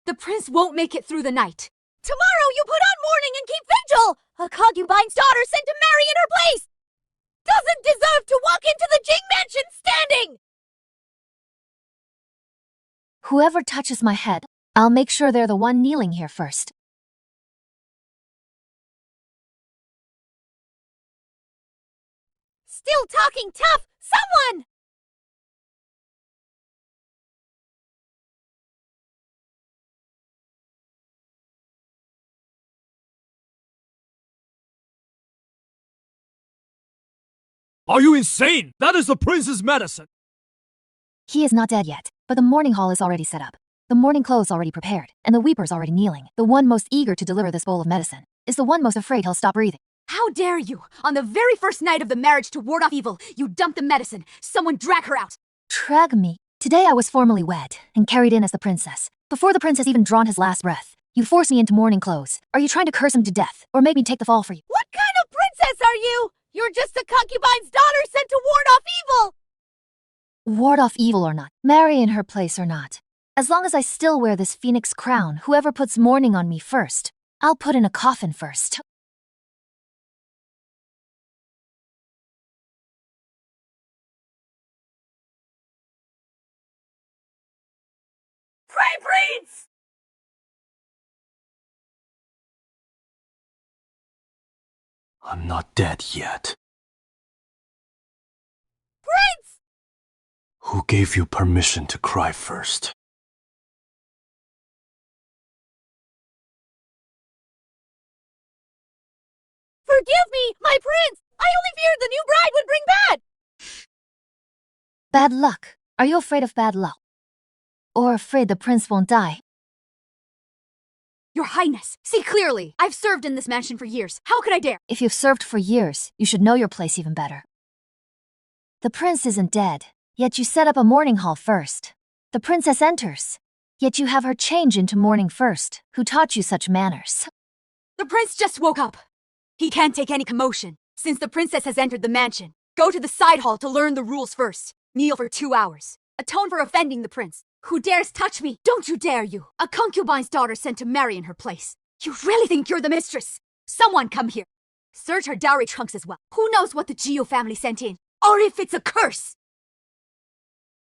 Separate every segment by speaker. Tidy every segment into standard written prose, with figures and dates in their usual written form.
Speaker 1: The prince won't make it through the night.
Speaker 2: Tomorrow you put on mourning and keep vigil! A concubine's daughter sent to marry in her place! Doesn't deserve to walk into the Jing mansion standing!
Speaker 3: Whoever touches my head, I'll make sure they're the one kneeling here first.
Speaker 2: Still talking tough! Someone!
Speaker 4: Are you insane? That is the prince's medicine!
Speaker 3: He is not dead yet, but the mourning hall is already set up. The mourning clothes already prepared, and the weepers already kneeling. The one most eager to deliver this bowl of medicine is the one most afraid he'll stop breathing.
Speaker 1: How dare you! On the very first night of the marriage to ward off evil, you dump the medicine. Someone drag her out!
Speaker 3: Drag me? Today I was formally wed and carried in as the princess. Before the prince has even drawn his last breath, you force me into mourning clothes. Are you trying to curse him to death, or make me take the fall for you?
Speaker 2: What kind of princess are you? You're just a concubine's daughter sent to ward off evil!
Speaker 3: Ward off evil or not, marry in her place or not. As long as I still wear this phoenix crown, whoever puts mourning on me first, I'll put in a coffin first.
Speaker 2: Pray, prince!
Speaker 4: I'm not dead yet.
Speaker 2: Prince!
Speaker 4: Who gave you permission to cry first?
Speaker 2: Forgive me, my prince! I only feared the new bride would bring bad!
Speaker 3: Bad luck. Are you afraid of bad luck? Or afraid the prince won't die?
Speaker 1: Your Highness, see clearly. I've served in this mansion for years. How could I dare?
Speaker 3: If you've served for years, you should know your place even better. The prince isn't dead, yet you set up a mourning hall first. The princess enters, yet you have her change into mourning first. Who taught you such manners?
Speaker 1: The prince just woke up. He can't take any commotion. Since the princess has entered the mansion, go to the side hall to learn the rules first. Kneel for 2 hours. Atone for offending the prince. Who dares touch me? Don't you dare, you! A concubine's daughter sent to marry in her place. You really think you're the mistress? Someone come here. Search her dowry trunks as well. Who knows what the Geo family sent in? Or if it's a curse!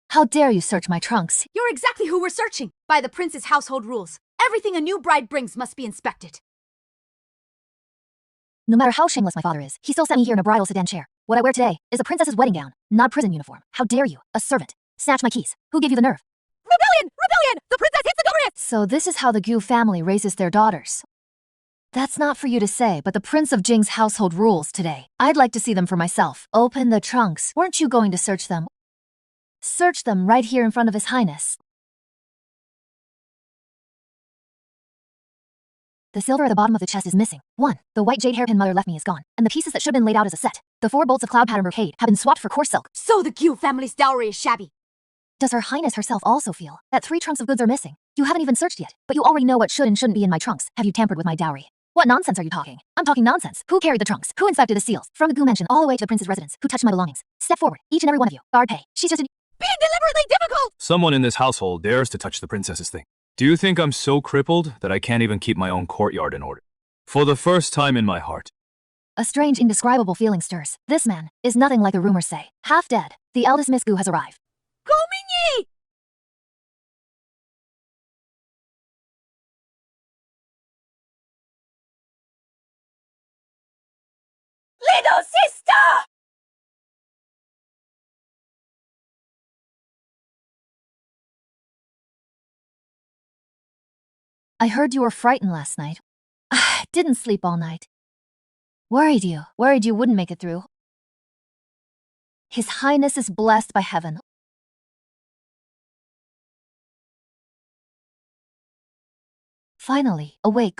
Speaker 3: How dare you search my trunks?
Speaker 1: You're exactly who we're searching. By the prince's household rules, everything a new bride brings must be inspected.
Speaker 3: No matter how shameless my father is, he still sent me here in a bridal sedan chair. What I wear today is a princess's wedding gown, not prison uniform. How dare you, a servant, snatch my keys? Who gave you the nerve?
Speaker 2: Rebellion! Rebellion! The princess hits the governess!
Speaker 3: So this is how the Gu family raises their daughters. That's not for you to say, but the Prince of Jing's household rules today. I'd like to see them for myself. Open the trunks. Weren't you going to search them? Search them right here in front of His Highness. The silver at the bottom of the chest is missing. 1. The white jade hairpin mother left me is gone, and the pieces that should have been laid out as a set. The 4 bolts of cloud pattern brocade have been swapped for coarse silk.
Speaker 1: So the Gu family's dowry is shabby.
Speaker 3: Does Her Highness herself also feel that 3 trunks of goods are missing? You haven't even searched yet, but you already know what should and shouldn't be in my trunks. Have you tampered with my dowry? What nonsense are you talking? I'm talking nonsense. Who carried the trunks? Who inspected the seals? From the Gu mansion all the way to the prince's residence. Who touched my belongings? Step forward, each and every one of you. Guard pay. She's just
Speaker 2: Being deliberately difficult!
Speaker 4: Someone in this household dares to touch the princess's thing. Do you think I'm so crippled that I can't even keep my own courtyard in order? For the first time in my heart.
Speaker 3: A strange, indescribable feeling stirs. This man is nothing like the rumors say. Half dead, the eldest Miss Gu has arrived.
Speaker 2: Go Minyi! Little sister!
Speaker 3: I heard you were frightened last night. Didn't sleep all night. Worried you wouldn't make it through. His Highness is blessed by heaven. Finally, awake.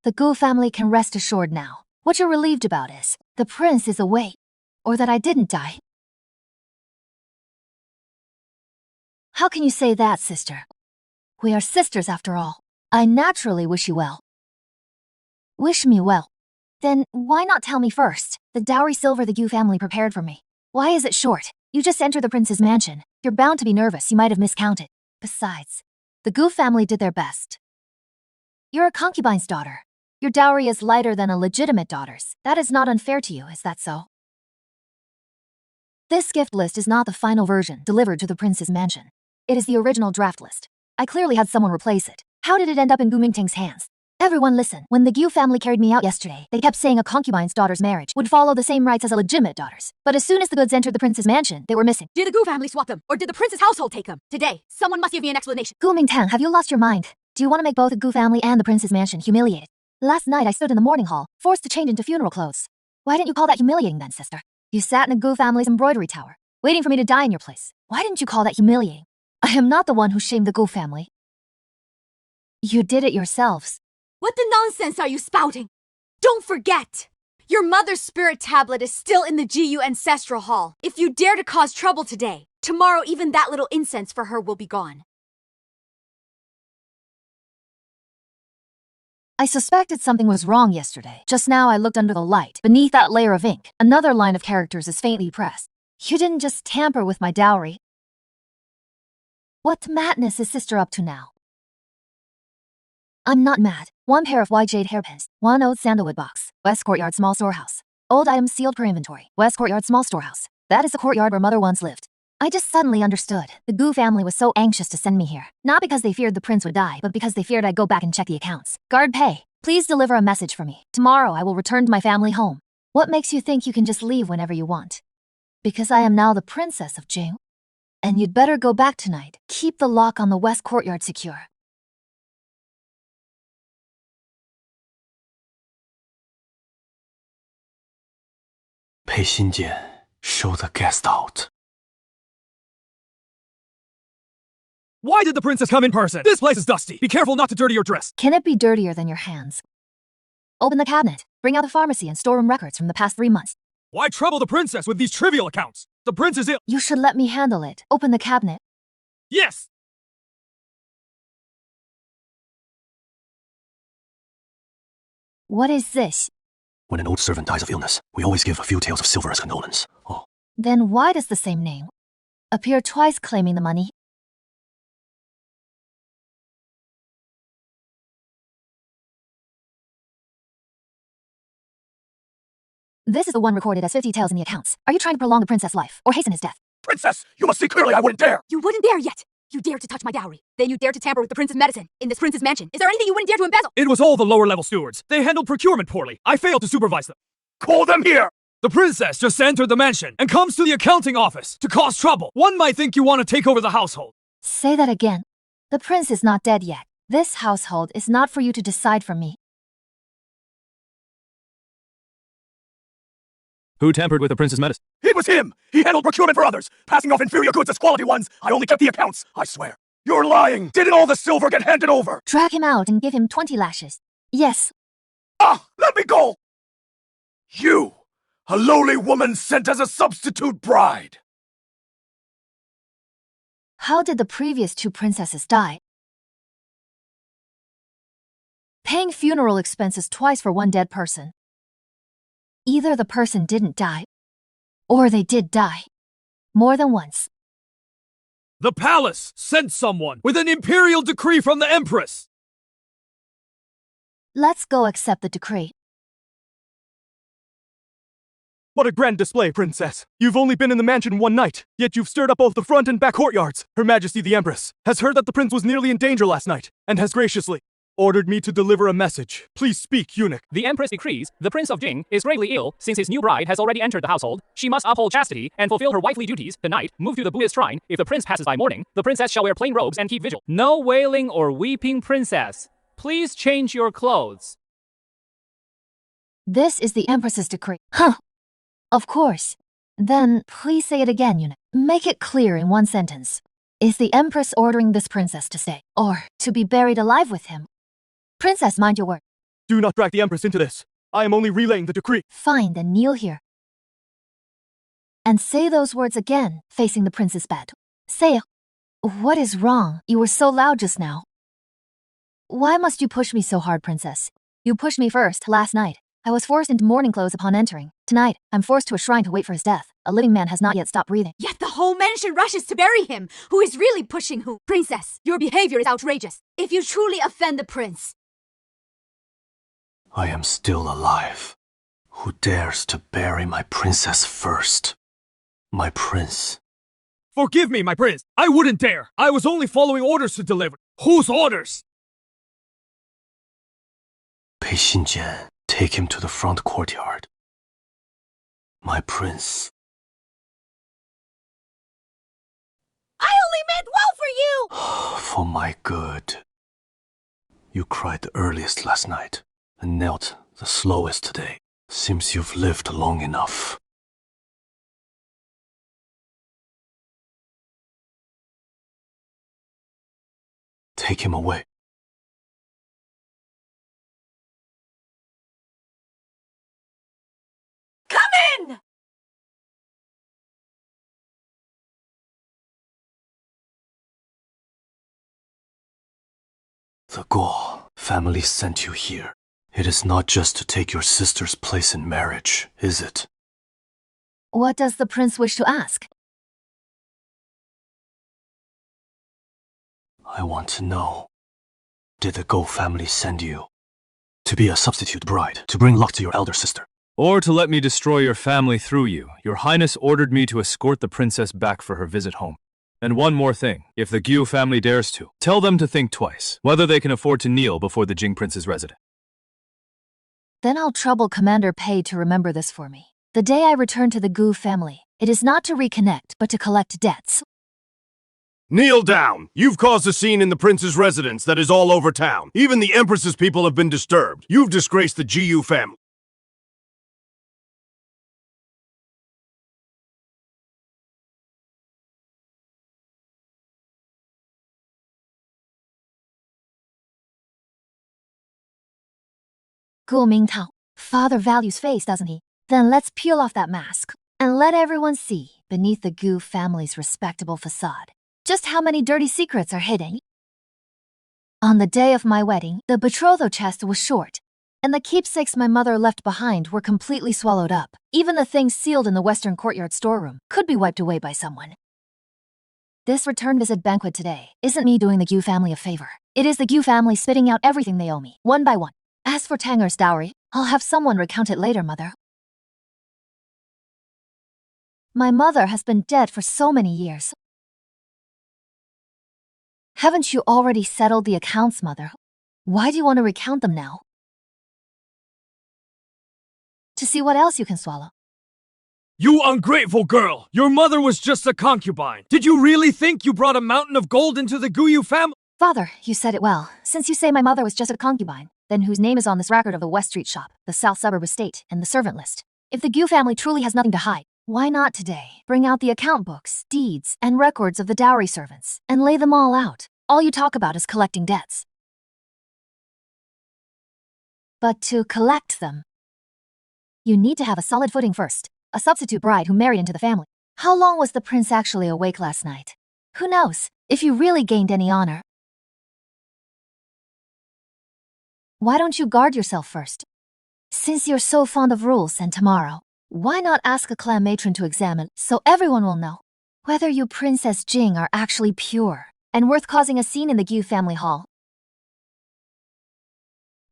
Speaker 3: The Gu family can rest assured now. What you're relieved about is, the prince is awake, or that I didn't die. How can you say that, sister? We are sisters after all. I naturally wish you well. Wish me well. Then why not tell me first? The dowry silver the Gu family prepared for me. Why is it short? You just entered the prince's mansion. You're bound to be nervous, you might have miscounted. Besides, the Gu family did their best. You're a concubine's daughter. Your dowry is lighter than a legitimate daughter's. That is not unfair to you, is that so? This gift list is not the final version delivered to the prince's mansion. It is the original draft list. I clearly had someone replace it. How did it end up in Gu Mingting's hands? Everyone listen. When the Gu family carried me out yesterday, they kept saying a concubine's daughter's marriage would follow the same rights as a legitimate daughter's. But as soon as the goods entered the prince's mansion, they were missing.
Speaker 1: Did the Gu family swap them? Or did the prince's household take them? Today, someone must give me an explanation.
Speaker 3: Gu Mingtang, have you lost your mind? Do you want to make both the Gu family and the prince's mansion humiliated? Last night I stood in the morning hall, forced to change into funeral clothes. Why didn't you call that humiliating then, sister? You sat in a Gu family's embroidery tower, waiting for me to die in your place. Why didn't you call that humiliating? I am not the one who shamed the Gu family. You did it yourselves.
Speaker 1: What the nonsense are you spouting? Don't forget! Your mother's spirit tablet is still in the GU Ancestral Hall. If you dare to cause trouble today, tomorrow even that little incense for her will be gone.
Speaker 3: I suspected something was wrong yesterday. Just now I looked under the light. Beneath that layer of ink, another line of characters is faintly pressed. You didn't just tamper with my dowry. What madness is sister up to now? I'm not mad. One pair of white jade hairpins, one old sandalwood box, West Courtyard small storehouse. Old items sealed per inventory, West Courtyard small storehouse. That is the courtyard where mother once lived. I just suddenly understood. The Gu family was so anxious to send me here. Not because they feared the prince would die, but because they feared I'd go back and check the accounts. Guard pay. Please deliver a message for me. Tomorrow I will return to my family home. What makes you think you can just leave whenever you want? Because I am now the princess of Jing. And you'd better go back tonight. Keep the lock on the West Courtyard secure.
Speaker 5: Pei Xinjian, show the guest out.
Speaker 4: Why did the princess come in person? This place is dusty. Be careful not to dirty your dress.
Speaker 3: Can it be dirtier than your hands? Open the cabinet. Bring out the pharmacy and storeroom records from the past 3 months.
Speaker 4: Why trouble the princess with these trivial accounts? The prince is ill.
Speaker 3: You should let me handle it. Open the cabinet.
Speaker 4: Yes!
Speaker 3: What is this?
Speaker 5: When an old servant dies of illness, we always give a few taels of silver as condolence. Oh,
Speaker 3: Then why does the same name appear twice claiming the money? This is the one recorded as 50 taels in the accounts. Are you trying to prolong the princess' life or hasten his death?
Speaker 5: Princess, you must see clearly I wouldn't dare!
Speaker 1: You wouldn't dare yet! You dare to touch my dowry. Then you dare to tamper with the prince's medicine in this prince's mansion. Is there anything you wouldn't dare to embezzle?
Speaker 4: It was all the lower-level stewards. They handled procurement poorly. I failed to supervise them.
Speaker 5: Call them here!
Speaker 4: The princess just entered the mansion and comes to the accounting office to cause trouble. One might think you want to take over the household.
Speaker 3: Say that again. The prince is not dead yet. This household is not for you to decide for me.
Speaker 4: Who tampered with the prince's medicine?
Speaker 5: It was him! He handled procurement for others, passing off inferior goods as quality ones. I only kept the accounts, I swear. You're lying! Didn't all the silver get handed over?
Speaker 3: Drag him out and give him 20 lashes. Yes.
Speaker 5: Ah! Let me go! You! A lowly woman sent as a substitute bride!
Speaker 3: How did the previous 2 princesses die? Paying funeral expenses twice for one dead person. Either the person didn't die, or they did die. More than once.
Speaker 4: The palace sent someone with an imperial decree from the empress.
Speaker 3: Let's go accept the decree.
Speaker 6: What a grand display, Princess! You've only been in the mansion one night, yet you've stirred up both the front and back courtyards. Her Majesty the Empress has heard that the prince was nearly in danger last night, and has graciously ordered me to deliver a message. Please speak, eunuch.
Speaker 7: The Empress decrees the Prince of Jing is gravely ill since his new bride has already entered the household. She must uphold chastity and fulfill her wifely duties. Tonight, move to the Buddhist shrine. If the prince passes by morning, the princess shall wear plain robes and keep vigil. No wailing or weeping, princess. Please change your clothes.
Speaker 3: This is the Empress's decree. Huh. Of course. Then, please say it again, eunuch. Make it clear in one sentence. Is the Empress ordering this princess to stay, or to be buried alive with him? Princess, mind your word.
Speaker 6: Do not drag the Empress into this. I am only relaying the decree.
Speaker 3: Fine, then kneel here. And say those words again, facing the prince's bed. Say it. What is wrong? You were so loud just now. Why must you push me so hard, princess? You pushed me first, last night. I was forced into mourning clothes upon entering. Tonight, I'm forced to a shrine to wait for his death. A living man has not yet stopped breathing.
Speaker 1: Yet the whole mansion rushes to bury him. Who is really pushing who? Princess, your behavior is outrageous. If you truly offend the prince,
Speaker 5: I am still alive. Who dares to bury my princess first? My prince.
Speaker 6: Forgive me, my prince. I wouldn't dare. I was only following orders to deliver. Whose orders?
Speaker 5: 裴信简, take him to the front courtyard. My prince.
Speaker 2: I only meant well for you!
Speaker 5: For my good. You cried the earliest last night, and knelt the slowest today. Seems you've lived long enough. Take him away.
Speaker 2: Come in!
Speaker 5: The Guo family sent you here. It is not just to take your sister's place in marriage, is it?
Speaker 3: What does the prince wish to ask?
Speaker 5: I want to know. Did the Guo family send you to be a substitute bride, to bring luck to your elder sister?
Speaker 4: Or to let me destroy your family through you. Your Highness ordered me to escort the princess back for her visit home. And one more thing, if the Gyu family dares to, tell them to think twice, whether they can afford to kneel before the Jing prince's residence.
Speaker 3: Then I'll trouble Commander Pei to remember this for me. The day I return to the Gu family, it is not to reconnect, but to collect debts.
Speaker 8: Kneel down! You've caused a scene in the prince's residence that is all over town. Even the Empress's people have been disturbed. You've disgraced the Jiyu family.
Speaker 3: Gu Mingtao, father values face, doesn't he? Then let's peel off that mask and let everyone see, beneath the Gu family's respectable facade, just how many dirty secrets are hidden. On the day of my wedding, the betrothal chest was short, and the keepsakes my mother left behind were completely swallowed up. Even the things sealed in the western courtyard storeroom could be wiped away by someone. This return visit banquet today isn't me doing the Gu family a favor. It is the Gu family spitting out everything they owe me, one by one. As for Tanger's dowry, I'll have someone recount it later, Mother. My mother has been dead for so many years. Haven't you already settled the accounts, Mother? Why do you want to recount them now? To see what else you can swallow.
Speaker 6: You ungrateful girl! Your mother was just a concubine. Did you really think you brought a mountain of gold into the Guyu family?
Speaker 3: Father, you said it well. Since you say my mother was just a concubine, then whose name is on this record of the West Street shop, the South Suburb estate, and the servant list? If the Gu family truly has nothing to hide, why not today bring out the account books, deeds, and records of the dowry servants, and lay them all out? All you talk about is collecting debts. But to collect them, you need to have a solid footing first. A substitute bride who married into the family. How long was the prince actually awake last night? Who knows, if you really gained any honor. Why don't you guard yourself first? Since you're so fond of rules and tomorrow, why not ask a clan matron to examine so everyone will know whether you Princess Jing are actually pure and worth causing a scene in the Gu family hall?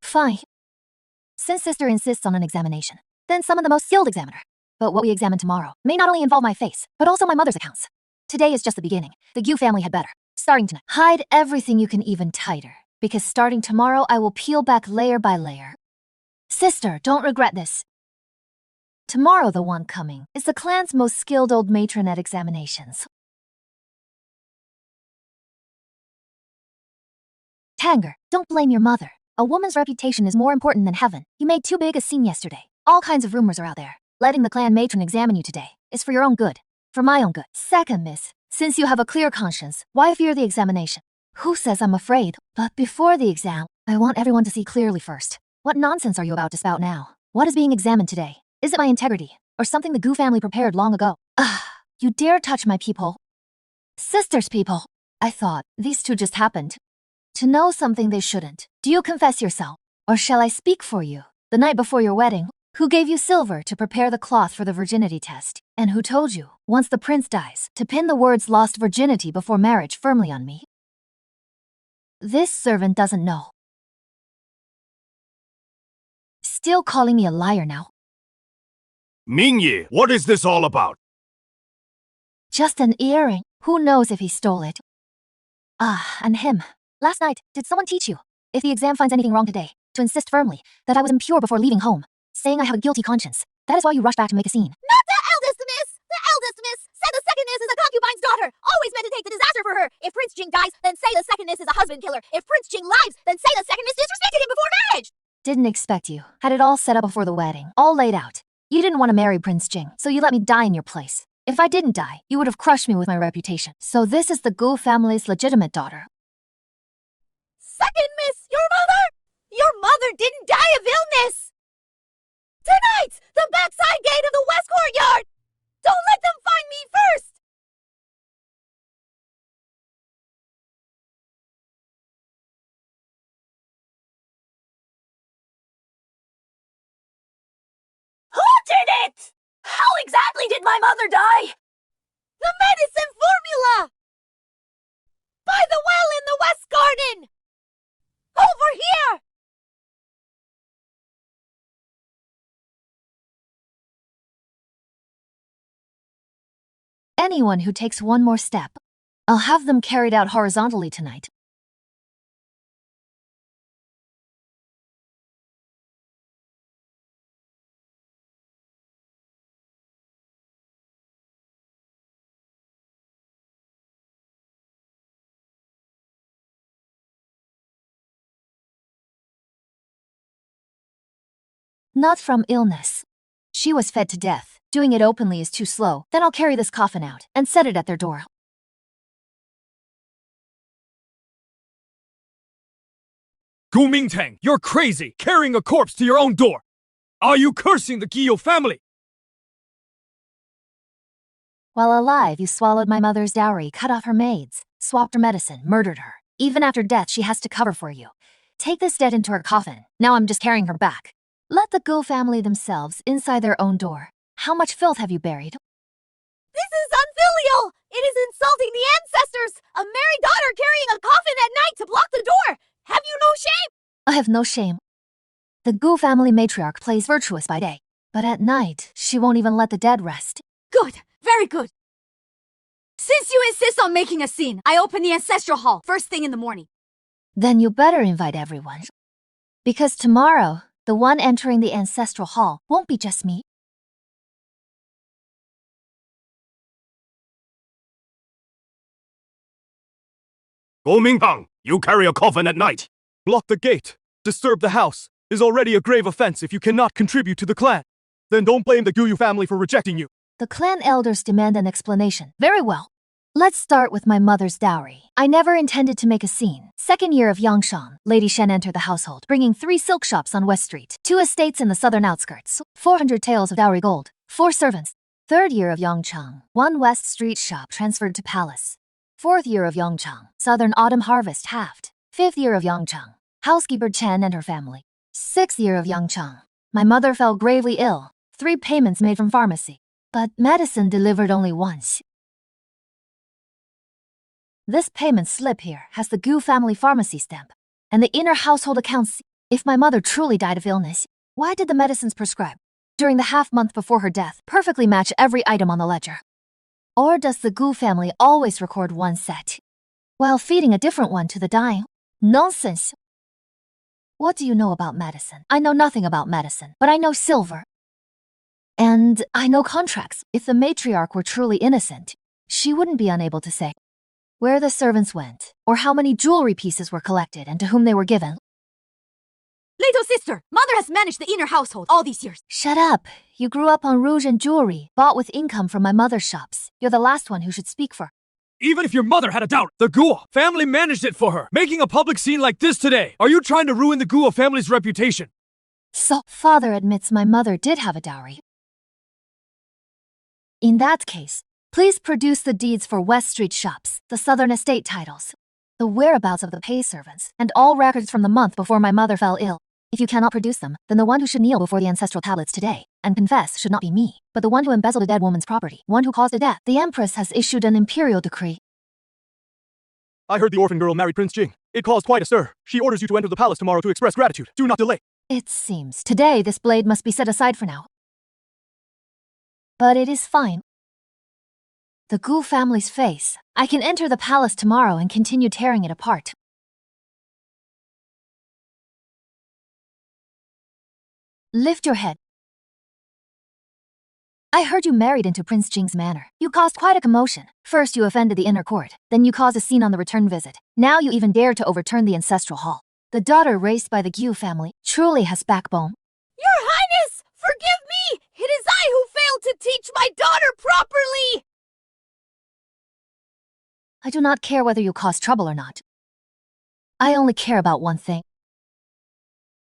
Speaker 3: Fine. Since sister insists on an examination, then summon the most skilled examiner. But what we examine tomorrow may not only involve my face, but also my mother's accounts. Today is just the beginning. The Gu family had better, starting tonight, hide everything you can even tighter, because starting tomorrow I will peel back layer by layer. Sister, don't regret this. Tomorrow the one coming is the clan's most skilled old matron at examinations. Tanger, don't blame your mother. A woman's reputation is more important than heaven. You made too big a scene yesterday. All kinds of rumors are out there. Letting the clan matron examine you today is for your own good. For my own good. Second, miss, since you have a clear conscience, why fear the examination? Who says I'm afraid? But before the exam, I want everyone to see clearly first. What nonsense are you about to spout now? What is being examined today? Is it my integrity, or something the Gu family prepared long ago? You dare touch my peephole? Sister's peephole. I thought, these two just happened to know something they shouldn't. Do you confess yourself? Or shall I speak for you? The night before your wedding, who gave you silver to prepare the cloth for the virginity test? And who told you, once the prince dies, to pin the words lost virginity before marriage firmly on me? This servant doesn't know. still calling me a liar now.
Speaker 8: Mingyi, what is this all about?
Speaker 3: Just an earring. Who knows if he stole it? Ah, and him. Last night, did someone teach you, if the exam finds anything wrong today, to insist firmly that I was impure before leaving home, saying I have a guilty conscience? That is why you rush back to make a scene.
Speaker 2: Not the eldest miss! The eldest miss said the second miss is a concubine's daughter! Always meant to take the disaster for her! If Prince Jing dies, then say the second miss is a husband killer! If Prince Jing lives, then say the second miss disrespected him before marriage!
Speaker 3: Didn't expect you. Had it all set up before the wedding, all laid out. You didn't want to marry Prince Jing, so you let me die in your place. If I didn't die, you would have crushed me with my reputation. So this is the Gu family's legitimate daughter.
Speaker 2: Second miss, your mother? Your mother didn't die of illness! Tonight, the backside gate of the west courtyard! Don't let them find me first! Who did it? How exactly did my mother die? The medicine formula! By the well in the west garden! Over here!
Speaker 3: Anyone who takes one more step, I'll have them carried out horizontally tonight. Not from illness. She was fed to death. Doing it openly is too slow. Then I'll carry this coffin out and set it at their door.
Speaker 6: Gu Mingtang, you're crazy, carrying a corpse to your own door. Are you cursing the Guillot family?
Speaker 3: While alive, you swallowed my mother's dowry, cut off her maids, swapped her medicine, murdered her. Even after death, she has to cover for you. Take this dead into her coffin. Now I'm just carrying her back. Let the Gu family themselves inside their own door. How much filth have you buried?
Speaker 2: This is unfilial! It is insulting the ancestors! A married daughter carrying a coffin at night to block the door! Have you no shame?
Speaker 3: I have no shame. The Gu family matriarch plays virtuous by day, but at night, she won't even let the dead rest.
Speaker 1: Good. Very good. Since you insist on making a scene, I open the ancestral hall first thing in the morning.
Speaker 3: Then you better invite everyone. Because tomorrow, the one entering the ancestral hall won't be just me.
Speaker 8: Gu Mingtang, you carry a coffin at night.
Speaker 6: Block the gate. Disturb the house. Is already a grave offense if you cannot contribute to the clan. Then don't blame the Guyu family for rejecting you.
Speaker 3: The clan elders demand an explanation. Very well. Let's start with my mother's dowry. I never intended to make a scene. Second year of Yangshan, Lady Shen entered the household, bringing 3 silk shops on West Street, 2 estates in the southern outskirts, 400 taels of dowry gold, 4 servants. Third year of Yongchang, 1 West Street shop transferred to palace. Fourth year of Yongchang, southern autumn harvest halved. Fifth year of Yongchang, housekeeper Chen and her family. Sixth year of Yongchang, my mother fell gravely ill. 3 payments made from pharmacy, but medicine delivered only once. This payment slip here has the Gu family pharmacy stamp, and the inner household accounts. If my mother truly died of illness, why did the medicines prescribed during the half month before her death perfectly match every item on the ledger? Or does the Gu family always record one set, while feeding a different one to the dying? Nonsense! What do you know about medicine? I know nothing about medicine, but I know silver. And I know contracts. If the matriarch were truly innocent, she wouldn't be unable to say where the servants went, or how many jewelry pieces were collected and to whom they were given.
Speaker 1: Little sister, mother has managed the inner household all these years.
Speaker 3: Shut up. You grew up on rouge and jewelry, bought with income from my mother's shops. You're the last one who should speak for.
Speaker 6: Even if your mother had a doubt, the Guo family managed it for her. Making a public scene like this today. Are you trying to ruin the Guo family's reputation?
Speaker 3: So, father admits my mother did have a dowry. In that case, please produce the deeds for West Street shops, the southern estate titles, the whereabouts of the pay servants, and all records from the month before my mother fell ill. If you cannot produce them, then the one who should kneel before the ancestral tablets today and confess should not be me, but the one who embezzled a dead woman's property, one who caused a death. The Empress has issued an imperial decree.
Speaker 6: I heard the orphan girl married Prince Jing. It caused quite a stir. She orders you to enter the palace tomorrow to express gratitude. Do not delay.
Speaker 3: It seems today this blade must be set aside for now. But it is fine. The Gu family's face. I can enter the palace tomorrow and continue tearing it apart. Lift your head. I heard you married into Prince Jing's manor. You caused quite a commotion. First you offended the inner court, then you caused a scene on the return visit. Now you even dared to overturn the ancestral hall. The daughter raised by the Gu family truly has backbone.
Speaker 2: Your Highness, forgive me! It is I who failed to teach my daughter properly!
Speaker 3: I do not care whether you cause trouble or not. I only care about one thing.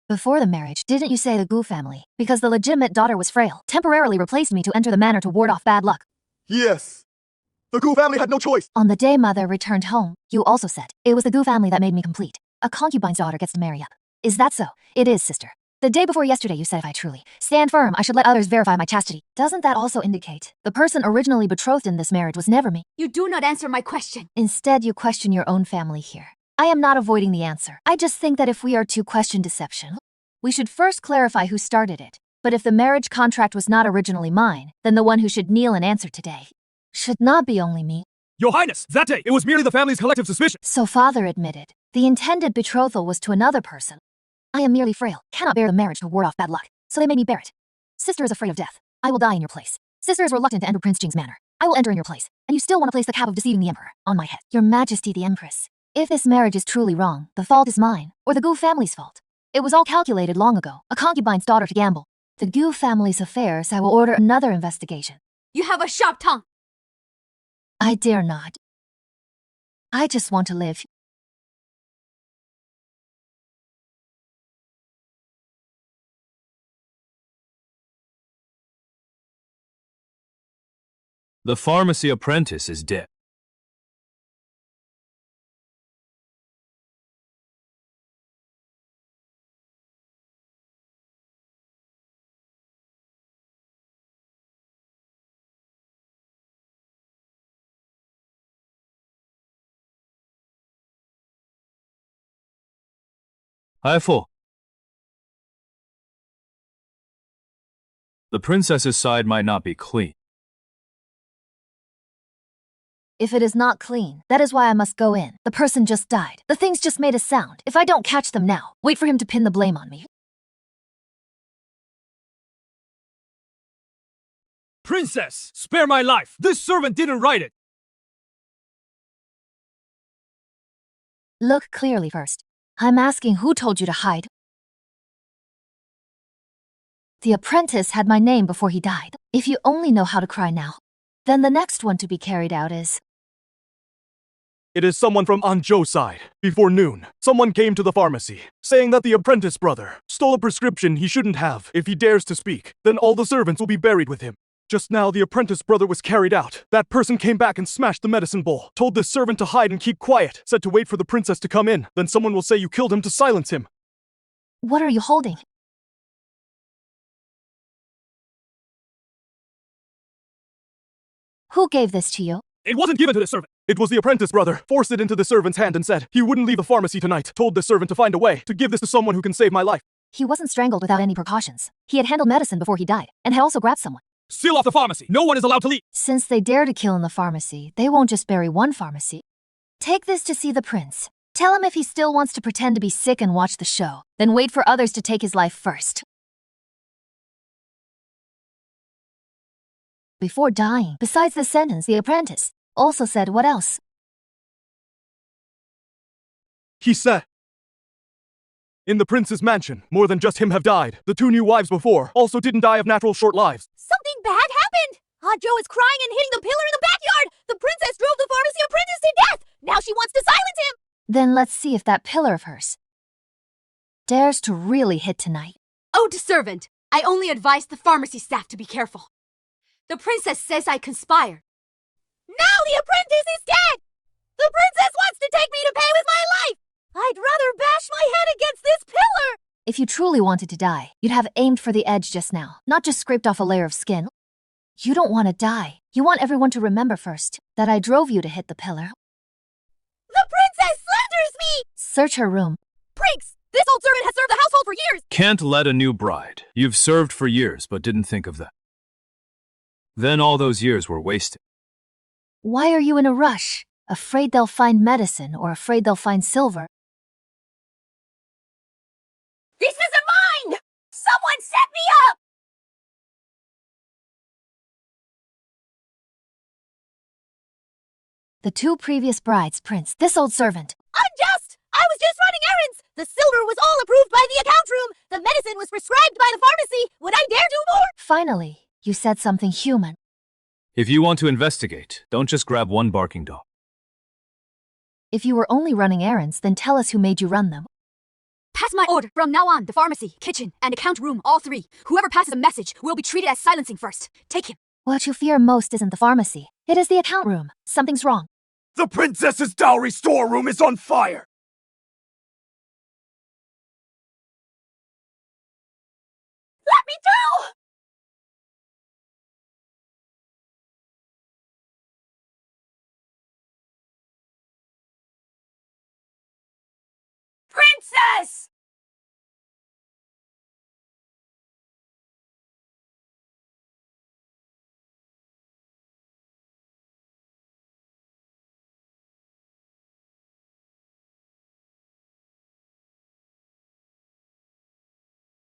Speaker 3: Before the marriage, didn't you say the Gu family, because the legitimate daughter was frail, temporarily replaced me to enter the manor to ward off bad luck?
Speaker 6: Yes. The Gu family had no choice.
Speaker 3: On the day mother returned home, you also said, it was the Gu family that made me complete. A concubine's daughter gets to marry up. Is that so? It is, sister. The day before yesterday you said if I truly stand firm, I should let others verify my chastity. Doesn't that also indicate the person originally betrothed in this marriage was never me?
Speaker 1: You do not answer my question.
Speaker 3: Instead, you question your own family here. I am not avoiding the answer. I just think that if we are to question deception, we should first clarify who started it. But if the marriage contract was not originally mine, then the one who should kneel and answer today should not be only me.
Speaker 6: Your Highness, that day, it was merely the family's collective suspicion.
Speaker 3: So father admitted, the intended betrothal was to another person. I am merely frail, cannot bear the marriage to ward off bad luck, so they made me bear it. Sister is afraid of death. I will die in your place. Sister is reluctant to enter Prince Jing's manor. I will enter in your place, and you still want to place the cap of deceiving the emperor on my head. Your Majesty the Empress, if this marriage is truly wrong, the fault is mine, or the Gu family's fault. It was all calculated long ago, a concubine's daughter to gamble. The Gu family's affairs, I will order another investigation.
Speaker 1: You have a sharp tongue.
Speaker 3: I dare not. I just want to live.
Speaker 4: The pharmacy apprentice is dead. Haifo. The princess's side might not be clean.
Speaker 3: If it is not clean, that is why I must go in. The person just died. The things just made a sound. If I don't catch them now, wait for him to pin the blame on me.
Speaker 6: Princess, spare my life. This servant didn't write it.
Speaker 3: Look clearly first. I'm asking who told you to hide. The apprentice had my name before he died. If you only know how to cry now, then the next one to be carried out is...
Speaker 6: It is someone from Anzhou's side. Before noon, someone came to the pharmacy, saying that the apprentice brother stole a prescription he shouldn't have. If he dares to speak, then all the servants will be buried with him. Just now, the apprentice brother was carried out. That person came back and smashed the medicine bowl, told this servant to hide and keep quiet, said to wait for the princess to come in. Then someone will say you killed him to silence him.
Speaker 3: What are you holding? Who gave this to you?
Speaker 6: It wasn't given to the servant. It was the apprentice brother. Forced it into the servant's hand and said he wouldn't leave the pharmacy tonight. Told the servant to find a way to give this to someone who can save my life.
Speaker 3: He wasn't strangled without any precautions. He had handled medicine before he died, and had also grabbed someone.
Speaker 6: Seal off the pharmacy. No one is allowed to leave.
Speaker 3: Since they dare to kill in the pharmacy, they won't just bury one pharmacy. Take this to see the prince. Tell him if he still wants to pretend to be sick and watch the show, then wait for others to take his life first. Before dying, besides the sentence, the apprentice also said what else?
Speaker 6: He said, in the prince's mansion, more than just him have died. The 2 new wives before also didn't die of natural short lives.
Speaker 2: Something bad happened! Anzhou is crying and hitting the pillar in the backyard! The princess drove the pharmacy apprentice to death! Now she wants to silence him!
Speaker 3: Then let's see if that pillar of hers dares to really hit tonight.
Speaker 1: Oh, to servant! I only advise the pharmacy staff to be careful. The princess says I conspired.
Speaker 2: Now the apprentice is dead! The princess wants to take me to pay with my life! I'd rather bash my head against this pillar!
Speaker 3: If you truly wanted to die, you'd have aimed for the edge just now, not just scraped off a layer of skin. You don't want to die. You want everyone to remember first that I drove you to hit the pillar.
Speaker 2: The princess slanders me!
Speaker 3: Search her room.
Speaker 2: Prince, This old servant has served the household for years!
Speaker 4: Can't let a new bride. You've served for years, but didn't think of that. Then all those years were wasted.
Speaker 3: Why are you in a rush? Afraid they'll find medicine or afraid they'll find silver?
Speaker 2: This isn't mine! Someone set me up!
Speaker 3: The two previous brides, Prince, this old servant.
Speaker 2: Unjust! I was just running errands! The silver was all approved by the account room! The medicine was prescribed by the pharmacy! Would I dare do more?
Speaker 3: Finally, you said something human.
Speaker 4: If you want to investigate, don't just grab one barking dog.
Speaker 3: If you were only running errands, then tell us who made you run them.
Speaker 1: Pass my order. From now on, the pharmacy, kitchen, and account room, all three. Whoever passes a message will be treated as silencing first. Take him.
Speaker 3: What you fear most isn't the pharmacy. It is the account room. Something's wrong.
Speaker 6: The princess's dowry storeroom is on fire!
Speaker 2: Let me do! Princess!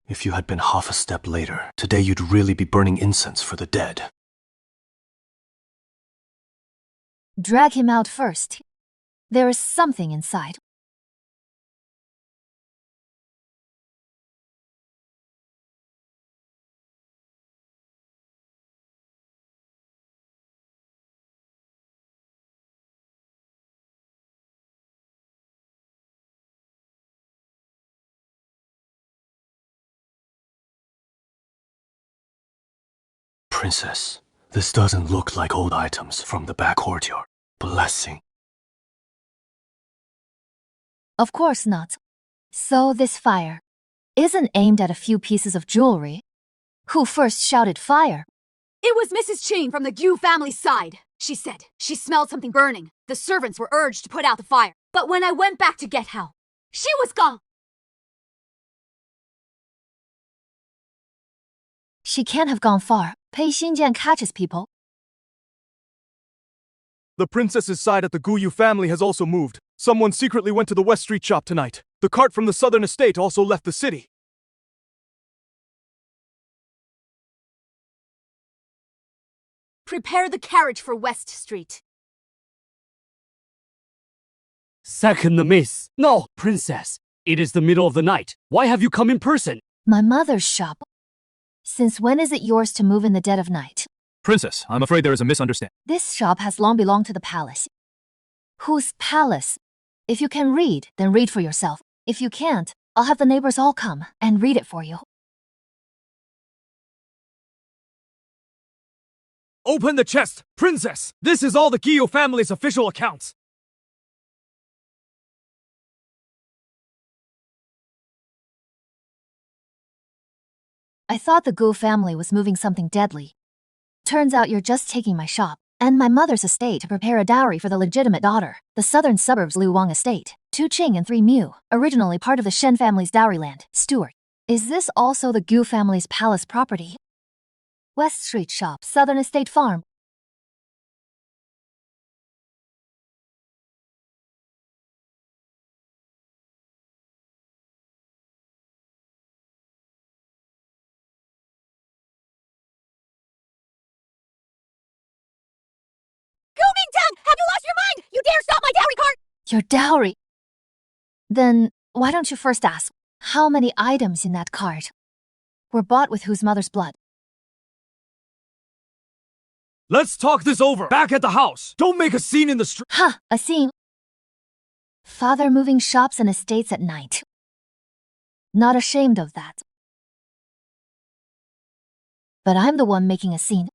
Speaker 5: If you had been half a step later, today you'd really be burning incense for the dead.
Speaker 3: Drag him out first. There is something inside.
Speaker 5: Princess, this doesn't look like old items from the back courtyard. Blessing.
Speaker 3: Of course not. So this fire isn't aimed at a few pieces of jewelry. Who first shouted fire?
Speaker 1: It was Mrs. Ching from the Gu family's side. She said she smelled something burning. The servants were urged to put out the fire. But when I went back to get help, she was gone.
Speaker 3: She can't have gone far. Pei Xinjian catches people.
Speaker 6: The princess's side at the Guyu family has also moved. Someone secretly went to the West Street shop tonight. The cart from the southern estate also left the city.
Speaker 1: Prepare the carriage for West Street.
Speaker 9: Second miss. No, princess. It is the middle of the night. Why have you come in person?
Speaker 3: My mother's shop. Since when is it yours to move in the dead of night?
Speaker 4: Princess, I'm afraid there is a misunderstanding.
Speaker 3: This shop has long belonged to the palace. Whose palace? If you can read, then read for yourself. If you can't, I'll have the neighbors all come and read it for you.
Speaker 6: Open the chest! Princess, this is all the Guyu family's official accounts.
Speaker 3: I thought the Gu family was moving something deadly. Turns out you're just taking my shop and my mother's estate to prepare a dowry for the legitimate daughter. The southern suburbs Lu Wang estate, 2 Qing and 3 Mu, originally part of the Shen family's dowry land, Stewart. Is this also the Gu family's palace property? West Street shop, southern estate farm.
Speaker 2: Have you lost your mind? You dare stop my dowry cart!
Speaker 3: Your dowry. Then why don't you first ask, how many items in that cart were bought with whose mother's blood?
Speaker 6: Let's talk this over. Back at the house. Don't make a scene in the street.
Speaker 3: Ha! A scene. Father moving shops and estates at night. Not ashamed of that. But I'm the one making a scene.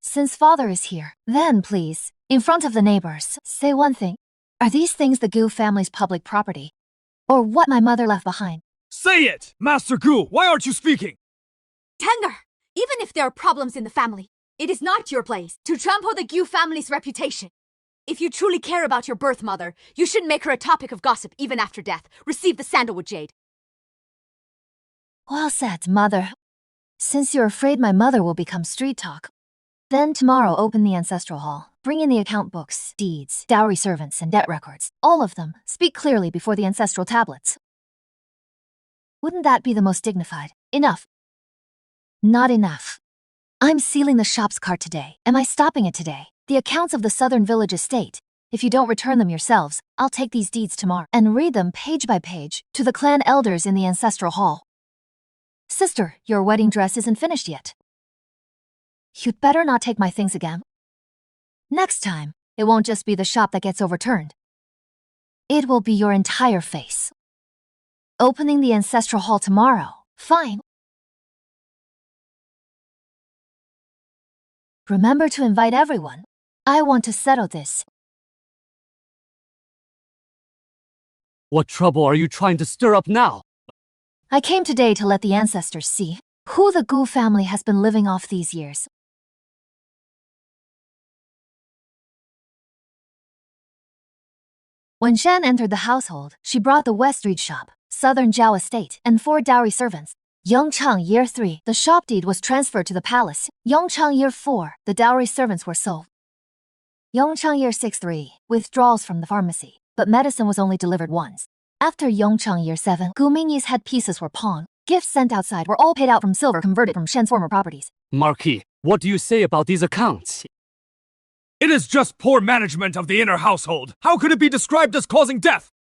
Speaker 3: Since father is here, then please, in front of the neighbors, say one thing. Are these things the Gu family's public property? Or what my mother left behind?
Speaker 6: Say it! Master Gu, why aren't you speaking?
Speaker 1: Tender, even if there are problems in the family, it is not your place to trample the Gu family's reputation. If you truly care about your birth mother, you shouldn't make her a topic of gossip even after death. Receive the sandalwood jade.
Speaker 3: Well said, mother. Since you're afraid my mother will become street talk, then tomorrow open the ancestral hall. Bring in the account books, deeds, dowry servants, and debt records. All of them. Speak clearly before the ancestral tablets. Wouldn't that be the most dignified? Enough. Not enough. I'm sealing the shop's cart today. Am I stopping it today? The accounts of the Southern Village estate. If you don't return them yourselves, I'll take these deeds tomorrow and read them page by page to the clan elders in the ancestral hall. Sister, your wedding dress isn't finished yet. You'd better not take my things again. Next time, it won't just be the shop that gets overturned. It will be your entire face. Opening the ancestral hall tomorrow. Fine. Remember to invite everyone. I want to settle this.
Speaker 9: What trouble are you trying to stir up now?
Speaker 3: I came today to let the ancestors see who the Gu family has been living off these years. When Shan entered the household, she brought the West Street shop, Southern Zhao estate, and 4 dowry servants. Yongchang Year 3, the shop deed was transferred to the palace. Yongchang Year 4, the dowry servants were sold. Yongchang Year 6-3, withdrawals from the pharmacy, but medicine was only delivered once. After Yongchang Year 7, Gu Mingyi's headpieces were pawned. Gifts sent outside were all paid out from silver converted from Shen's former properties.
Speaker 9: Marquis, what do you say about these accounts?
Speaker 6: It is just poor management of the inner household. How could it be described as causing death?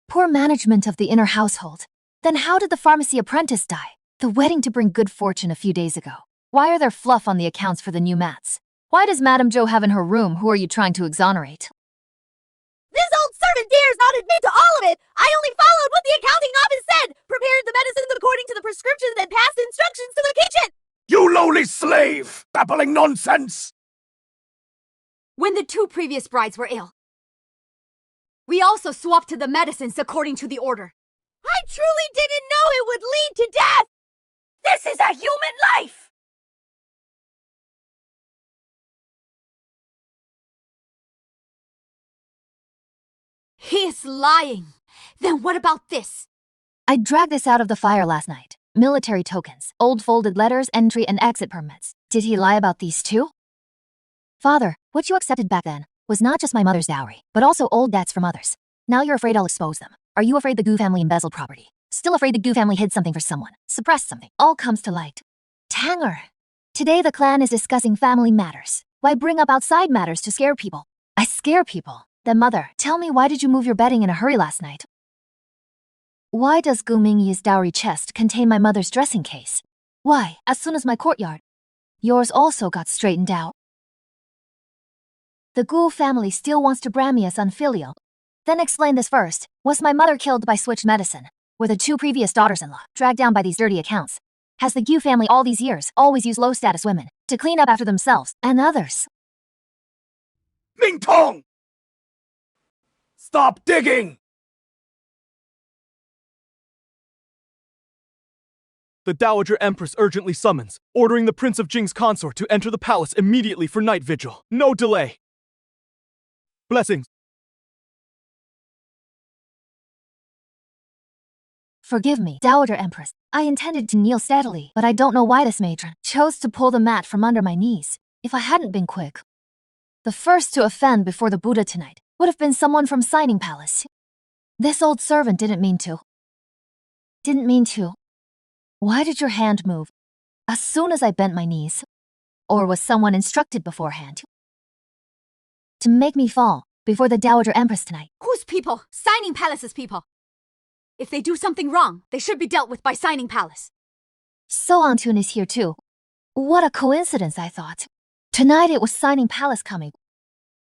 Speaker 3: Poor management of the inner household. Then how did the pharmacy apprentice die? The wedding to bring good fortune a few days ago. Why are there fluff on the accounts for the new mats? Why does Madame Zhou have in her room who are you trying to exonerate?
Speaker 2: This old servant dares not admit to all of it. I only followed what the accounting office said. Prepared the medicines according to the prescriptions and passed instructions to the kitchen.
Speaker 8: You lowly slave! Babbling nonsense!
Speaker 1: When the 2 previous brides were ill, we also swapped to the medicines according to the order.
Speaker 2: I truly didn't know it would lead to death. This is a human life.
Speaker 1: He is lying. Then what about this?
Speaker 3: I dragged this out of the fire last night. Military tokens, old folded letters, entry and exit permits. Did he lie about these too? Father, what you accepted back then was not just my mother's dowry, but also old debts from others. Now you're afraid I'll expose them. Are you afraid the Gu family embezzled property? Still afraid the Gu family hid something for someone, suppressed something? All comes to light. Tanger. Today the clan is discussing family matters. Why bring up outside matters to scare people? I scare people. Then mother, tell me, why did you move your bedding in a hurry last night? Why does Gu Mingyi's dowry chest contain my mother's dressing case? Why, as soon as my courtyard? Yours also got straightened out. The Gu family still wants to brand me as unfilial. Then explain this first. Was my mother killed by switched medicine? Were the 2 previous daughters-in-law dragged down by these dirty accounts? Has the Gu family all these years always used low-status women to clean up after themselves and others?
Speaker 8: Ming Tong! Stop digging!
Speaker 6: The Dowager Empress urgently summons, ordering the Prince of Jing's consort to enter the palace immediately for night vigil. No delay. Blessings.
Speaker 3: Forgive me, Dowager Empress. I intended to kneel steadily, but I don't know why this matron chose to pull the mat from under my knees. If I hadn't been quick, the first to offend before the Buddha tonight would have been someone from Signing Palace. This old servant didn't mean to. Didn't mean to. Why did your hand move as soon as I bent my knees? Or was someone instructed beforehand to make me fall before the Dowager Empress tonight?
Speaker 1: Whose people? Signing Palace's people. If they do something wrong, they should be dealt with by Signing Palace.
Speaker 3: So Antun is here too. What a coincidence, I thought. Tonight it was Signing Palace coming.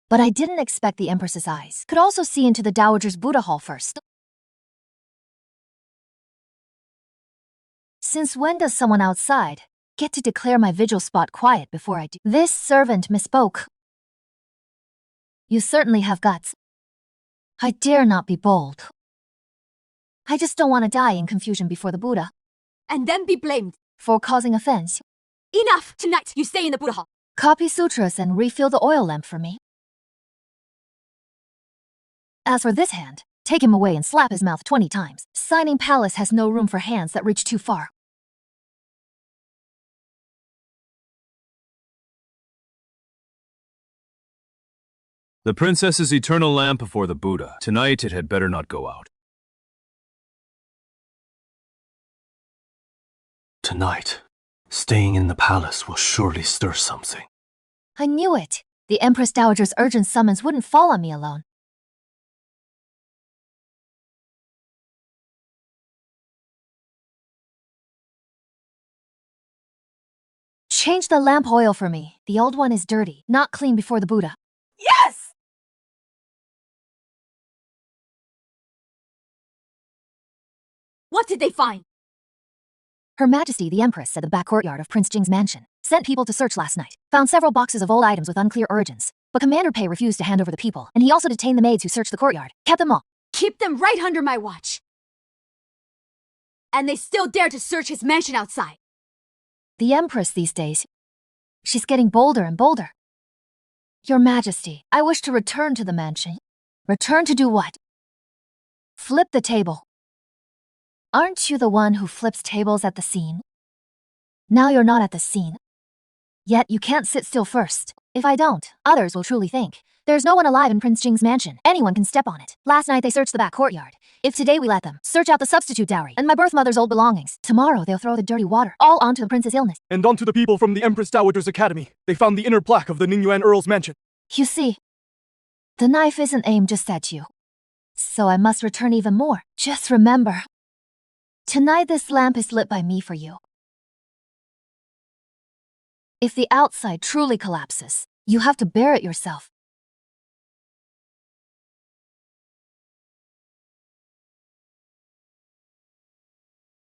Speaker 3: But I didn't expect the Empress's eyes could also see into the Dowager's Buddha Hall first. Since when does someone outside get to declare my vigil spot quiet before I do? This servant misspoke. You certainly have guts. I dare not be bold. I just don't want to die in confusion before the Buddha.
Speaker 1: And then be blamed.
Speaker 3: For causing offense.
Speaker 1: Enough! Tonight, you stay in the Buddha Hall.
Speaker 3: Copy sutras and refill the oil lamp for me. As for this hand, take him away and slap his mouth 20 times. Signing Palace has no room for hands that reach too far.
Speaker 4: The princess's eternal lamp before the Buddha. Tonight it had better not go out.
Speaker 5: Tonight, staying in the palace will surely stir something.
Speaker 3: I knew it. The Empress Dowager's urgent summons wouldn't fall on me alone. Change the lamp oil for me. The old one is dirty, not clean before the Buddha.
Speaker 2: Yes!
Speaker 1: What did they find?
Speaker 3: Her Majesty the Empress said the back courtyard of Prince Jing's mansion. Sent people to search last night. Found several boxes of old items with unclear origins. But Commander Pei refused to hand over the people, and he also detained the maids who searched the courtyard. Kept them all.
Speaker 1: Keep them right under my watch. And they still dare to search his mansion outside.
Speaker 3: The Empress these days, she's getting bolder and bolder. Your Majesty, I wish to return to the mansion. Return to do what? Flip the table. Aren't you the one who flips tables at the scene? Now you're not at the scene. Yet you can't sit still first. If I don't, others will truly think. There's no one alive in Prince Jing's mansion. Anyone can step on it. Last night they searched the back courtyard. If today we let them, search out the substitute dowry and my birth mother's old belongings. Tomorrow they'll throw the dirty water all onto the prince's illness.
Speaker 6: And onto the people from the Empress Dowager's Academy. They found the inner plaque of the Ningyuan Earl's mansion.
Speaker 3: You see, the knife isn't aimed just at you. So I must return even more. Just remember, tonight this lamp is lit by me for you. If the outside truly collapses, you have to bear it yourself.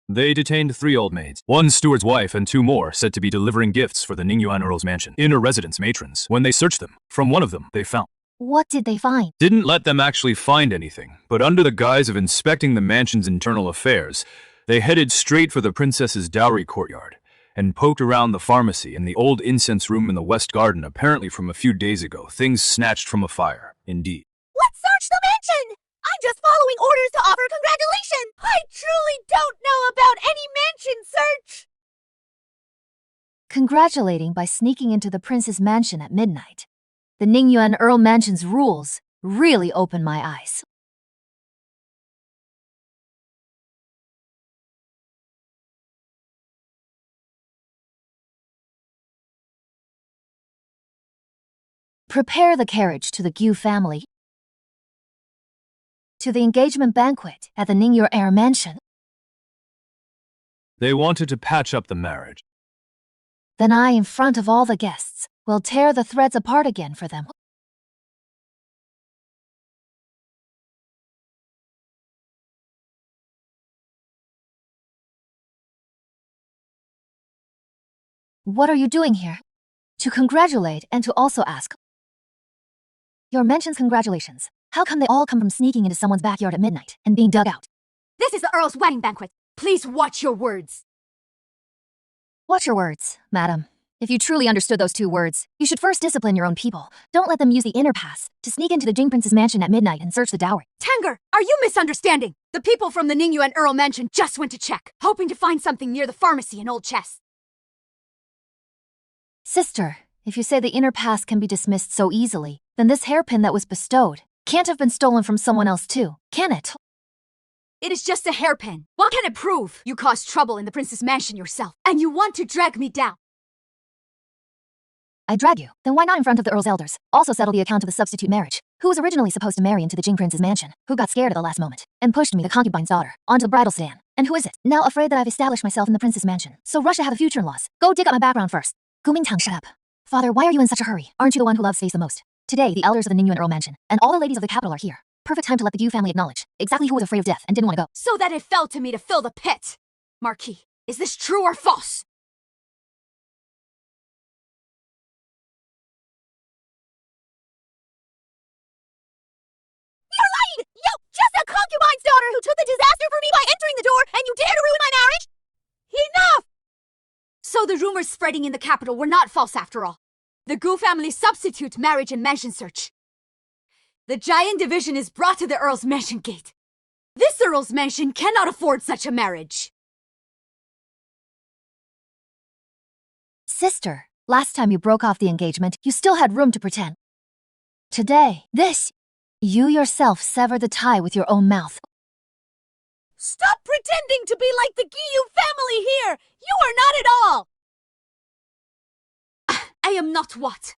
Speaker 4: They detained 3 old maids, 1 steward's wife and 2 more said to be delivering gifts for the Ningyuan Earl's mansion. Inner residence matrons. When they searched them, from one of them, they found.
Speaker 3: What did they find?
Speaker 4: Didn't let them actually find anything, but under the guise of inspecting the mansion's internal affairs, they headed straight for the princess's dowry courtyard and poked around the pharmacy and the old incense room in the west garden apparently from a few days ago. Things snatched from a fire, indeed.
Speaker 2: Let's search the mansion! I'm just following orders to offer congratulations! I truly don't know about any mansion search!
Speaker 3: Congratulating by sneaking into the prince's mansion at midnight. The Ningyuan Earl Mansion's rules really opened my eyes. Prepare the carriage to the Gu family. To the engagement banquet at the Ningyuan Earl Mansion.
Speaker 4: They wanted to patch up the marriage.
Speaker 3: Then I, in front of all the guests, will tear the threads apart again for them. What are you doing here? To congratulate and to also ask. Your mentions congratulations. How come they all come from sneaking into someone's backyard at midnight and being dug out?
Speaker 1: This is the Earl's wedding banquet. Please watch your words.
Speaker 3: Watch your words, madam. If you truly understood those 2 words, you should first discipline your own people. Don't let them use the inner pass to sneak into the Jing Prince's mansion at midnight and search the dowry.
Speaker 1: Tanger, are you misunderstanding? The people from the Ningyuan Earl mansion just went to check, hoping to find something near the pharmacy and old chests.
Speaker 3: Sister, if you say the inner pass can be dismissed so easily, then this hairpin that was bestowed can't have been stolen from someone else too, can it?
Speaker 1: It is just a hairpin. What can it prove? You caused trouble in the prince's mansion yourself, and you want to drag me down.
Speaker 3: I drag you. Then why not in front of the Earl's elders? Also settle the account of the substitute marriage. Who was originally supposed to marry into the Jing Prince's mansion? Who got scared at the last moment and pushed me, the concubine's daughter, onto the bridal stand? And who is it? Now afraid that I've established myself in the prince's mansion. So rush to have a future-in-laws. Go dig up my background first. Gu Mingtang, shut up. Father, why are you in such a hurry? Aren't you the one who loves space the most? Today, the elders of the Ningyuan Earl mansion and all the ladies of the capital are here. Perfect time to let the Gu family acknowledge exactly who was afraid of death and didn't want to go.
Speaker 1: So that it fell to me to fill the pit. Marquis, is this true or false?
Speaker 2: You're lying! You, just a concubine's daughter who took the disaster for me by entering the door, and you dare to ruin my marriage? Enough!
Speaker 1: So the rumors spreading in the capital were not false after all. The Gu family substitute marriage and mansion search. The giant division is brought to the Earl's mansion gate. This Earl's mansion cannot afford such a marriage.
Speaker 3: Sister, last time you broke off the engagement, you still had room to pretend. Today, you yourself sever the tie with your own mouth.
Speaker 2: Stop pretending to be like the Giyu family here! You are not at all!
Speaker 1: I am not what?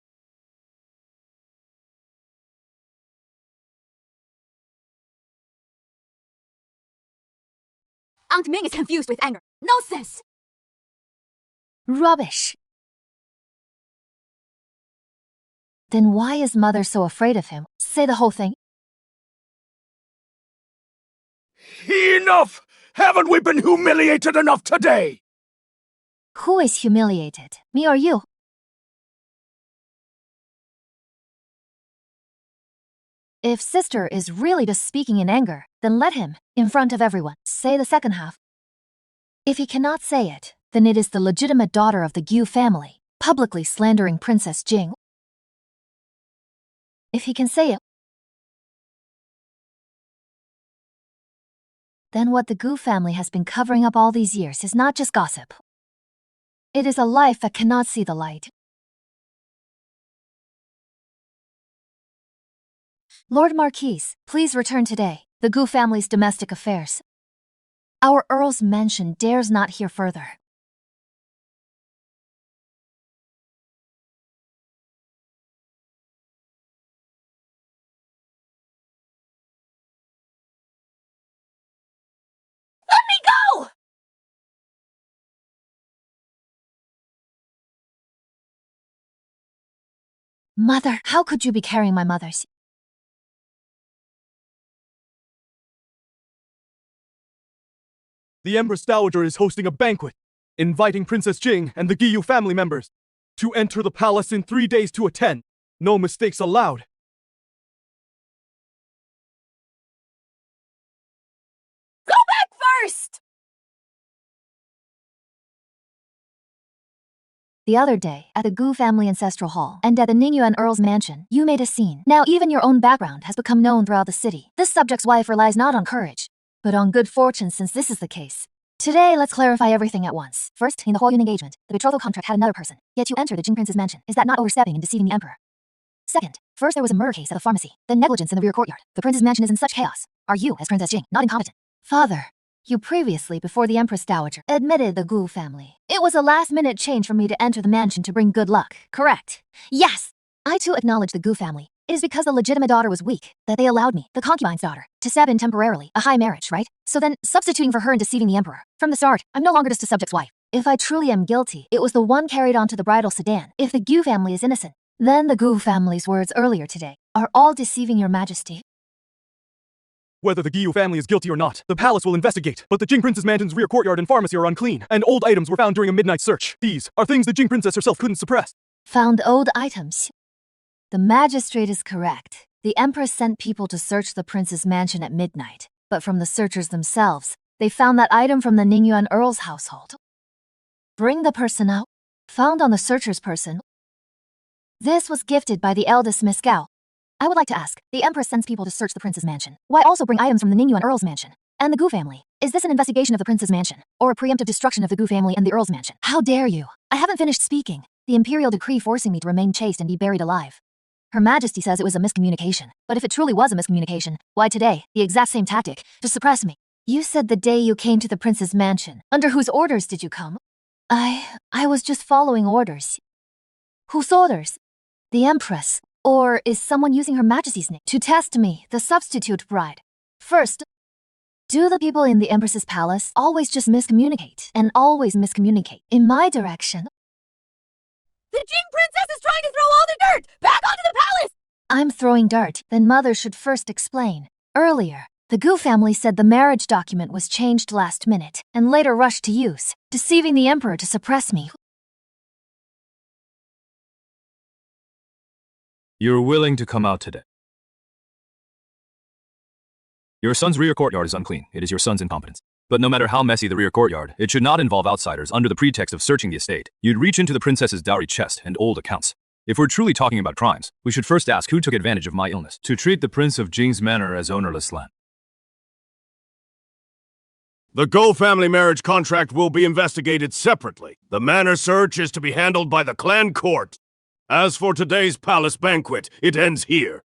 Speaker 1: Aunt Ming is confused with anger. Nonsense!
Speaker 3: Rubbish. Then why is Mother so afraid of him? Say the whole thing.
Speaker 8: Enough! Haven't we been humiliated enough today?
Speaker 3: Who is humiliated, me or you? If sister is really just speaking in anger, then let him, in front of everyone, say the second half. If he cannot say it, then it is the legitimate daughter of the Gyu family, publicly slandering Princess Jing. If he can say it, then what the Gu family has been covering up all these years is not just gossip. It is a life that cannot see the light. Lord Marquis, please return today. The Gu family's domestic affairs. Our Earl's mansion dares not hear further.
Speaker 2: Let me go!
Speaker 3: Mother, how could you be carrying my mother's?
Speaker 6: The Empress Dowager is hosting a banquet, inviting Princess Jing and the Giyu family members to enter the palace in 3 days to attend. No mistakes allowed.
Speaker 2: Go back first!
Speaker 3: The other day, at the Gu family ancestral hall and at the Ningyuan Earl's mansion, you made a scene. Now even your own background has become known throughout the city. This subject's wife relies not on courage, but on good fortune since this is the case. Today, let's clarify everything at once. First, in the Huoyun engagement, the betrothal contract had another person, yet you enter the Jing Prince's mansion. Is that not overstepping and deceiving the emperor? Second, first there was a murder case at the pharmacy, then negligence in the rear courtyard. The prince's mansion is in such chaos. Are you, as Princess Jing, not incompetent? Father, you previously, before the Empress Dowager, admitted the Gu family. It was a last-minute change for me to enter the mansion to bring good luck, correct? Yes! I too acknowledge the Gu family. It is because the legitimate daughter was weak that they allowed me, the concubine's daughter, to stab in temporarily, a high marriage, right? So then, substituting for her and deceiving the emperor. From the start, I'm no longer just a subject's wife. If I truly am guilty, it was the one carried onto the bridal sedan. If the Gu family is innocent, then the Gu family's words earlier today are all deceiving your majesty.
Speaker 6: Whether the Giyu family is guilty or not, the palace will investigate. But the Jing Prince's mansion's rear courtyard and pharmacy are unclean, and old items were found during a midnight search. These are things the Jing Princess herself couldn't suppress.
Speaker 3: Found old items. The magistrate is correct. The Empress sent people to search the prince's mansion at midnight, but from the searchers themselves, they found that item from the Ningyuan Earl's household. Bring the person out. Found on the searcher's person. This was gifted by the eldest Miss Gao. I would like to ask, the Empress sends people to search the prince's mansion. Why also bring items from the Ningyuan Earl's mansion? And the Gu family? Is this an investigation of the prince's mansion? Or a preemptive destruction of the Gu family and the Earl's mansion? How dare you? I haven't finished speaking. The imperial decree forcing me to remain chaste and be buried alive. Her Majesty says it was a miscommunication. But if it truly was a miscommunication, why today, the exact same tactic, to suppress me? You said the day you came to the prince's mansion. Under whose orders did you come? I was just following orders. Whose orders? The Empress. Or is someone using Her Majesty's name to test me, the substitute bride? First, do the people in the Empress's palace always just miscommunicate and always miscommunicate in my direction?
Speaker 2: The Jing Princess is trying to throw all the dirt back onto the palace!
Speaker 3: I'm throwing dirt, then Mother should first explain. Earlier, the Gu family said the marriage document was changed last minute and later rushed to use, deceiving the Emperor to suppress me.
Speaker 4: You're willing to come out today. Your son's rear courtyard is unclean. It is your son's incompetence. But no matter how messy the rear courtyard, it should not involve outsiders under the pretext of searching the estate. You'd reach into the princess's dowry chest and old accounts. If we're truly talking about crimes, we should first ask who took advantage of my illness to treat the Prince of Jing's manor as ownerless land.
Speaker 8: The Go family marriage contract will be investigated separately. The manor search is to be handled by the clan court. As for today's palace banquet, it ends here.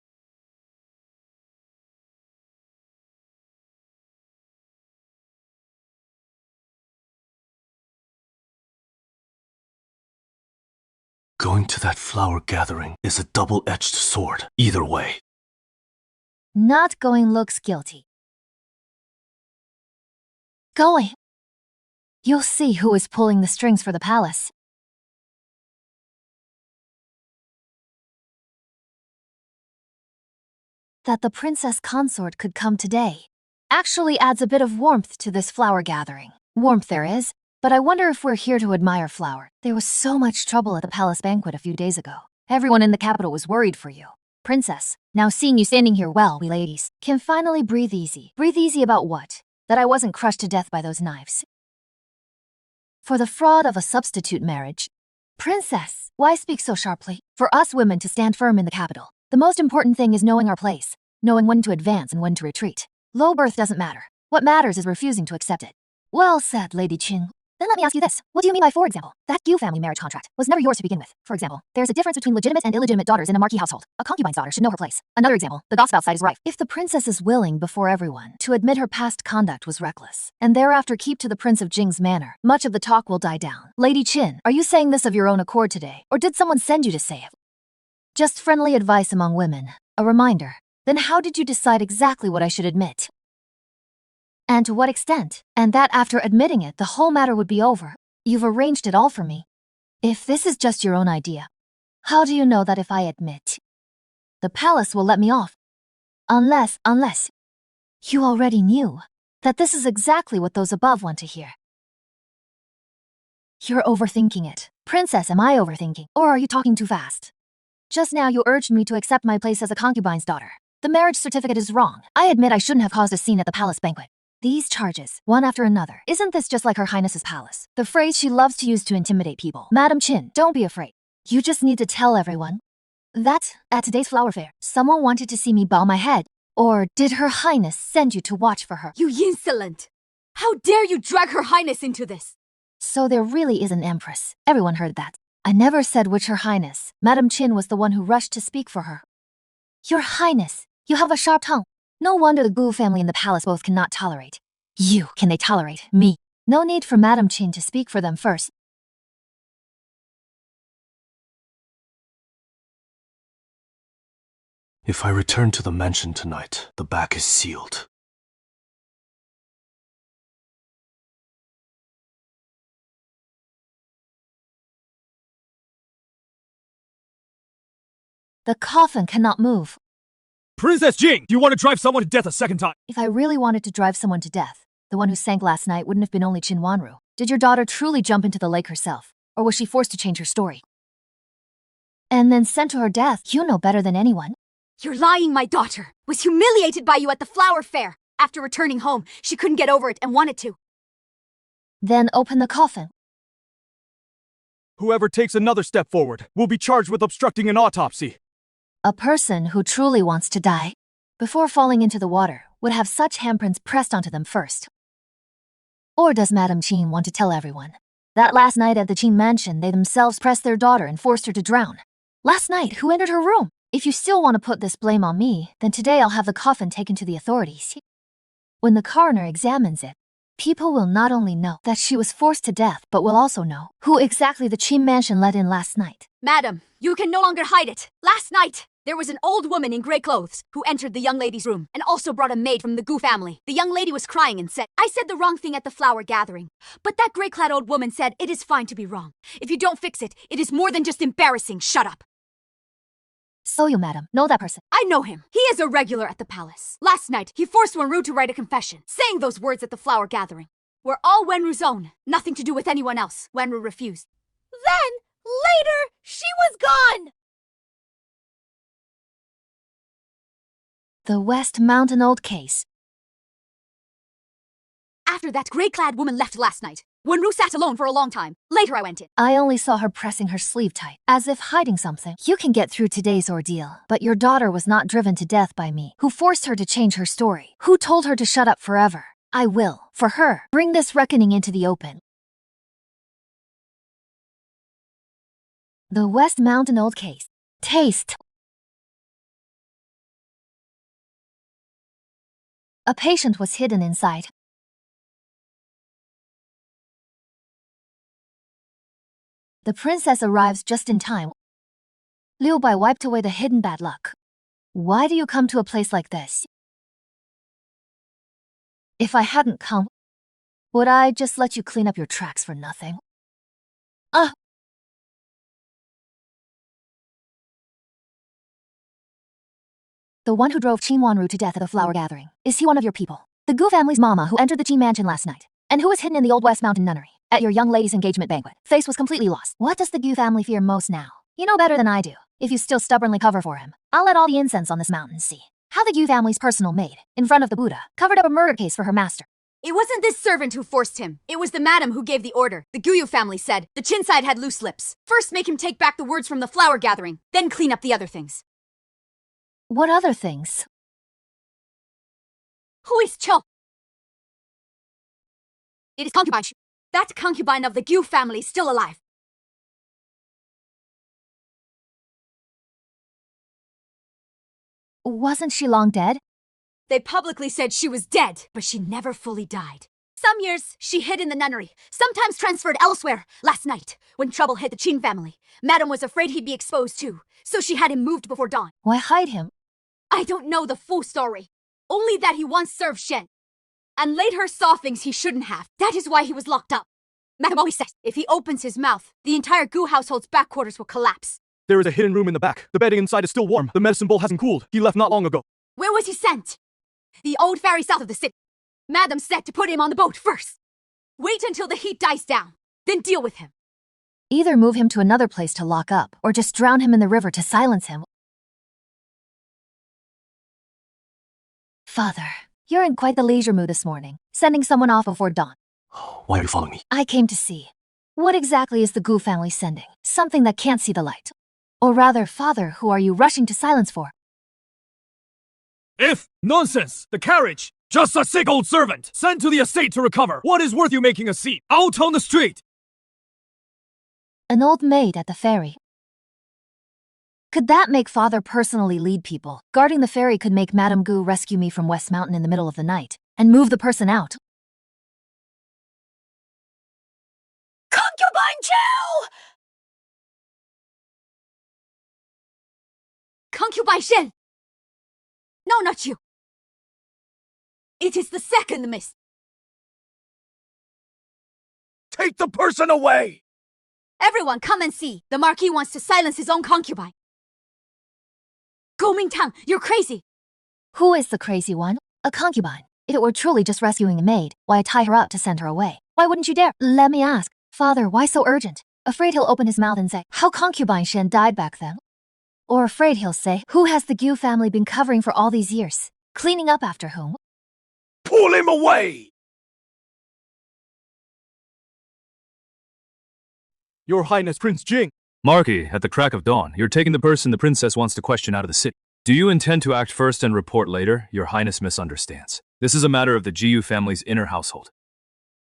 Speaker 5: Going to that flower gathering is a double-edged sword, either way.
Speaker 3: Not going looks guilty. Going. You'll see who is pulling the strings for the palace. That the princess consort could come today actually adds a bit of warmth to this flower gathering. Warmth there is, but I wonder if we're here to admire flower. There was so much trouble at the palace banquet a few days ago. Everyone in the capital was worried for you. Princess, now seeing you standing here well, we ladies can finally breathe easy. Breathe easy about what? That I wasn't crushed to death by those knives. For the fraud of a substitute marriage. Princess, why speak so sharply? For us women to stand firm in the capital, the most important thing is knowing our place, knowing when to advance and when to retreat. Low birth doesn't matter. What matters is refusing to accept it. Well said, Lady Qing. Then let me ask you this. What do you mean by, for example, that Gu family marriage contract was never yours to begin with? For example, there's a difference between legitimate and illegitimate daughters in a marquis household. A concubine's daughter should know her place. Another example, the gossip outside is rife. If the princess is willing before everyone to admit her past conduct was reckless, and thereafter keep to the Prince of Jing's manor, much of the talk will die down. Lady Qin, are you saying this of your own accord today, or did someone send you to say it? Just friendly advice among women. A reminder. Then how did you decide exactly what I should admit? And to what extent? And that after admitting it, the whole matter would be over. You've arranged it all for me. If this is just your own idea, how do you know that if I admit, the palace will let me off? Unless you already knew that this is exactly what those above want to hear. You're overthinking it. Princess, am I overthinking? Or are you talking too fast? Just now you urged me to accept my place as a concubine's daughter. The marriage certificate is wrong. I admit I shouldn't have caused a scene at the palace banquet. These charges, one after another. Isn't this just like Her Highness's palace? The phrase she loves to use to intimidate people. Madam Qin, don't be afraid. You just need to tell everyone that, at today's flower fair, someone wanted to see me bow my head. Or did Her Highness send you to watch for her?
Speaker 1: You insolent! How dare you drag Her Highness into this?
Speaker 3: So there really is an empress. Everyone heard that. I never said which Her Highness. Madam Qin was the one who rushed to speak for her. Your Highness, you have a sharp tongue. No wonder the Gu family and the palace both cannot tolerate. You, can they tolerate me? No need for Madam Qin to speak for them first.
Speaker 5: If I return to the mansion tonight, the back is sealed.
Speaker 3: The coffin cannot move.
Speaker 6: Princess Jing, do you want to drive someone to death a second time?
Speaker 3: If I really wanted to drive someone to death, the one who sank last night wouldn't have been only Qin Wanru. Did your daughter truly jump into the lake herself? Or was she forced to change her story? And then sent to her death? You know better than anyone.
Speaker 1: You're lying. My daughter was humiliated by you at the flower fair. After returning home, she couldn't get over it and wanted to.
Speaker 3: Then open the coffin.
Speaker 6: Whoever takes another step forward will be charged with obstructing an autopsy.
Speaker 3: A person who truly wants to die, before falling into the water, would have such handprints pressed onto them first. Or does Madam Qin want to tell everyone that last night at the Qin mansion they themselves pressed their daughter and forced her to drown? Last night, who entered her room? If you still want to put this blame on me, then today I'll have the coffin taken to the authorities. When the coroner examines it, people will not only know that she was forced to death, but will also know who exactly the Qin mansion let in last night.
Speaker 1: Madam, you can no longer hide it. Last night, there was an old woman in grey clothes who entered the young lady's room and also brought a maid from the Gu family. The young lady was crying and said, I said the wrong thing at the flower gathering. But that grey-clad old woman said, it is fine to be wrong. If you don't fix it, it is more than just embarrassing. Shut up.
Speaker 3: So you, madam, know that person?
Speaker 1: I know him. He is a regular at the palace. Last night, he forced Wenru to write a confession, saying those words at the flower gathering. We're all Wenru's own. Nothing to do with anyone else. Wenru refused.
Speaker 2: Then, later, she was gone!
Speaker 3: The West Mountain Old case.
Speaker 1: After that grey-clad woman left last night, Wenru sat alone for a long time. Later I went in.
Speaker 3: I only saw her pressing her sleeve tight, as if hiding something. You can get through today's ordeal, but your daughter was not driven to death by me. Who forced her to change her story? Who told her to shut up forever? I will, for her, bring this reckoning into the open. The West Mountain Old Case. Taste. A patient was hidden inside. The princess arrives just in time. Liu Bai wiped away the hidden bad luck. Why do you come to a place like this? If I hadn't come, would I just let you clean up your tracks for nothing? The one who drove Qin Wanru to death at the flower gathering. Is he one of your people? The Gu family's mama who entered the Qin mansion last night, and who was hidden in the Old West Mountain nunnery at your young lady's engagement banquet. Face was completely lost. What does the Gu family fear most now? You know better than I do. If you still stubbornly cover for him, I'll let all the incense on this mountain see how the Gu family's personal maid, in front of the Buddha, covered up a murder case for her master.
Speaker 1: It wasn't this servant who forced him. It was the madam who gave the order. The Guyu family said the Qin side had loose lips. First make him take back the words from the flower gathering, then clean up the other things.
Speaker 3: What other things?
Speaker 1: Who is Cho? It is concubine. That concubine of the Gu family is still alive.
Speaker 3: Wasn't she long dead?
Speaker 1: They publicly said she was dead, but she never fully died. Some years, she hid in the nunnery, sometimes transferred elsewhere. Last night, when trouble hit the Qin family, Madam was afraid he'd be exposed too, so she had him moved before dawn.
Speaker 3: Why hide him?
Speaker 1: I don't know the full story. Only that he once served Shen, and later saw things he shouldn't have. That is why he was locked up. Madam always says, if he opens his mouth, the entire Gu household's back quarters will collapse.
Speaker 6: There is a hidden room in the back. The bedding inside is still warm. The medicine bowl hasn't cooled. He left not long ago.
Speaker 1: Where was he sent? The old ferry south of the city. Madam said to put him on the boat first. Wait until the heat dies down, then deal with him.
Speaker 3: Either move him to another place to lock up, or just drown him in the river to silence him. Father, you're in quite the leisure mood this morning, sending someone off before dawn.
Speaker 5: Why are you following me?
Speaker 3: I came to see. What exactly is the Gu family sending? Something that can't see the light. Or rather, Father, who are you rushing to silence for?
Speaker 6: If! Nonsense! The carriage! Just a sick old servant! Sent to the estate to recover! What is worth you making a scene? Out on the street!
Speaker 3: An old maid at the ferry. Could that make Father personally lead people? Guarding the ferry could make Madame Gu rescue me from West Mountain in the middle of the night, and move the person out.
Speaker 2: Concubine Chow!
Speaker 1: Concubine Shen! No, not you. It is the second miss.
Speaker 8: Take the person away!
Speaker 1: Everyone, come and see. The Marquis wants to silence his own concubine. Go Mingtang, you're crazy.
Speaker 3: Who is the crazy one? A concubine. If it were truly just rescuing a maid, why tie her up to send her away? Why wouldn't you dare? Let me ask. Father, why so urgent? Afraid he'll open his mouth and say, how concubine Shen died back then? Or afraid he'll say, who has the Gu family been covering for all these years? Cleaning up after whom?
Speaker 8: Pull him away!
Speaker 6: Your Highness Prince Jing.
Speaker 4: Marquis, at the crack of dawn, you're taking the person the princess wants to question out of the city. Do you intend to act first and report later? Your Highness misunderstands. This is a matter of the Jiyu family's inner household.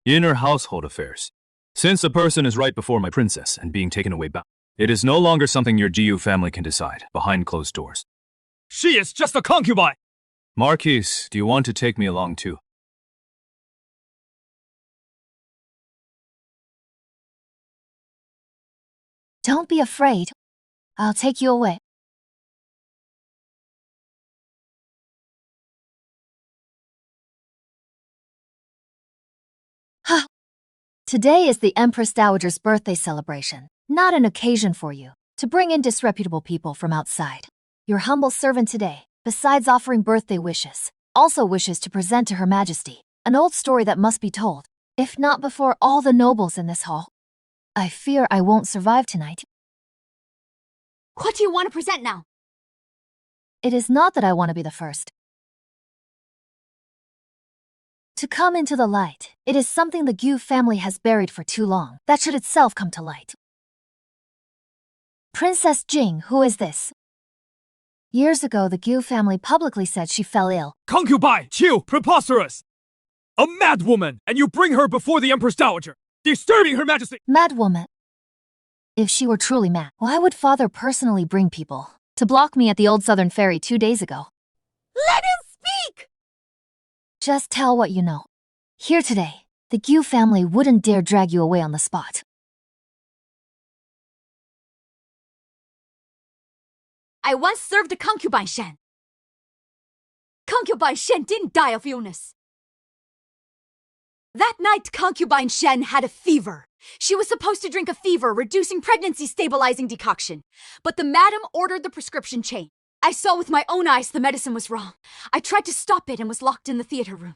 Speaker 4: Inner household affairs. Since the person is right before my princess and being taken away back, it is no longer something your Jiyu family can decide behind closed doors.
Speaker 6: She is just a concubine!
Speaker 4: Marquis, do you want to take me along too?
Speaker 3: Don't be afraid. I'll take you away. Today is the Empress Dowager's birthday celebration, not an occasion for you to bring in disreputable people from outside. Your humble servant today, besides offering birthday wishes, also wishes to present to Her Majesty an old story that must be told, if not before all the nobles in this hall. I fear I won't survive tonight.
Speaker 1: What do you want to present now?
Speaker 3: It is not that I want to be the first. To come into the light, it is something the Gu family has buried for too long. That should itself come to light. Princess Jing, who is this? Years ago, the Gu family publicly said she fell ill.
Speaker 6: Concubine! Chiu! Preposterous! A mad woman! And you bring her before the Empress Dowager! Disturbing Her Majesty!
Speaker 3: Mad woman. If she were truly mad, why would father personally bring people to block me at the old Southern Ferry 2 days ago?
Speaker 2: Let him speak!
Speaker 3: Just tell what you know. Here today, the Gu family wouldn't dare drag you away on the spot.
Speaker 1: I once served a concubine Shen. Concubine Shen didn't die of illness. That night, concubine Shen had a fever. She was supposed to drink a fever-reducing pregnancy-stabilizing decoction, but the madam ordered the prescription changed. I saw with my own eyes the medicine was wrong. I tried to stop it and was locked in the theater room.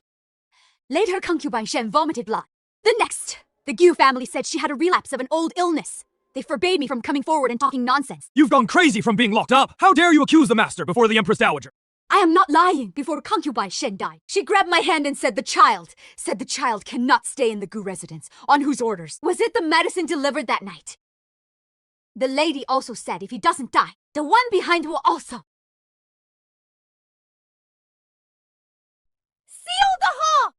Speaker 1: Later, concubine Shen vomited blood. The next, the Gu family said she had a relapse of an old illness. They forbade me from coming forward and talking nonsense.
Speaker 6: You've gone crazy from being locked up! How dare you accuse the master before the Empress Dowager?
Speaker 1: I am not lying. Before concubine Shen died, she grabbed my hand and said the child cannot stay in the Gu residence. On whose orders? Was it the medicine delivered that night? The lady also said if he doesn't die, the one behind will also.
Speaker 2: Seal the hall!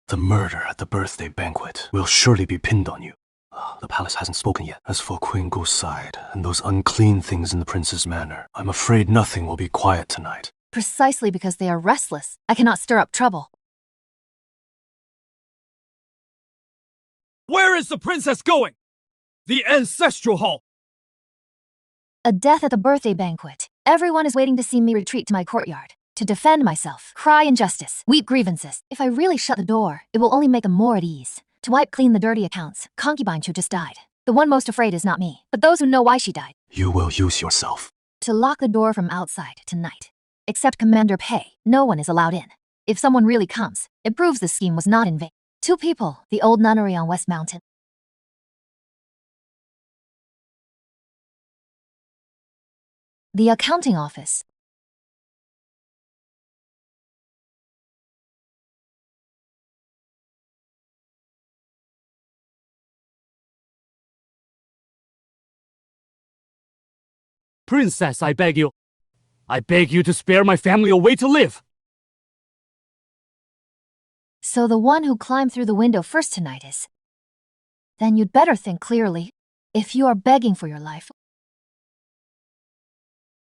Speaker 5: The murder at the birthday banquet will surely be pinned on you. The palace hasn't spoken yet. As for Queen Gu's side and those unclean things in the prince's manor, I'm afraid nothing will be quiet tonight.
Speaker 3: Precisely because they are restless, I cannot stir up trouble.
Speaker 6: Where is the princess going? The ancestral hall!
Speaker 3: A death at the birthday banquet. Everyone is waiting to see me retreat to my courtyard. To defend myself, cry injustice, weep grievances. If I really shut the door, it will only make them more at ease. To wipe clean the dirty accounts, concubine Chu just died. The one most afraid is not me, but those who know why she died.
Speaker 5: You will use yourself.
Speaker 3: To lock the door from outside tonight. Except Commander Pei, no one is allowed in. If someone really comes, it proves the scheme was not in vain. 2 people, the old nunnery on West Mountain. The accounting office.
Speaker 9: Princess, I beg you. I beg you to spare my family a way to live.
Speaker 3: So the one who climbed through the window first tonight is... Then you'd better think clearly. If you are begging for your life...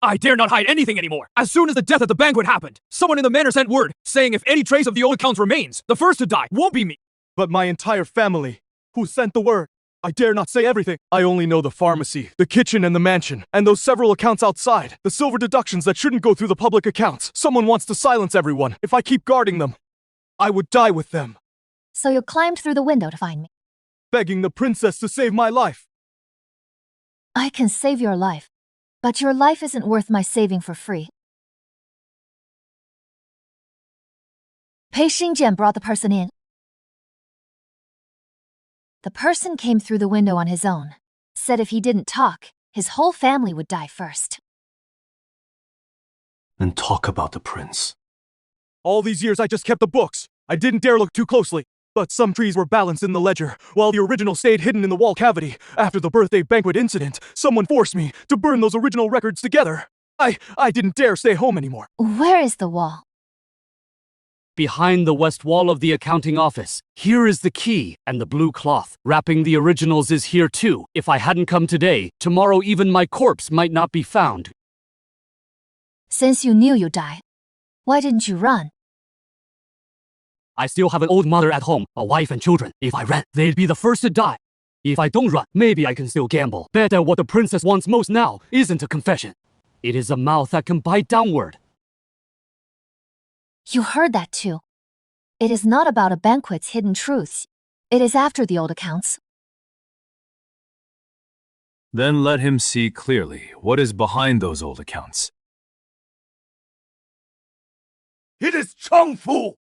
Speaker 6: I dare not hide anything anymore! As soon as the death at the banquet happened, someone in the manor sent word, saying if any trace of the old accounts remains, the first to die won't be me! But my entire family, who sent the word? I dare not say everything. I only know the pharmacy, the kitchen and the mansion, and those several accounts outside. The silver deductions that shouldn't go through the public accounts. Someone wants to silence everyone. If I keep guarding them, I would die with them.
Speaker 3: So you climbed through the window to find me.
Speaker 6: Begging the princess to save my life.
Speaker 3: I can save your life. But your life isn't worth my saving for free. Pei Xingjian brought the person in. The person came through the window on his own. Said if he didn't talk, his whole family would die first.
Speaker 5: And talk about the prince.
Speaker 6: All these years I just kept the books. I didn't dare look too closely. But some trees were balanced in the ledger, while the original stayed hidden in the wall cavity. After the birthday banquet incident, someone forced me to burn those original records together. I didn't dare stay home anymore.
Speaker 3: Where is the wall?
Speaker 9: Behind the west wall of the accounting office. Here is the key, and the blue cloth. Wrapping the originals is here too. If I hadn't come today, tomorrow even my corpse might not be found.
Speaker 3: Since you knew you'd die, why didn't you run?
Speaker 9: I still have an old mother at home, a wife and children. If I ran, they'd be the first to die. If I don't run, maybe I can still gamble. Bet that what the princess wants most now isn't a confession. It is a mouth that can bite downward.
Speaker 3: You heard that too. It is not about a banquet's hidden truths. It is after the old accounts.
Speaker 4: Then let him see clearly what is behind those old accounts.
Speaker 8: It is Chengfu!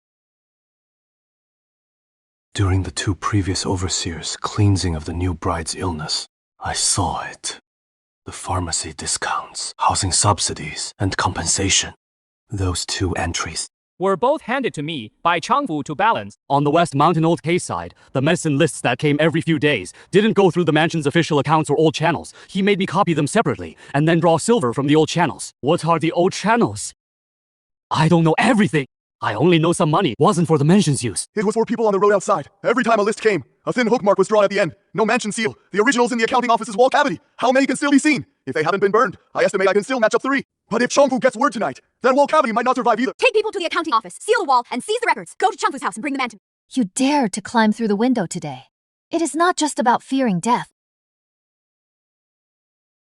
Speaker 5: During the 2 previous overseers' cleansing of the new bride's illness, I saw it. The pharmacy discounts, housing subsidies, and compensation. Those 2 entries.
Speaker 7: Were both handed to me by Changfu to balance.
Speaker 9: On the West Mountain Old case side, the medicine lists that came every few days didn't go through the mansion's official accounts or old channels. He made me copy them separately and then draw silver from the old channels. What are the old channels? I don't know everything. I only know some money wasn't for the mansion's use.
Speaker 6: It was for people on the road outside. Every time a list came, a thin hook mark was drawn at the end. No mansion seal. The originals in the accounting office's wall cavity. How many can still be seen? If they haven't been burned, I estimate I can still match up 3. But if Chongfu gets word tonight, that wall cavity might not survive either.
Speaker 1: Take people to the accounting office, seal the wall, and seize the records. Go to Changfu's house and bring the man to me.
Speaker 3: You dared to climb through the window today. It is not just about fearing death.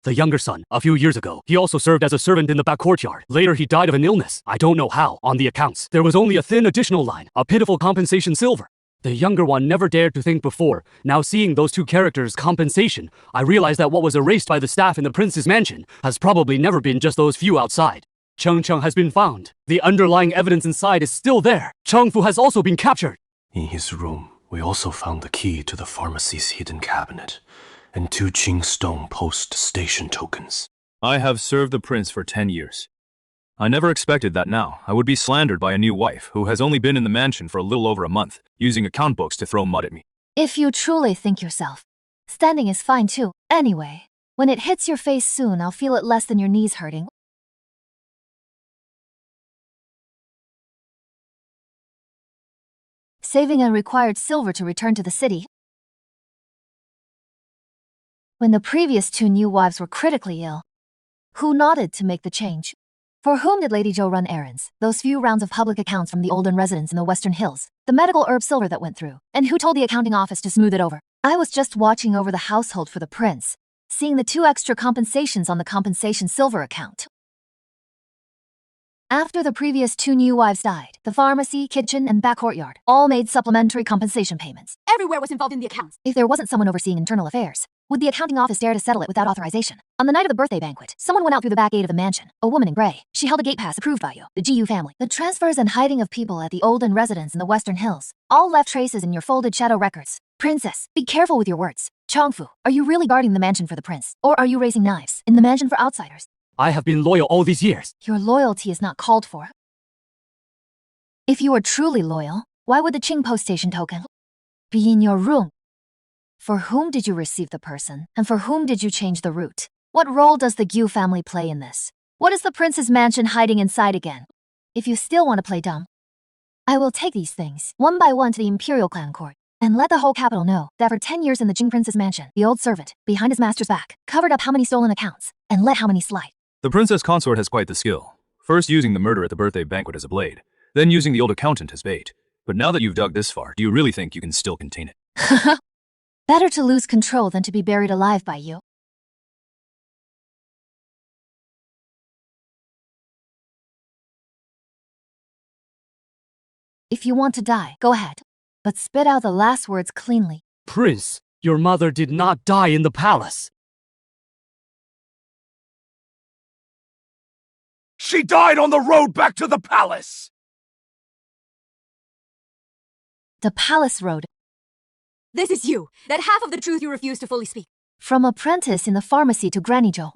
Speaker 9: The younger son, a few years ago, he also served as a servant in the back courtyard. Later, he died of an illness. I don't know how. On the accounts, there was only a thin additional line, a pitiful compensation silver. The younger one never dared to think before. Now seeing those 2 characters' compensation, I realized that what was erased by the staff in the prince's mansion has probably never been just those few outside. Cheng Cheng has been found. The underlying evidence inside is still there. Chengfu has also been captured.
Speaker 5: In his room, we also found the key to the pharmacy's hidden cabinet and 2 Qing stone post station tokens.
Speaker 4: I have served the prince for 10 years. I never expected that now I would be slandered by a new wife who has only been in the mansion for a little over a month, using account books to throw mud at me.
Speaker 3: If you truly think yourself, standing is fine too. Anyway, when it hits your face soon, I'll feel it less than your knees hurting. Saving unrequired silver to return to the city. When the previous 2 new wives were critically ill, who nodded to make the change? For whom did Lady Zhou run errands? Those few rounds of public accounts from the olden residents in the Western Hills, the medical herb silver that went through, and who told the accounting office to smooth it over? I was just watching over the household for the prince, seeing the 2 extra compensations on the compensation silver account. After the previous 2 new wives died, the pharmacy, kitchen, and back courtyard all made supplementary compensation payments.
Speaker 1: Everywhere was involved in the accounts.
Speaker 3: If there wasn't someone overseeing internal affairs, would the accounting office dare to settle it without authorization? On the night of the birthday banquet, someone went out through the back gate of the mansion. A woman in gray. She held a gate pass approved by you, the GU family. The transfers and hiding of people at the olden residence in the Western Hills all left traces in your folded shadow records. Princess, be careful with your words. Chongfu, are you really guarding the mansion for the prince? Or are you raising knives in the mansion for outsiders?
Speaker 9: I have been loyal all these years.
Speaker 3: Your loyalty is not called for. If you were truly loyal, why would the Qing post station token be in your room? For whom did you receive the person, and for whom did you change the route? What role does the Gu family play in this? What is the prince's mansion hiding inside again? If you still want to play dumb, I will take these things, one by one, to the Imperial Clan Court, and let the whole capital know that for 10 years in the Jing prince's mansion, the old servant, behind his master's back, covered up how many stolen accounts, and let how many slide.
Speaker 4: The princess consort has quite the skill. First using the murder at the birthday banquet as a blade, then using the old accountant as bait. But now that you've dug this far, do you really think you can still contain it?
Speaker 3: Better to lose control than to be buried alive by you. If you want to die, go ahead. But spit out the last words cleanly.
Speaker 9: Prince, your mother did not die in the palace.
Speaker 8: She died on the road back to the palace!
Speaker 3: The palace road.
Speaker 1: This is you, that half of the truth you refuse to fully speak.
Speaker 3: From apprentice in the pharmacy to Granny Zhou,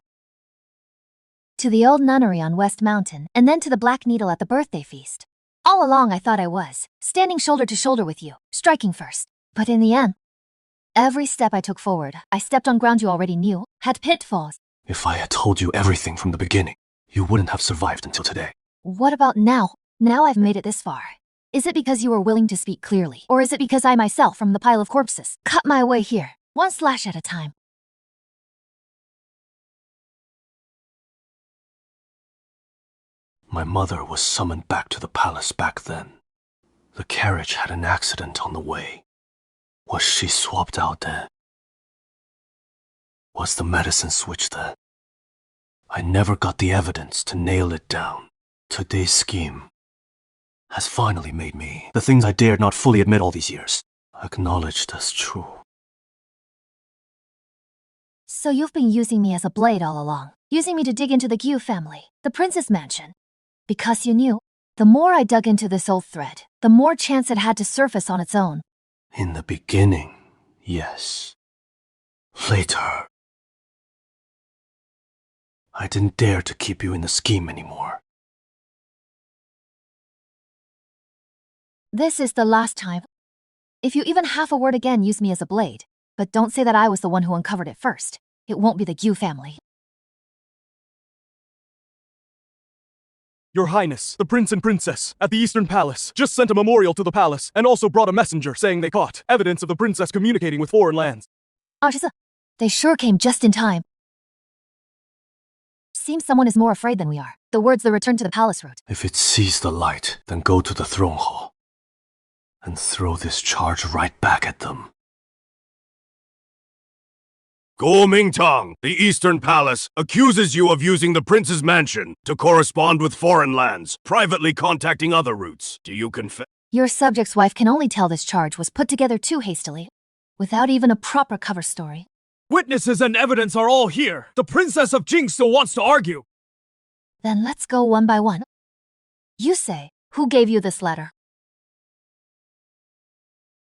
Speaker 3: to the old nunnery on West Mountain, and then to the Black Needle at the birthday feast. All along I thought I was, standing shoulder to shoulder with you, striking first. But in the end, every step I took forward, I stepped on ground you already knew, had pitfalls.
Speaker 5: If I had told you everything from the beginning, you wouldn't have survived until today.
Speaker 3: What about now? Now I've made it this far. Is it because you were willing to speak clearly? Or is it because I myself, from the pile of corpses, cut my way here, one slash at a time?
Speaker 5: My mother was summoned back to the palace back then. The carriage had an accident on the way. Was she swapped out then? Was the medicine switched then? I never got the evidence to nail it down. Today's scheme has finally made me the things I dared not fully admit all these years, acknowledged as true.
Speaker 3: So you've been using me as a blade all along, using me to dig into the Gu family, the prince's mansion. Because you knew, the more I dug into this old thread, the more chance it had to surface on its own.
Speaker 5: In the beginning, yes. Later, I didn't dare to keep you in the scheme anymore.
Speaker 3: This is the last time. If you even half a word again, use me as a blade. But don't say that I was the one who uncovered it first. It won't be the Gu family.
Speaker 6: Your Highness, the Prince and Princess, at the Eastern Palace, just sent a memorial to the palace and also brought a messenger saying they caught evidence of the princess communicating with foreign lands.
Speaker 3: They sure came just in time. Seems someone is more afraid than we are. The words the return to the palace wrote.
Speaker 5: If it sees the light, then go to the throne hall and throw this charge right back at them.
Speaker 8: Kuomintang, the Eastern Palace, accuses you of using the prince's mansion to correspond with foreign lands, privately contacting other routes. Do you confess?
Speaker 3: Your subject's wife can only tell this charge was put together too hastily, without even a proper cover story.
Speaker 6: Witnesses and evidence are all here. The Princess of Jing still wants to argue.
Speaker 3: Then let's go one by one. You say, who gave you this letter?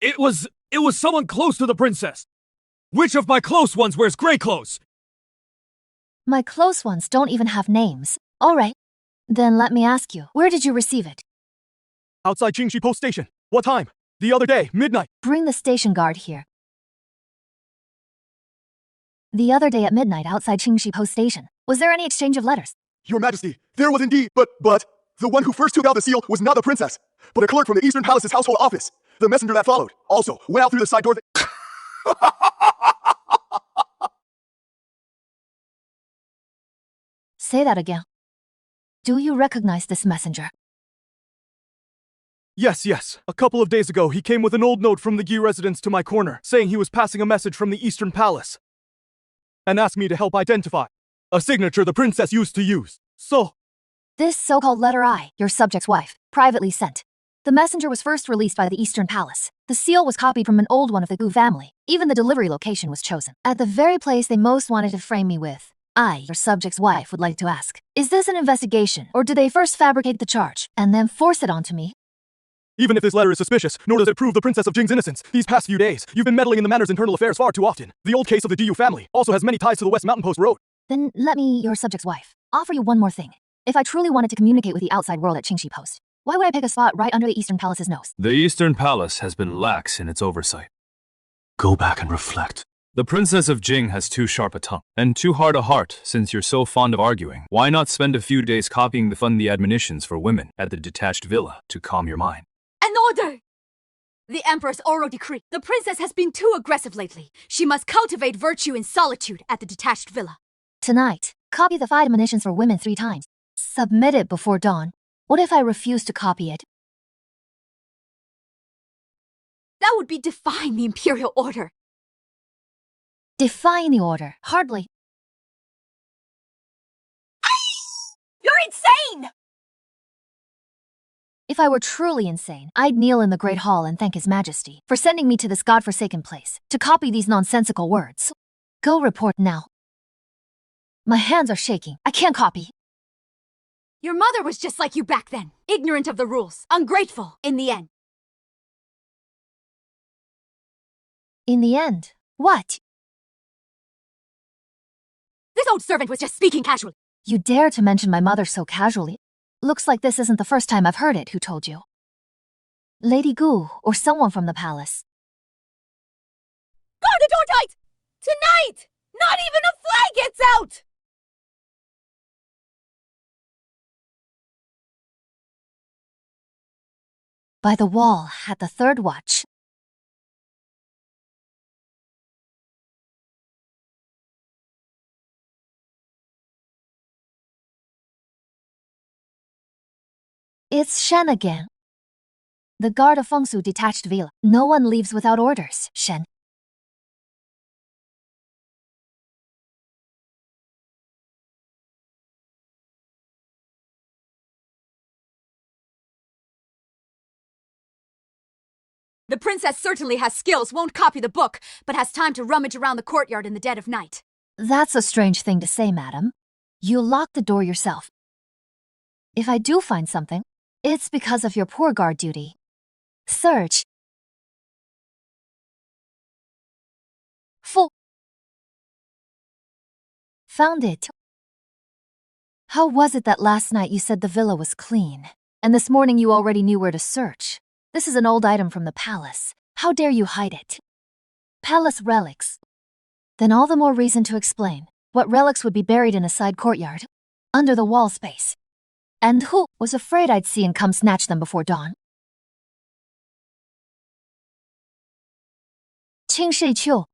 Speaker 6: It was someone close to the princess. Which of my close ones wears gray clothes?
Speaker 3: My close ones don't even have names. All right. Then let me ask you, where did you receive it?
Speaker 6: Outside Qingxi Post Station. What time? The other day, midnight.
Speaker 3: Bring the station guard here. The other day at midnight outside Qingxi Post Station. Was there any exchange of letters?
Speaker 10: Your Majesty, there was indeed, but the one who first took out the seal was not the princess, but a clerk from the Eastern Palace's household office. The messenger that followed also went out through the side door.
Speaker 3: Say that again. Do you recognize this messenger?
Speaker 6: Yes. A couple of days ago, he came with an old note from the Yi residence to my corner, saying he was passing a message from the Eastern Palace, and asked me to help identify a signature the princess used to use. So,
Speaker 3: This so-called letter I, your subject's wife, privately sent. The messenger was first released by the Eastern Palace. The seal was copied from an old one of the Gu family. Even the delivery location was chosen. At the very place they most wanted to frame me with. I, your subject's wife, would like to ask, is this an investigation, or do they first fabricate the charge, and then force it onto me?
Speaker 6: even if this letter is suspicious, nor does it prove the Princess of Jing's innocence. These past few days, you've been meddling in the manor's internal affairs far too often. The old case of the DU family also has many ties to the West Mountain Post Road.
Speaker 3: Then let me, your subject's wife, offer you one more thing. If I truly wanted to communicate with the outside world at Qingxi Post, why would I pick a spot right under the Eastern Palace's nose?
Speaker 4: The Eastern Palace has been lax in its oversight.
Speaker 5: Go back and reflect.
Speaker 4: The Princess of Jing has too sharp a tongue, and too hard a heart. Since you're so fond of arguing, why not spend a few days copying the admonitions for women at the detached villa to calm your mind?
Speaker 1: An order! The Emperor's oral decree. The princess has been too aggressive lately. She must cultivate virtue in solitude at the detached villa.
Speaker 3: Tonight, copy the 5 admonitions for women 3 times. Submit it before dawn. What if I refuse to copy it?
Speaker 1: That would be defying the imperial order.
Speaker 3: Defying the order? Hardly.
Speaker 2: You're insane!
Speaker 3: If I were truly insane, I'd kneel in the Great Hall and thank His Majesty for sending me to this godforsaken place to copy these nonsensical words. Go report now. My hands are shaking. I can't copy.
Speaker 1: Your mother was just like you back then. Ignorant of the rules. Ungrateful, in the end.
Speaker 3: In the end, what?
Speaker 1: This old servant was just speaking casually.
Speaker 3: You dare to mention my mother so casually? Looks like this isn't the first time I've heard it. Who told you? Lady Gu, or someone from the palace.
Speaker 2: Guard the door tight! Tonight! Not even a flag gets out!
Speaker 3: By the wall, at the 3rd watch. It's Shen again. The guard of Fengsu detached villa. No one leaves without orders, Shen.
Speaker 1: The princess certainly has skills, won't copy the book, but has time to rummage around the courtyard in the dead of night.
Speaker 3: That's a strange thing to say, madam. You locked the door yourself. If I do find something, it's because of your poor guard duty. Search. Full. Found it. How was it that last night you said the villa was clean, and this morning you already knew where to search? This is an old item from the palace. How dare you hide it? Palace relics. Then all the more reason to explain. What relics would be buried in a side courtyard? Under the wall space. And who was afraid I'd see and come snatch them before dawn? Qingshi Qiu.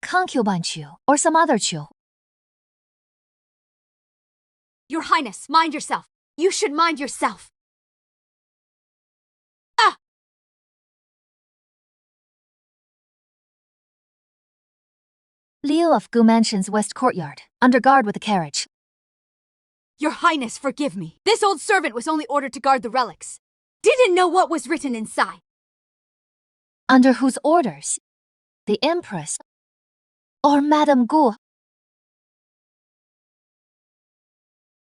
Speaker 3: Concubine Qiu, or some other Qiu.
Speaker 1: Your Highness, mind yourself. You should mind yourself. Ah!
Speaker 3: Liu of Gu Mansion's west courtyard, under guard with a carriage.
Speaker 1: Your Highness, forgive me. This old servant was only ordered to guard the relics. Didn't know what was written inside.
Speaker 3: Under whose orders? The Empress? Or Madame Gu?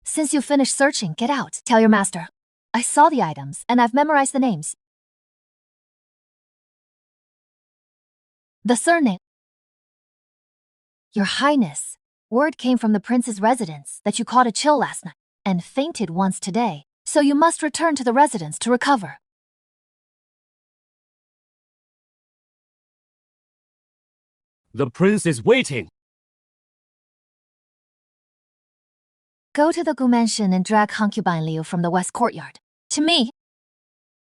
Speaker 3: Since you finished searching, get out. Tell your master. I saw the items, and I've memorized the names. The surname. Your Highness, word came from the prince's residence that you caught a chill last night and fainted once today, so you must return to the residence to recover.
Speaker 9: The prince is waiting.
Speaker 3: Go to the Gu Mansion and drag concubine Liu from the west courtyard. To me.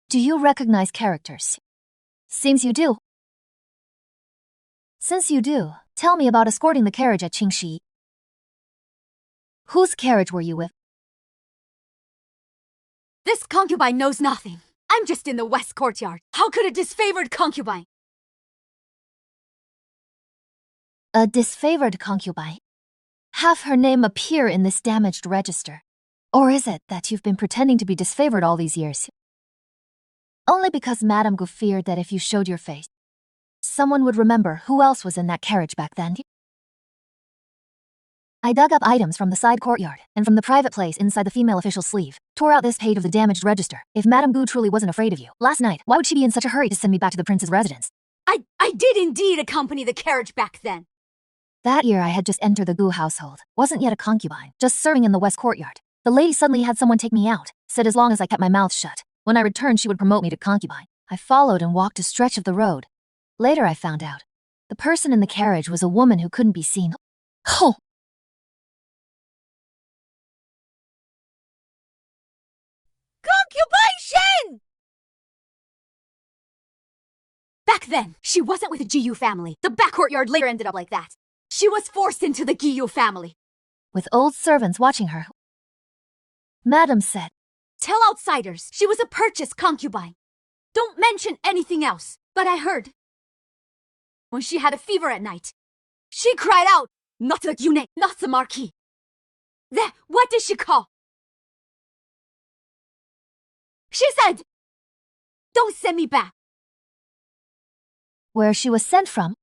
Speaker 3: Do you recognize characters? Seems you do. Since you do, tell me about escorting the carriage at Qingxi. Whose carriage were you with?
Speaker 1: This concubine knows nothing. I'm just in the west courtyard. How could a disfavored concubine?
Speaker 3: A disfavored concubine? Have her name appear in this damaged register? Or is it that you've been pretending to be disfavored all these years? Only because Madame Gu feared that if you showed your face, someone would remember who else was in that carriage back then. I dug up items from the side courtyard and from the private place inside the female official's sleeve, tore out this page of the damaged register. If Madame Gu truly wasn't afraid of you last night, why would she be in such a hurry to send me back to the prince's residence?
Speaker 1: I did indeed accompany the carriage back then.
Speaker 3: That year I had just entered the Gu household, wasn't yet a concubine, just serving in the west courtyard. The lady suddenly had someone take me out, said as long as I kept my mouth shut. When I returned she would promote me to concubine. I followed and walked a stretch of the road. Later I found out. The person in the carriage was a woman who couldn't be seen. Oh!
Speaker 2: Concubation!
Speaker 1: Back then, she wasn't with the Giyu family. The back courtyard later ended up like that. She was forced into the Giyu family.
Speaker 3: With old servants watching her. Madam said,
Speaker 1: Tell outsiders she was a purchased concubine. Don't mention anything else. But I heard. When she had a fever at night, she cried out, not the Yune, not the Marquis. What did she call? She said, don't send me back.
Speaker 3: Where she was sent from?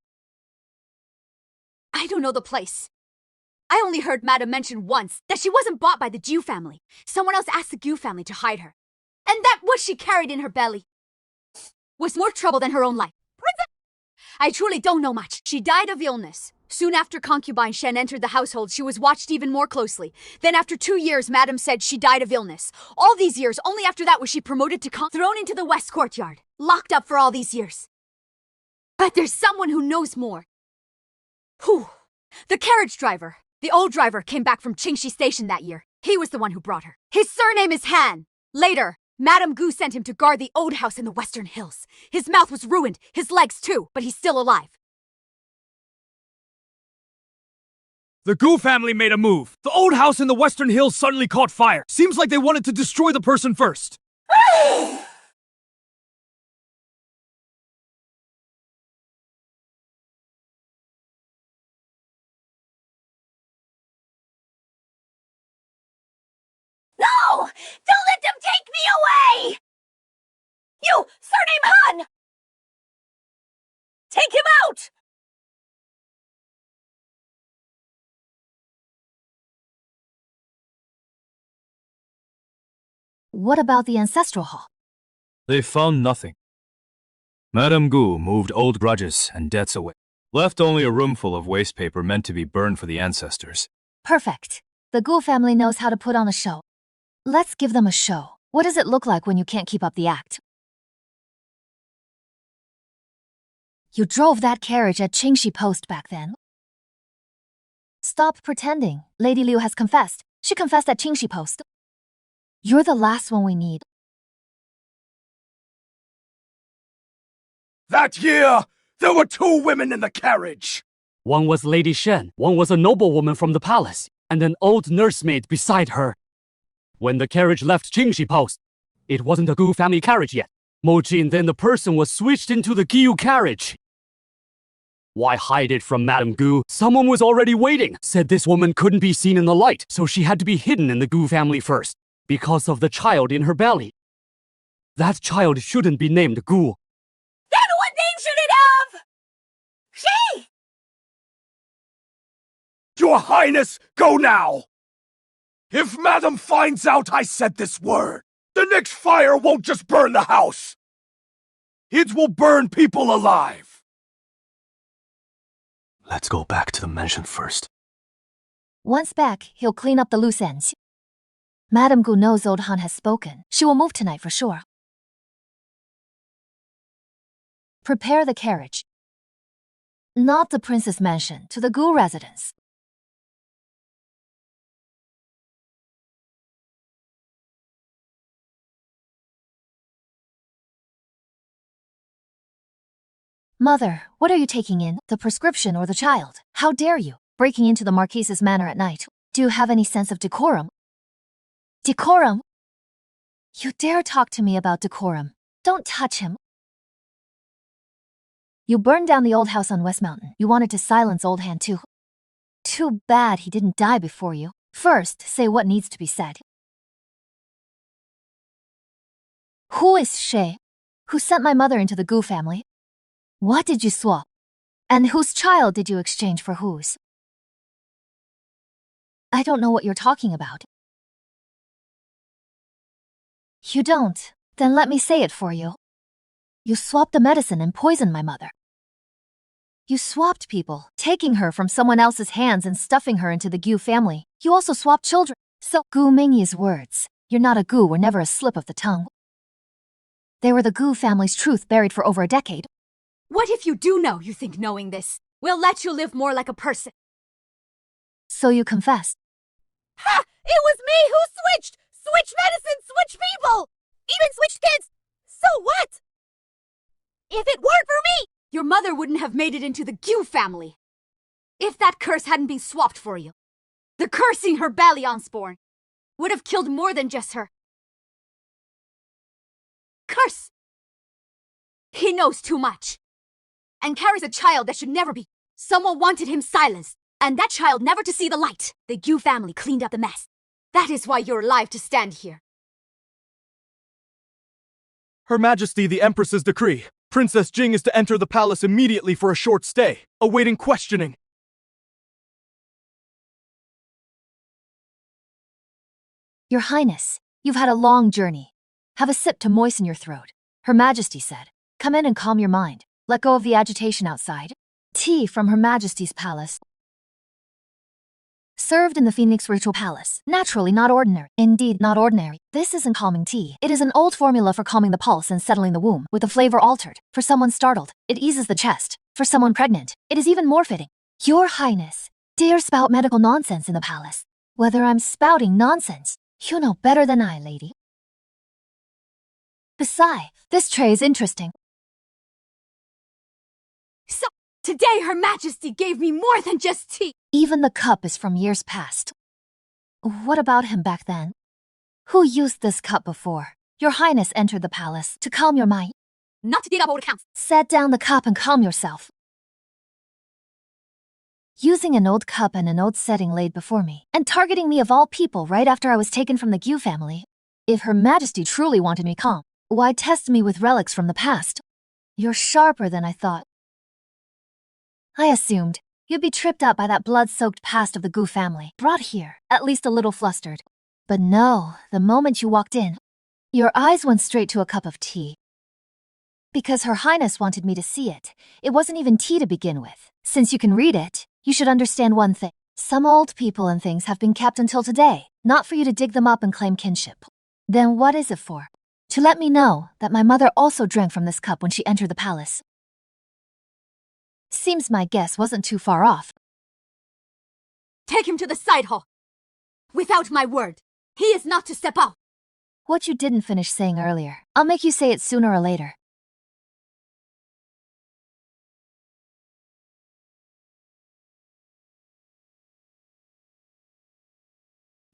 Speaker 1: I don't know the place. I only heard Madame mention once that she wasn't bought by the Jiu family. Someone else asked the Gu family to hide her. And that what she carried in her belly was more trouble than her own life. I truly don't know much. She died of illness. Soon after concubine Shen entered the household, she was watched even more closely. Then after 2 years, Madame said she died of illness. All these years, only after that was she promoted to thrown into the west courtyard. Locked up for all these years. But there's someone who knows more. Who? The carriage driver. The old driver came back from Qingxi Station that year. He was the one who brought her. His surname is Han. Later, Madame Gu sent him to guard the old house in the Western Hills. His mouth was ruined, his legs too, but he's still alive.
Speaker 6: The Gu family made a move. The old house in the Western Hills suddenly caught fire. Seems like they wanted to destroy the person first.
Speaker 2: No! Don't let them take me away! You, surname Han! Take him out!
Speaker 3: What about the ancestral hall?
Speaker 4: They found nothing. Madame Gu moved old grudges and debts away. Left only a room full of waste paper meant to be burned for the ancestors.
Speaker 3: Perfect. The Gu family knows how to put on a show. Let's give them a show. What does it look like when you can't keep up the act? You drove that carriage at Qingxi Post back then. Stop pretending. Lady Liu has confessed. She confessed at Qingxi Post. You're the last one we need.
Speaker 8: That year, there were 2 women in the carriage.
Speaker 9: One was Lady Shen, one was a noblewoman from the palace, and an old nursemaid beside her. When the carriage left Qingxi Post, it wasn't a Gu family carriage yet. Mo Jin, then the person was switched into the Giyu carriage. Why hide it from Madame Gu? Someone was already waiting. Said this woman couldn't be seen in the light, so she had to be hidden in the Gu family first, because of the child in her belly. That child shouldn't be named Gu.
Speaker 2: Then what name should it have? She!
Speaker 8: Your Highness, go now! If Madam finds out I said this word, the next fire won't just burn the house. It will burn people alive.
Speaker 5: Let's go back to the mansion first.
Speaker 3: Once back, he'll clean up the loose ends. Madame Gu knows old Han has spoken. She will move tonight for sure. Prepare the carriage. Not the princess mansion, to the Gu residence. Mother, what are you taking in, the prescription or the child? How dare you, breaking into the Marquise's manor at night? Do you have any sense of decorum? Decorum? You dare talk to me about decorum. Don't touch him. You burned down the old house on West Mountain. You wanted to silence Old Han too. Too bad he didn't die before you. First, say what needs to be said. Who is Shay? Who sent my mother into the Gu family? What did you swap? And whose child did you exchange for whose? I don't know what you're talking about. You don't? Then let me say it for you. You swapped the medicine and poisoned my mother. You swapped people, taking her from someone else's hands and stuffing her into the Gu family. You also swapped children. So, Gu Mingyi's words, you're not a Gu, were never a slip of the tongue. They were the Gu family's truth buried for over a decade.
Speaker 1: What if you do know you think knowing this will let you live more like a person?
Speaker 3: So you confessed.
Speaker 2: Ha! It was me who switched! Switched medicine, switched people! Even switched kids! So what? If it weren't for me,
Speaker 1: Your mother wouldn't have made it into the Gu family. If that curse hadn't been swapped for you. The curse in her belly on Sporn would have killed more than just her. Curse! He knows too much. And carries a child that should never be. Someone wanted him silenced, and that child never to see the light. The Gu family cleaned up the mess. That is why you're alive to stand here.
Speaker 6: Her Majesty the Empress's decree. Princess Jing is to enter the palace immediately for a short stay, awaiting questioning.
Speaker 3: Your Highness, you've had a long journey. Have a sip to moisten your throat. Her Majesty said, come in and calm your mind. Let go of the agitation outside. Tea from Her Majesty's palace. Served in the Phoenix Ritual Palace. Naturally not ordinary. Indeed, not ordinary. This isn't calming tea. It is an old formula for calming the pulse and settling the womb, with the flavor altered. For someone startled, it eases the chest. For someone pregnant, it is even more fitting. Your Highness, dare spout medical nonsense in the palace. Whether I'm spouting nonsense, you know better than I, lady. Besides, this tray is interesting.
Speaker 1: So, today Her Majesty gave me more than just tea.
Speaker 3: Even the cup is from years past. What about him back then? Who used this cup before? Your Highness entered the palace to calm your mind.
Speaker 1: Not to dig up old accounts.
Speaker 3: Set down the cup and calm yourself. Using an old cup and an old setting laid before me, and targeting me of all people right after I was taken from the Gu family. If Her Majesty truly wanted me calm, why test me with relics from the past? You're sharper than I thought. I assumed you'd be tripped up by that blood-soaked past of the Gu family, brought here, at least a little flustered. But no, the moment you walked in, your eyes went straight to a cup of tea. Because Her Highness wanted me to see it. It wasn't even tea to begin with. Since you can read it, you should understand one thing. Some old people and things have been kept until today, not for you to dig them up and claim kinship. Then what is it for? To let me know that my mother also drank from this cup when she entered the palace. Seems my guess wasn't too far off.
Speaker 1: Take him to the side hall. Without my word, he is not to step out.
Speaker 3: What you didn't finish saying earlier, I'll make you say it sooner or later.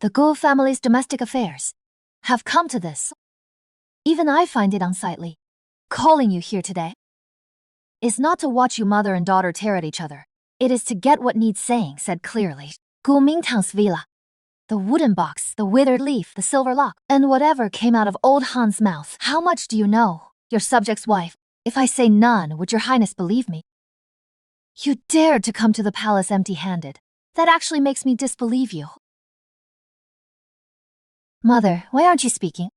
Speaker 3: The Gu family's domestic affairs have come to this. Even I find it unsightly. Calling you here today is not to watch you mother and daughter tear at each other. It is to get what needs saying said clearly. Gu Mingtang's villa. The wooden box, the withered leaf, the silver lock, and whatever came out of old Han's mouth. How much do you know, your subject's wife? If I say none, would your highness believe me? You dared to come to the palace empty-handed. That actually makes me disbelieve you. Mother, why aren't you speaking?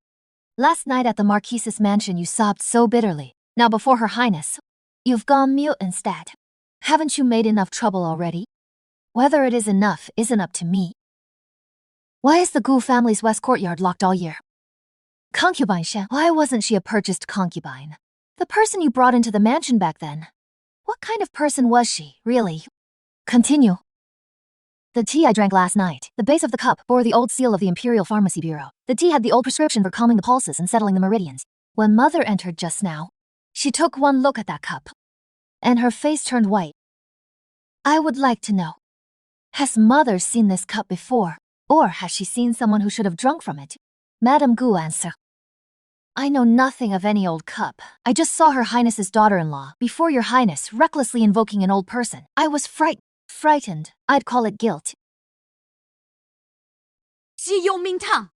Speaker 3: Last night at the Marquise's mansion you sobbed so bitterly. Now before Her Highness, you've gone mute instead. Haven't you made enough trouble already? Whether it is enough isn't up to me. Why is the Gu family's west courtyard locked all year? Concubine Shen, why wasn't she a purchased concubine? The person you brought into the mansion back then. What kind of person was she, really? Continue. The tea I drank last night, the base of the cup bore the old seal of the Imperial Pharmacy Bureau. The tea had the old prescription for calming the pulses and settling the meridians. When Mother entered just now, she took one look at that cup, and her face turned white. I would like to know, has Mother seen this cup before, or has she seen someone who should have drunk from it? Madame Gu answered. I know nothing of any old cup. I just saw Her Highness's daughter-in-law, before your highness, recklessly invoking an old person. I was frightened. I'd call it guilt.
Speaker 1: Mingtang,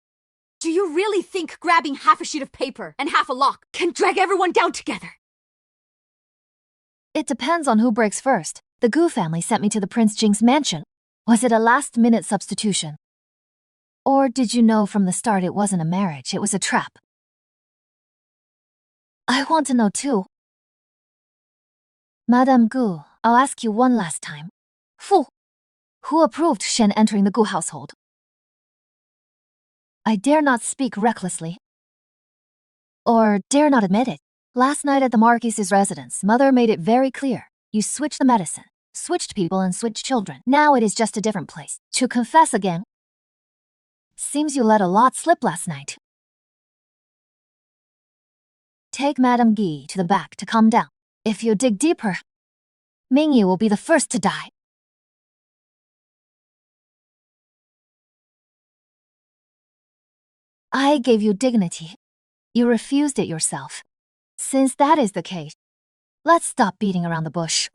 Speaker 1: do you really think grabbing half a sheet of paper and half a lock can drag everyone down together?
Speaker 3: It depends on who breaks first. The Gu family sent me to the Prince Jing's mansion. Was it a last-minute substitution? Or did you know from the start it wasn't a marriage, it was a trap? I want to know too. Madame Gu, I'll ask you one last time. Who approved Shen entering the Gu household? I dare not speak recklessly. Or dare not admit it. Last night at the Marquise's residence, Mother made it very clear. You switched the medicine, switched people and switched children. Now it is just a different place. To confess again. Seems you let a lot slip last night. Take Madame Guy to the back to calm down. If you dig deeper, Mingyi will be the first to die. I gave you dignity. You refused it yourself. Since that is the case, let's stop beating around the bush.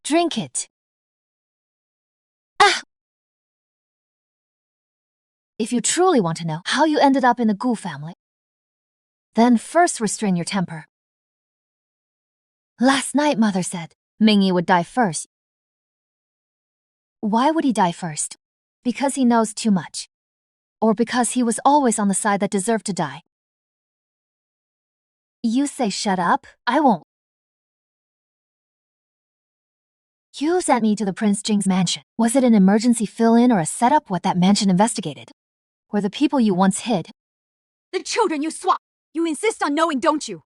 Speaker 3: Drink it. Ah! If you truly want to know how you ended up in the Gu family, then first restrain your temper. Last night, Mother said, Mingyi would die first. Why would he die first? Because he knows too much. Or because he was always on the side that deserved to die. You say shut up, I won't. You sent me to the Prince Jing's mansion. Was it an emergency fill-in or a setup what that mansion investigated? Were the people you once hid?
Speaker 1: The children you swap. You insist on knowing, don't you?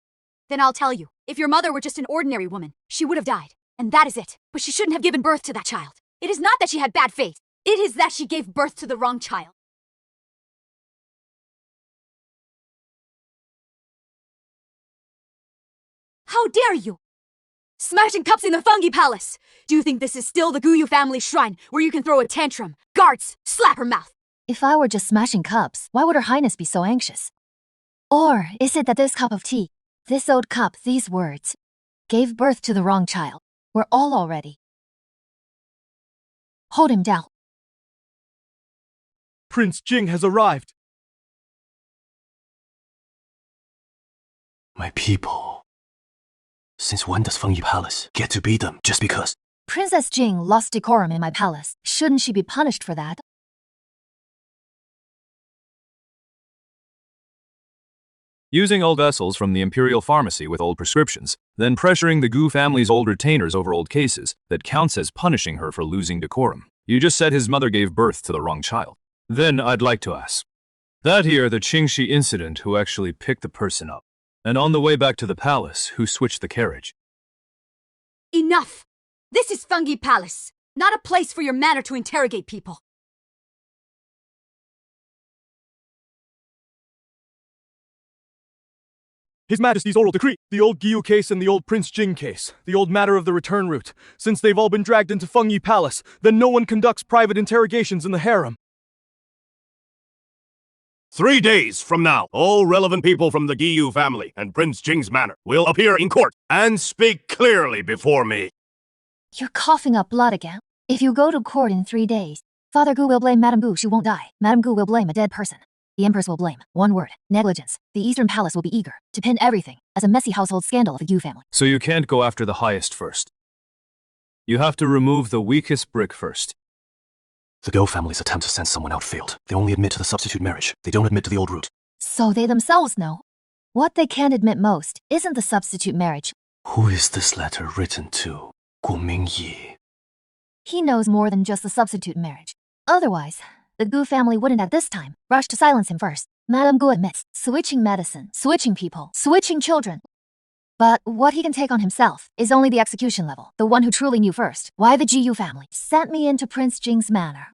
Speaker 1: Then I'll tell you, if your mother were just an ordinary woman, she would have died. And that is it. But she shouldn't have given birth to that child. It is not that she had bad faith. It is that she gave birth to the wrong child. How dare you! Smashing cups in the Fungi Palace! Do you think this is still the Guyu family shrine where you can throw a tantrum? Guards, slap her mouth!
Speaker 3: If I were just smashing cups, why would Her Highness be so anxious? Or is it that this cup of tea, this old cup, these words, gave birth to the wrong child? We're all already. Hold him down.
Speaker 6: Prince Jing has arrived.
Speaker 5: My people. Since when does Fengyi Palace get to be them just because?
Speaker 3: Princess Jing lost decorum in my palace. Shouldn't she be punished for that?
Speaker 4: using old vessels from the Imperial Pharmacy with old prescriptions, then pressuring the Gu family's old retainers over old cases, that counts as punishing her for losing decorum. You just said his mother gave birth to the wrong child. Then I'd like to ask. That here, the Qingxi incident, who actually picked the person up, and on the way back to the palace, who switched the carriage.
Speaker 1: Enough! This is Fungi Palace, not a place for your manner to interrogate people.
Speaker 6: His Majesty's oral decree, the old Gyu case and the old Prince Jing case, the old matter of the return route. Since they've all been dragged into Fungi Palace, then no one conducts private interrogations in the harem.
Speaker 8: 3 days from now, all relevant people from the Gyu family and Prince Jing's manor will appear in court and speak clearly before me.
Speaker 3: You're coughing up blood again. If you go to court in 3 days, Father Gu will blame Madame Gu she won't die. Madame Gu will blame a dead person. The Empress will blame, one word, negligence. The Eastern Palace will be eager to pin everything as a messy household scandal of the Gu family.
Speaker 4: So you can't go after the highest first. You have to remove the weakest brick first.
Speaker 5: The Go family's attempt to send someone out failed. They only admit to the substitute marriage. They don't admit to the old route.
Speaker 3: So they themselves know. What they can't admit most isn't the substitute marriage.
Speaker 5: Who is this letter written to? Gu Mingyi.
Speaker 3: He knows more than just the substitute marriage. Otherwise, the Gu family wouldn't at this time rush to silence him first. Madame Gu admits, switching medicine, switching people, switching children. But what he can take on himself is only the execution level, the one who truly knew first why the Gyu family sent me into Prince Jing's manor.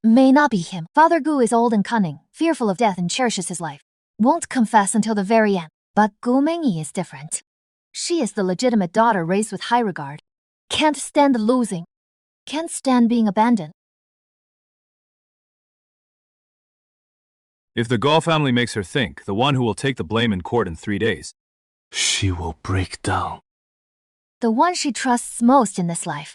Speaker 3: May not be him. Father Gu is old and cunning, fearful of death and cherishes his life. Won't confess until the very end. But Gu Mingyi is different. She is the legitimate daughter raised with high regard. Can't stand losing. Can't stand being abandoned.
Speaker 4: If the Gau family makes her think, the one who will take the blame in court in 3 days.
Speaker 5: She will break down.
Speaker 3: The one she trusts most in this life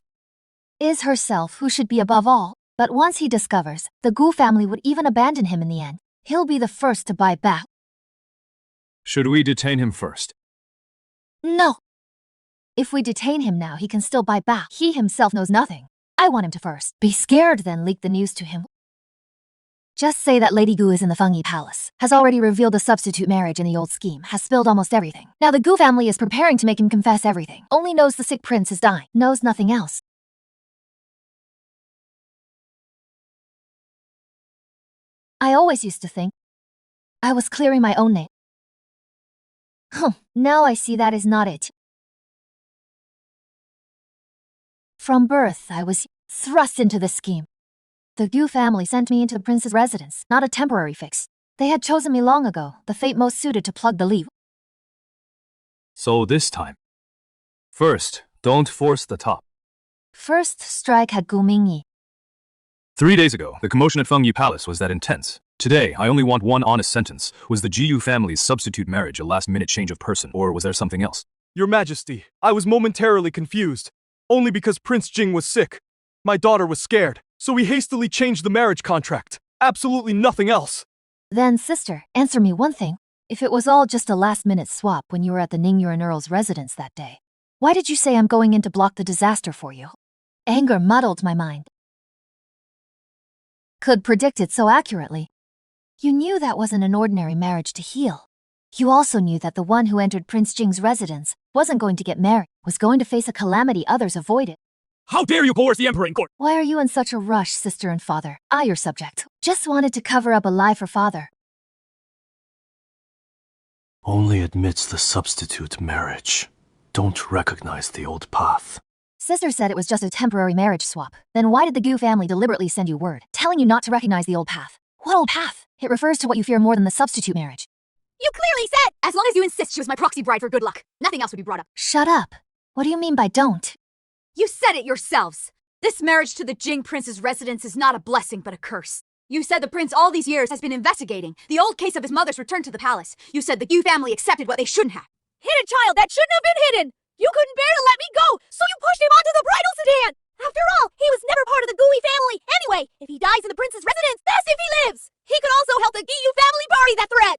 Speaker 3: is herself, who should be above all. But once he discovers the Gu family would even abandon him in the end, he'll be the first to bite back.
Speaker 4: Should we detain him first?
Speaker 3: No. If we detain him now, he can still bite back. He himself knows nothing. I want him to first be scared, then leak the news to him. Just say that Lady Gu is in the Fungi Palace, has already revealed the substitute marriage in the old scheme, has spilled almost everything. Now the Gu family is preparing to make him confess everything. Only knows the sick prince is dying, knows nothing else. I always used to think I was clearing my own name. Now I see that is not it. From birth, I was thrust into this scheme. The Gu family sent me into the prince's residence, not a temporary fix. They had chosen me long ago, the fate most suited to plug the lead.
Speaker 4: So this time. First, don't force the top.
Speaker 3: First strike had Gu Mingyi.
Speaker 4: 3 days ago, the commotion at Fengyu Palace was that intense. Today, I only want one honest sentence. Was the Gyu family's substitute marriage a last-minute change of person, or was there something else?
Speaker 6: Your Majesty, I was momentarily confused. Only because Prince Jing was sick. My daughter was scared, so we hastily changed the marriage contract. Absolutely nothing else.
Speaker 3: Then, sister, answer me one thing. If it was all just a last-minute swap when you were at the Ningyuan Earl's residence that day, why did you say I'm going in to block the disaster for you? Anger muddled my mind. Could predict it so accurately. You knew that wasn't an ordinary marriage to heal. You also knew that the one who entered Prince Jing's residence wasn't going to get married, was going to face a calamity others avoided.
Speaker 7: How dare you coerce the Emperor in court?
Speaker 3: Why are you in such a rush, sister and father? I, your subject, just wanted to cover up a lie for father.
Speaker 5: Only admits the substitute marriage. Don't recognize the old path.
Speaker 3: Sister said it was just a temporary marriage swap. Then why did the Gu family deliberately send you word, telling you not to recognize the old path? What old path? It refers to what you fear more than the substitute marriage.
Speaker 1: You clearly said, as long as you insist she was my proxy bride for good luck, nothing else would be brought up.
Speaker 3: Shut up. What do you mean by don't?
Speaker 1: You said it yourselves. This marriage to the Jing prince's residence is not a blessing but a curse. You said the prince all these years has been investigating the old case of his mother's return to the palace. You said the Gu family accepted what they shouldn't have.
Speaker 2: Hid a child that shouldn't have been hidden! You couldn't bear to let me go, so you pushed him onto the bridal sedan! After all, he was never part of the Gui family! Anyway, if he dies in the prince's residence, that's if he lives! He could also help the Giyu family bury that threat!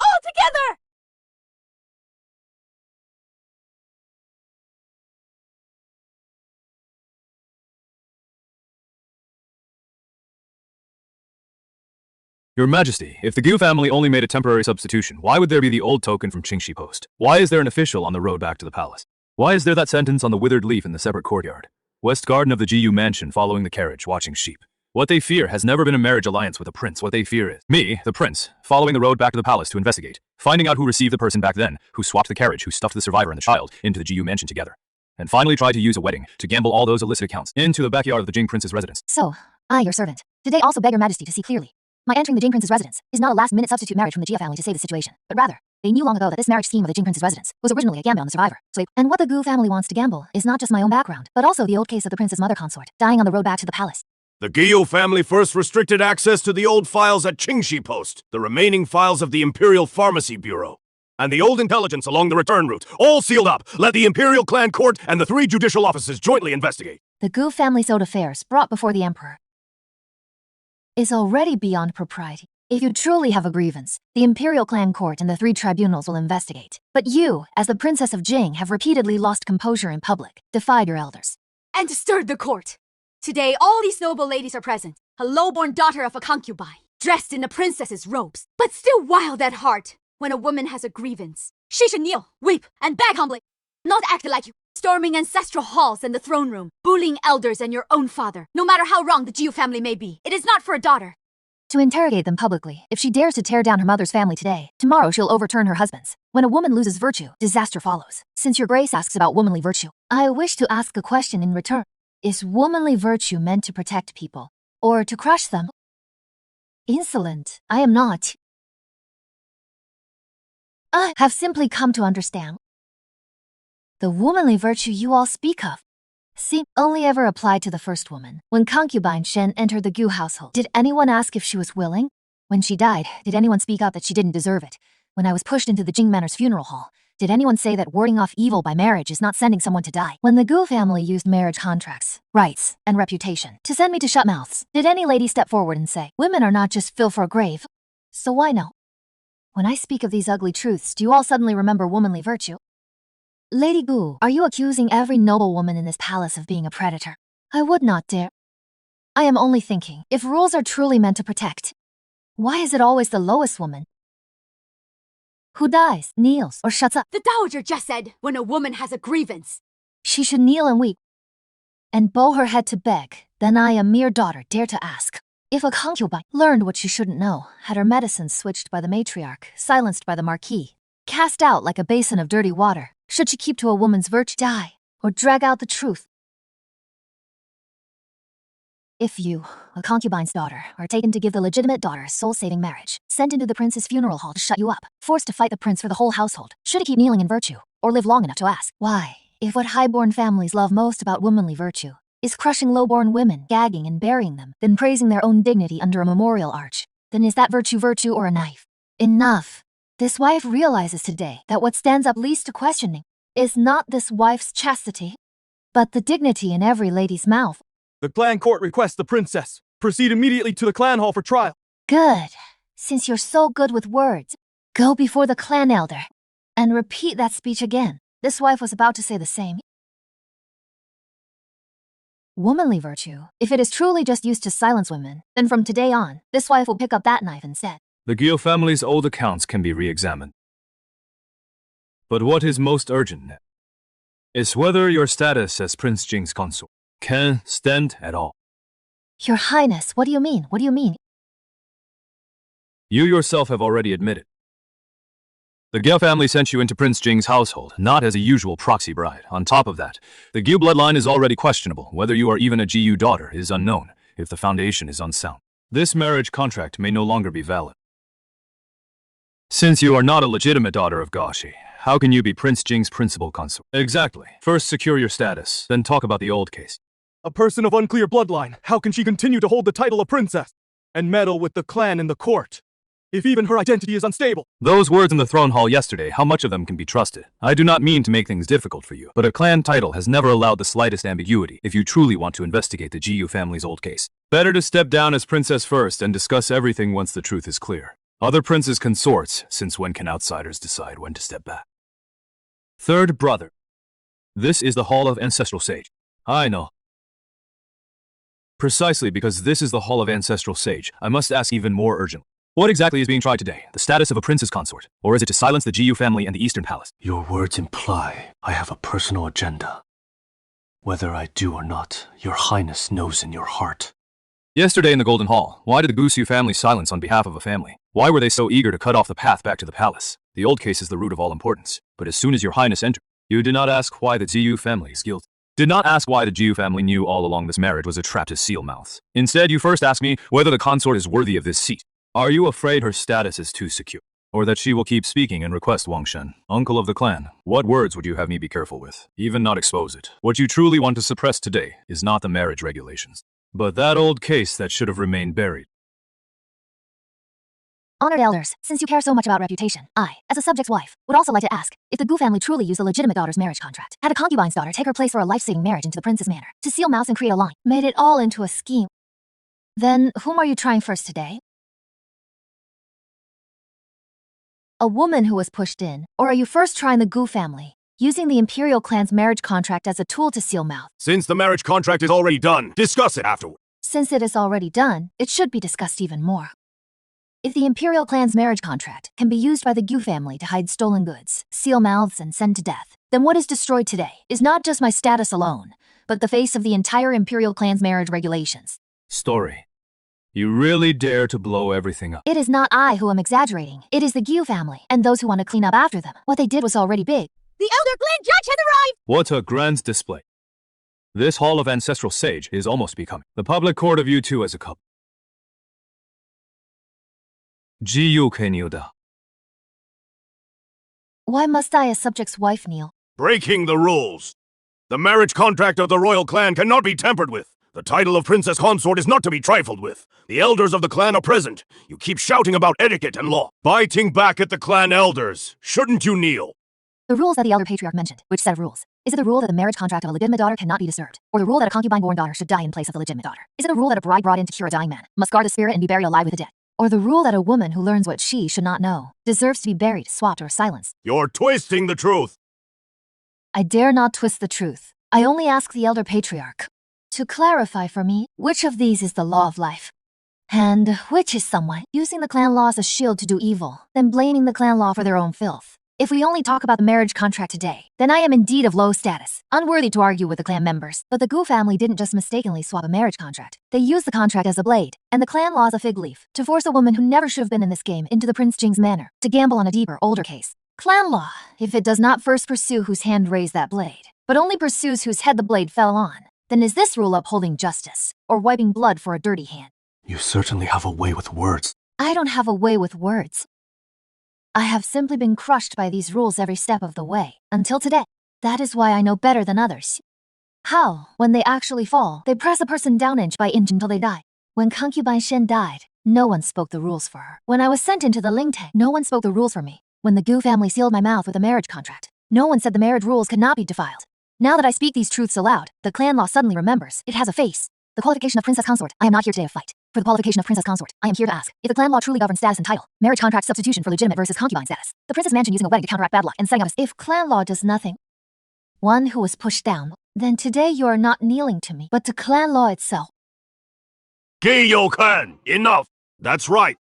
Speaker 2: All together!
Speaker 4: Your Majesty, if the Gu family only made a temporary substitution, why would there be the old token from Qingxi Post? Why is there an official on the road back to the palace? Why is there that sentence on the withered leaf in the separate courtyard? West garden of the Gu mansion, following the carriage, watching sheep. What they fear has never been a marriage alliance with a prince. What they fear is me, the prince, following the road back to the palace to investigate, finding out who received the person back then, who swapped the carriage, who stuffed the survivor and the child into the Gu mansion together, and finally tried to use a wedding to gamble all those illicit accounts into the backyard of the Jing prince's residence.
Speaker 3: So, I, your servant, today also beg your majesty to see clearly. My entering the Jing prince's residence is not a last-minute substitute marriage from the Jia family to save the situation, but rather, they knew long ago that this marriage scheme of the Jing prince's residence was originally a gamble on the survivor. And what the Gu family wants to gamble is not just my own background, but also the old case of the prince's mother consort, dying on the road back to the palace.
Speaker 8: The Guillot family first restricted access to the old files at Qingxi Post, the remaining files of the Imperial Pharmacy Bureau, and the old intelligence along the return route, all sealed up. Let the Imperial Clan Court and the 3 judicial offices jointly investigate.
Speaker 3: The Gu family's old affairs brought before the Emperor is already beyond propriety. If you truly have a grievance, the Imperial Clan Court and the 3 tribunals will investigate. But you, as the Princess of Jing, have repeatedly lost composure in public, defied your elders,
Speaker 1: And stirred the court. Today, all these noble ladies are present. A low-born daughter of a concubine, dressed in a princess's robes, but still wild at heart. When a woman has a grievance, she should kneel, weep, and beg humbly, not act like you, storming ancestral halls and the throne room, bullying elders and your own father. No matter how wrong the Jiu family may be, it is not for a daughter
Speaker 3: to interrogate them publicly. If she dares to tear down her mother's family today, tomorrow she'll overturn her husband's. When a woman loses virtue, disaster follows. Since your grace asks about womanly virtue, I wish to ask a question in return. Is womanly virtue meant to protect people, or to crush them? Insolent, I am not. I have simply come to understand the womanly virtue you all speak of only ever applied to the first woman. When concubine Shen entered the Gu household, did anyone ask if she was willing? When she died, did anyone speak up that she didn't deserve it? When I was pushed into the Jing Manor's funeral hall, did anyone say that warding off evil by marriage is not sending someone to die? When the Gu family used marriage contracts, rights, and reputation to send me to shut mouths, did any lady step forward and say, women are not just fill for a grave? So why no? When I speak of these ugly truths, do you all suddenly remember womanly virtue? Lady Gu, are you accusing every noble woman in this palace of being a predator? I would not dare. I am only thinking, if rules are truly meant to protect, why is it always the lowest woman who dies, kneels, or shuts up?
Speaker 1: The dowager just said, when a woman has a grievance,
Speaker 3: she should kneel and weep, and bow her head to beg. Then I, a mere daughter, dare to ask. If a concubine learned what she shouldn't know, had her medicines switched by the matriarch, silenced by the marquis, cast out like a basin of dirty water, should she keep to a woman's virtue, die, or drag out the truth? If you, a concubine's daughter, are taken to give the legitimate daughter a soul-saving marriage, sent into the prince's funeral hall to shut you up, forced to fight the prince for the whole household, should he keep kneeling in virtue, or live long enough to ask, why, if what high-born families love most about womanly virtue is crushing low-born women, gagging and burying them, then praising their own dignity under a memorial arch, then is that virtue or a knife? Enough. This wife realizes today that what stands up least to questioning is not this wife's chastity, but the dignity in every lady's mouth.
Speaker 6: The clan court requests the princess proceed immediately to the clan hall for trial.
Speaker 3: Good. Since you're so good with words, go before the clan elder and repeat that speech again. This wife was about to say the same. Womanly virtue, if it is truly just used to silence women, then from today on, this wife will pick up that knife and say,
Speaker 4: The Guillot family's old accounts can be re-examined. But what is most urgent is whether your status as Prince Jing's consort can stand at all.
Speaker 3: Your Highness, what do you mean? What do you mean?
Speaker 4: You yourself have already admitted. The Guillot family sent you into Prince Jing's household, not as a usual proxy bride. On top of that, the Guillot bloodline is already questionable. Whether you are even a Jiu daughter is unknown, if the foundation is unsound. This marriage contract may no longer be valid. Since you are not a legitimate daughter of Gaoshi, how can you be Prince Jing's principal consort? Exactly. First secure your status, then talk about the old case.
Speaker 6: A person of unclear bloodline, how can she continue to hold the title of princess and meddle with the clan and the court, if even her identity is unstable?
Speaker 4: Those words in the throne hall yesterday, how much of them can be trusted? I do not mean to make things difficult for you, but a clan title has never allowed the slightest ambiguity if you truly want to investigate the Jiu family's old case. Better to step down as princess first and discuss everything once the truth is clear. Other princes consorts, since when can outsiders decide when to step back? Third brother. This is the Hall of Ancestral Sage. I know. Precisely because this is the Hall of Ancestral Sage, I must ask even more urgently. What exactly is being tried today? The status of a prince's consort? Or is it to silence the GU family and the Eastern Palace?
Speaker 5: Your words imply I have a personal agenda. Whether I do or not, your highness knows in your heart.
Speaker 4: Yesterday in the Golden Hall, why did the Gusu family silence on behalf of a family? Why were they so eager to cut off the path back to the palace? The old case is the root of all importance. But as soon as your highness entered, you did not ask why the GU family is guilty. Did not ask why the GU family knew all along this marriage was a trap to seal mouths. Instead, you first asked me whether the consort is worthy of this seat. Are you afraid her status is too secure? Or that she will keep speaking and request Wang Shen, uncle of the clan? What words would you have me be careful with? Even not expose it. What you truly want to suppress today is not the marriage regulations, but that old case that should have remained buried.
Speaker 3: Honored elders, since you care so much about reputation, I, as a subject's wife, would also like to ask if the Gu family truly used a legitimate daughter's marriage contract, had a concubine's daughter take her place for a life-saving marriage into the prince's manor, to seal mouths and create a line, made it all into a scheme. Then, whom are you trying first today? A woman who was pushed in, or are you first trying the Gu family, using the Imperial clan's marriage contract as a tool to seal mouth?
Speaker 8: Since the marriage contract is already done, discuss it afterward.
Speaker 3: Since it is already done, it should be discussed even more. If the Imperial clan's marriage contract can be used by the Gu family to hide stolen goods, seal mouths, and send to death, then what is destroyed today is not just my status alone, but the face of the entire Imperial clan's marriage regulations.
Speaker 4: Story. You really dare to blow everything up.
Speaker 3: It is not I who am exaggerating. It is the Gu family, and those who want to clean up after them. What they did was already big.
Speaker 2: The Elder Clan Judge has arrived!
Speaker 4: What a grand display. This Hall of Ancestral Sage is almost becoming the public court of you two as a couple.
Speaker 3: Why must I, as subject's wife, kneel?
Speaker 8: Breaking the rules. The marriage contract of the royal clan cannot be tampered with. The title of princess consort is not to be trifled with. The elders of the clan are present. You keep shouting about etiquette and law, biting back at the clan elders. Shouldn't you kneel?
Speaker 3: The rules that the elder patriarch mentioned, which set of rules? Is it the rule that the marriage contract of a legitimate daughter cannot be disturbed? Or the rule that a concubine-born daughter should die in place of the legitimate daughter? Is it a rule that a bride brought in to cure a dying man must guard the spirit and be buried alive with the dead? Or the rule that a woman who learns what she should not know deserves to be buried, swapped, or silenced?
Speaker 8: You're twisting the truth.
Speaker 3: I dare not twist the truth. I only ask the elder patriarch to clarify for me which of these is the law of life, and which is someone using the clan law as a shield to do evil, then blaming the clan law for their own filth. If we only talk about the marriage contract today, then I am indeed of low status, unworthy to argue with the clan members. But the Gu family didn't just mistakenly swap a marriage contract. They used the contract as a blade, and the clan law as a fig leaf, to force a woman who never should have been in this game into the Prince Jing's manor, to gamble on a deeper, older case. Clan law, if it does not first pursue whose hand raised that blade, but only pursues whose head the blade fell on, then is this rule upholding justice, or wiping blood for a dirty hand?
Speaker 5: You certainly have a way with words.
Speaker 3: I don't have a way with words. I have simply been crushed by these rules every step of the way, until today. That is why I know better than others. How, when they actually fall, they press a person down inch by inch until they die. When concubine Shen died, no one spoke the rules for her. When I was sent into the Lingtang, no one spoke the rules for me. When the Gu family sealed my mouth with a marriage contract, no one said the marriage rules could not be defiled. Now that I speak these truths aloud, the clan law suddenly remembers it has a face. The qualification of princess consort. I am not here today to fight. For the qualification of princess consort, I am here to ask if the clan law truly governs status and title, marriage contract substitution for legitimate versus concubine status, the princess mansion using a wedding to counteract bad luck, and setting up a... If clan law does nothing, one who was pushed down, then today you are not kneeling to me, but to clan law itself.
Speaker 8: Giyo Clan, enough! That's right.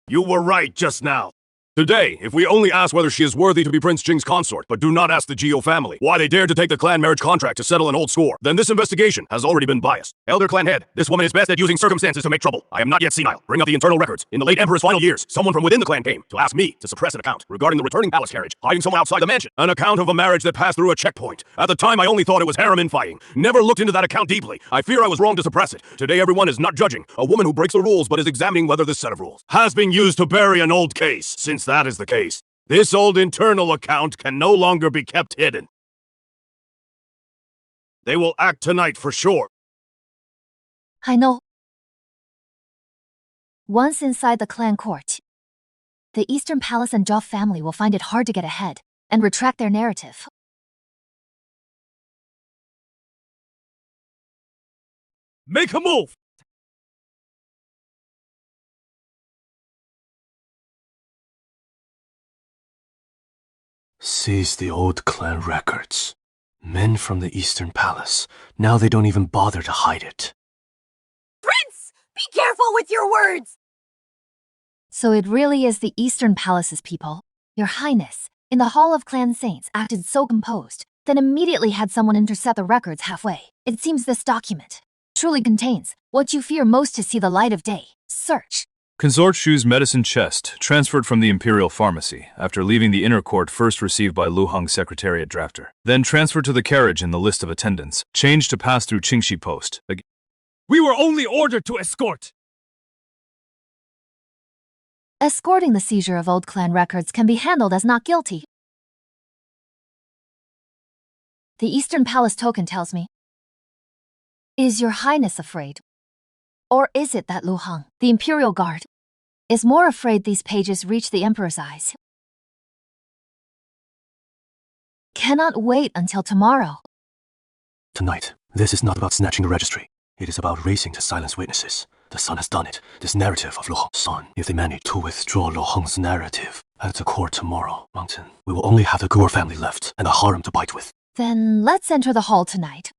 Speaker 8: You were right just now. Today, if we only ask whether she is worthy to be Prince Jing's consort, but do not ask the Geo family why they dared to take the clan marriage contract to settle an old score, then this investigation has already been biased. Elder Clan Head, this woman is best at using circumstances to make trouble. I am not yet senile. Bring up the internal records. In the late Emperor's final years, someone from within the clan came to ask me to suppress an account regarding the returning palace carriage, hiding someone outside the mansion. An account of a marriage that passed through a checkpoint. At the time, I only thought it was harem infighting. Never looked into that account deeply. I fear I was wrong to suppress it. Today, everyone is not judging a woman who breaks the rules but is examining whether this set of rules has been used to bury an old case. Since that is the case, this old internal account can no longer be kept hidden. They will act tonight for sure.
Speaker 3: I know. Once inside the clan court, the Eastern Palace and Jia family will find it hard to get ahead and retract their narrative.
Speaker 8: Make a move!
Speaker 5: Seize the old clan records. Men from the Eastern Palace. Now they don't even bother to hide it.
Speaker 2: Prince! Be careful with your words!
Speaker 3: So it really is the Eastern Palace's people. Your Highness, in the Hall of Clan Saints, acted so composed, then immediately had someone intercept the records halfway. It seems this document truly contains what you fear most to see the light of day. Search.
Speaker 4: Consort Shu's medicine chest, transferred from the Imperial Pharmacy, after leaving the inner court first received by Lu Heng's secretariat drafter. Then transferred to the carriage in the list of attendants, changed to pass through Qingxi Post.
Speaker 6: We were only ordered to escort.
Speaker 3: Escorting the seizure of old clan records can be handled as not guilty. The Eastern Palace token tells me. Is your Highness afraid? Or is it that Lu Heng, the Imperial Guard, is more afraid these pages reach the Emperor's eyes? Cannot wait until tomorrow.
Speaker 5: Tonight, this is not about snatching the registry. It is about racing to silence witnesses. The Sun has done it. This narrative of Lu Heng's son, if they manage to withdraw Lu Heng's narrative at the court tomorrow, Mountain, we will only have the Guo family left and a harem to bite with.
Speaker 3: Then let's enter the hall tonight.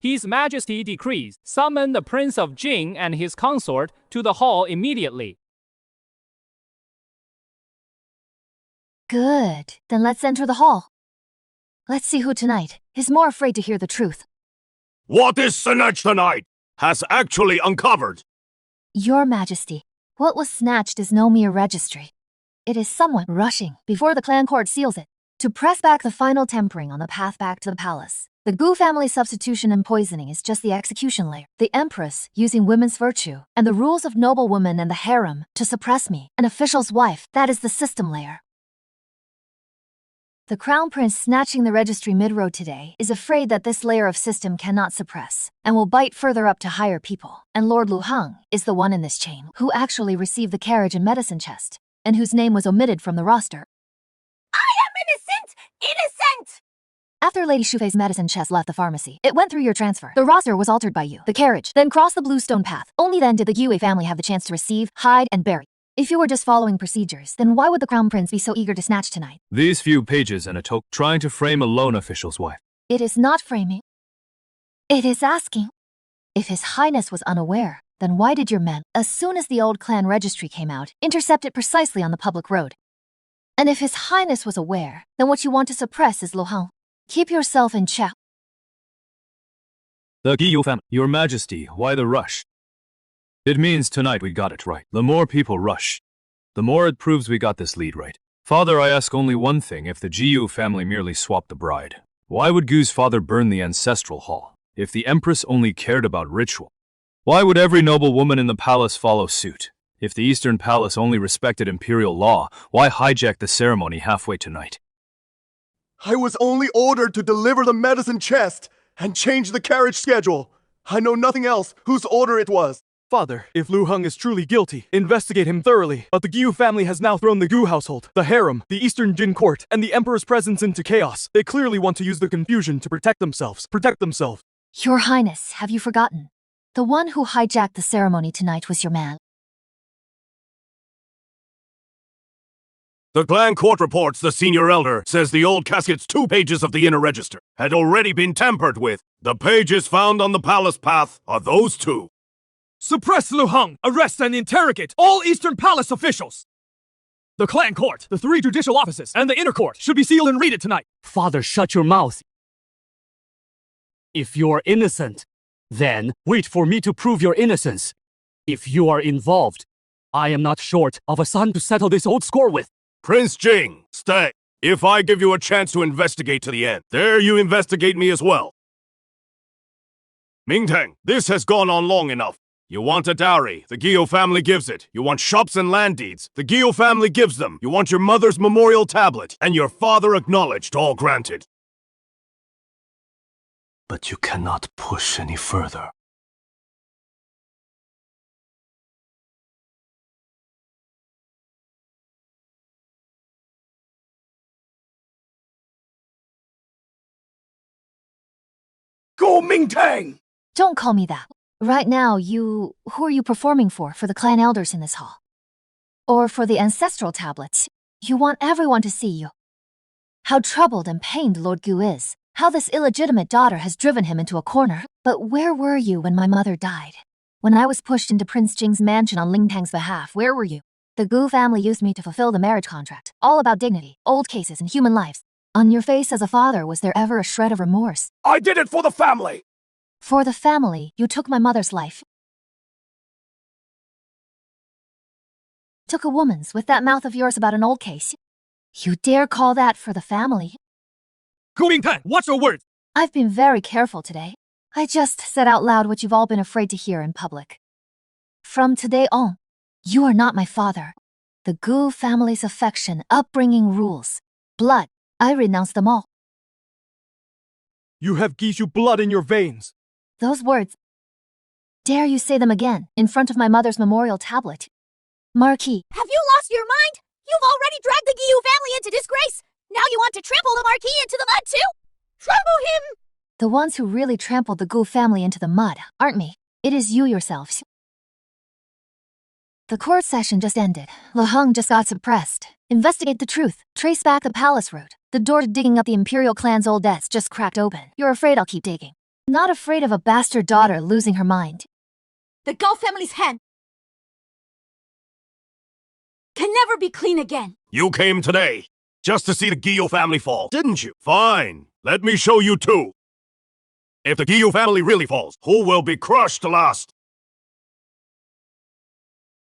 Speaker 7: His Majesty decrees, summon the Prince of Jing and his consort to the hall immediately.
Speaker 3: Good. Then let's enter the hall. Let's see who tonight is more afraid to hear the truth.
Speaker 8: What is snatched tonight has actually uncovered.
Speaker 3: Your Majesty, what was snatched is no mere registry. It is someone rushing before the clan court seals it to press back the final tempering on the path back to the palace. The Gu family substitution and poisoning is just the execution layer. The Empress using women's virtue and the rules of noble women and the harem to suppress me, an official's wife, that is the system layer. The Crown Prince snatching the registry mid-road today is afraid that this layer of system cannot suppress and will bite further up to higher people. And Lord Lu Heng is the one in this chain who actually received the carriage and medicine chest and whose name was omitted from the roster.
Speaker 2: I am innocent! Innocent!
Speaker 3: After Lady Shufei's medicine chest left the pharmacy, it went through your transfer. The roster was altered by you. The carriage then crossed the Bluestone path. Only then did the Yue family have the chance to receive, hide, and bury. If you were just following procedures, then why would the Crown Prince be so eager to snatch tonight?
Speaker 4: These few pages and a token trying to frame a lone official's wife.
Speaker 3: It is not framing. It is asking. If His Highness was unaware, then why did your men, as soon as the old clan registry came out, intercept it precisely on the public road? And if His Highness was aware, then what you want to suppress is Lu Heng. Keep yourself in check.
Speaker 4: The Guillou family. Your Majesty, why the rush? It means tonight we got it right. The more people rush, the more it proves we got this lead right. Father, I ask only one thing. If the Guillou family merely swapped the bride, why would Gu's father burn the ancestral hall? If the Empress only cared about ritual, why would every noble woman in the palace follow suit? If the Eastern Palace only respected imperial law, why hijack the ceremony halfway tonight?
Speaker 10: I was only ordered to deliver the medicine chest and change the carriage schedule. I know nothing else whose order it was.
Speaker 6: Father, if Lu Heng is truly guilty, investigate him thoroughly. But the Guillou family has now thrown the Gu household, the harem, the Eastern Jin court, and the Emperor's presence into chaos. They clearly want to use the confusion to protect themselves.
Speaker 3: Your Highness, have you forgotten? The one who hijacked the ceremony tonight was your man.
Speaker 8: The clan court reports the senior elder says the old casket's 2 pages of the inner register had already been tampered with. The pages found on the palace path are those 2.
Speaker 6: Suppress Lu Heng! Arrest and interrogate all Eastern Palace officials! The clan court, the 3 judicial offices, and the inner court should be sealed and raided tonight.
Speaker 9: Father, shut your mouth. If you're innocent, then wait for me to prove your innocence. If you are involved, I am not short of a son to settle this old score with.
Speaker 8: Prince Jing, stay. If I give you a chance to investigate to the end, dare you investigate me as well. Mingtang, this has gone on long enough. You want a dowry, the Guillou family gives it. You want shops and land deeds, the Guillou family gives them. You want your mother's memorial tablet, and your father acknowledged, all granted.
Speaker 5: But you cannot push any further.
Speaker 8: Go Mingtang!
Speaker 3: Don't call me that. Right now, who are you performing for the clan elders in this hall? Or for the ancestral tablets? You want everyone to see you. How troubled and pained Lord Gu is. How this illegitimate daughter has driven him into a corner. But where were you when my mother died? When I was pushed into Prince Jing's mansion on Ling Tang's behalf, where were you? The Gu family used me to fulfill the marriage contract, all about dignity, old cases, and human lives. On your face as a father, was there ever a shred of remorse?
Speaker 8: I did it for the family!
Speaker 3: For the family, you took my mother's life. Took a woman's with that mouth of yours about an old case. You dare call that for the family?
Speaker 6: Kuomingtan, watch your words!
Speaker 3: I've been very careful today. I just said out loud what you've all been afraid to hear in public. From today on, you are not my father. The Gu family's affection, upbringing, rules, blood, I renounce them all.
Speaker 6: You have Gishu blood in your veins.
Speaker 3: Those words. Dare you say them again, in front of my mother's memorial tablet? Marquis.
Speaker 2: Have you lost your mind? You've already dragged the Giyu family into disgrace. Now you want to trample the Marquis into the mud too? Trample him!
Speaker 3: The ones who really trampled the Gu family into the mud, aren't me. It is you yourselves. The court session just ended. Le Heng just got suppressed. Investigate the truth. Trace back the palace route. The door to digging up the Imperial clan's old debts just cracked open. You're afraid I'll keep digging. Not afraid of a bastard daughter losing her mind.
Speaker 1: The Gao family's hand can never be clean again.
Speaker 8: You came today just to see the Giyu family fall, didn't you? Fine. Let me show you too. If the Giyu family really falls, who will be crushed last?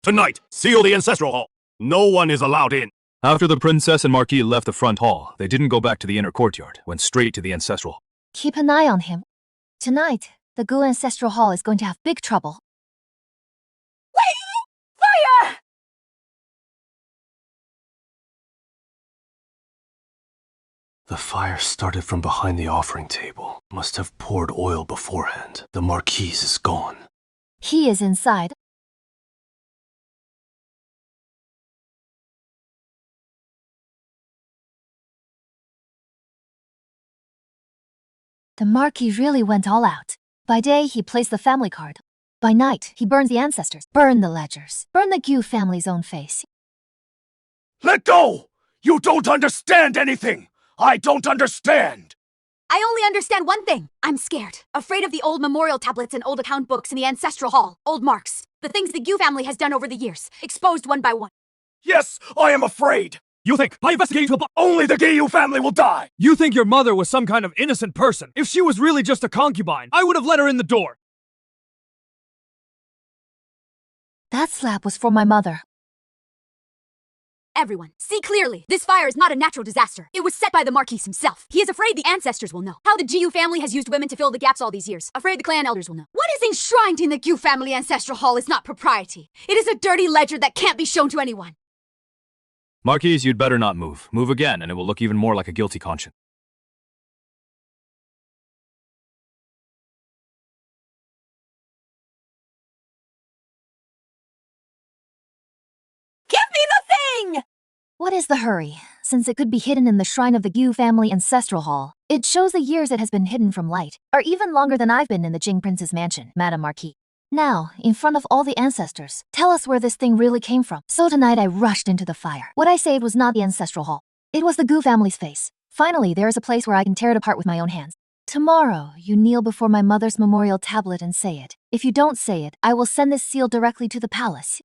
Speaker 8: Tonight, seal the ancestral hall. No one is allowed in.
Speaker 4: After the princess and Marquis left the front hall, they didn't go back to the inner courtyard, went straight to the ancestral hall.
Speaker 3: Keep an eye on him. Tonight, the Gu ancestral hall is going to have big trouble.
Speaker 2: Fire!
Speaker 5: The fire started from behind the offering table. Must have poured oil beforehand. The Marquise is gone.
Speaker 3: He is inside. The Marquis really went all out. By day, he plays the family card. By night, he burns the ancestors, burn the ledgers, burn the Gu family's own face.
Speaker 8: Let go! You don't understand anything! I don't understand!
Speaker 1: I only understand one thing. I'm scared. Afraid of the old memorial tablets and old account books in the ancestral hall. Old marks. The things the Gu family has done over the years. Exposed one by one.
Speaker 8: Yes, I am afraid!
Speaker 6: You think, by investigating to the
Speaker 8: Only the Giyu family will die!
Speaker 6: You think your mother was some kind of innocent person. If she was really just a concubine, I would have let her in the door.
Speaker 3: That slap was for my mother.
Speaker 1: Everyone, see clearly. This fire is not a natural disaster. It was set by the Marquis himself. He is afraid the ancestors will know. How the Giyu family has used women to fill the gaps all these years. Afraid the clan elders will know. What is enshrined in the Gu family ancestral hall is not propriety. It is a dirty ledger that can't be shown to anyone.
Speaker 4: Marquis, you'd better not move. Move again, and it will look even more like a guilty conscience.
Speaker 2: Give me the thing!
Speaker 3: What is the hurry? Since it could be hidden in the shrine of the Gu family ancestral hall, it shows the years it has been hidden from light, are even longer than I've been in the Jing Prince's mansion, Madame Marquis. Now, in front of all the ancestors, tell us where this thing really came from. So tonight I rushed into the fire. What I saved was not the ancestral hall. It was the Gu family's face. Finally, there is a place where I can tear it apart with my own hands. Tomorrow, you kneel before my mother's memorial tablet and say it. If you don't say it, I will send this seal directly to the palace.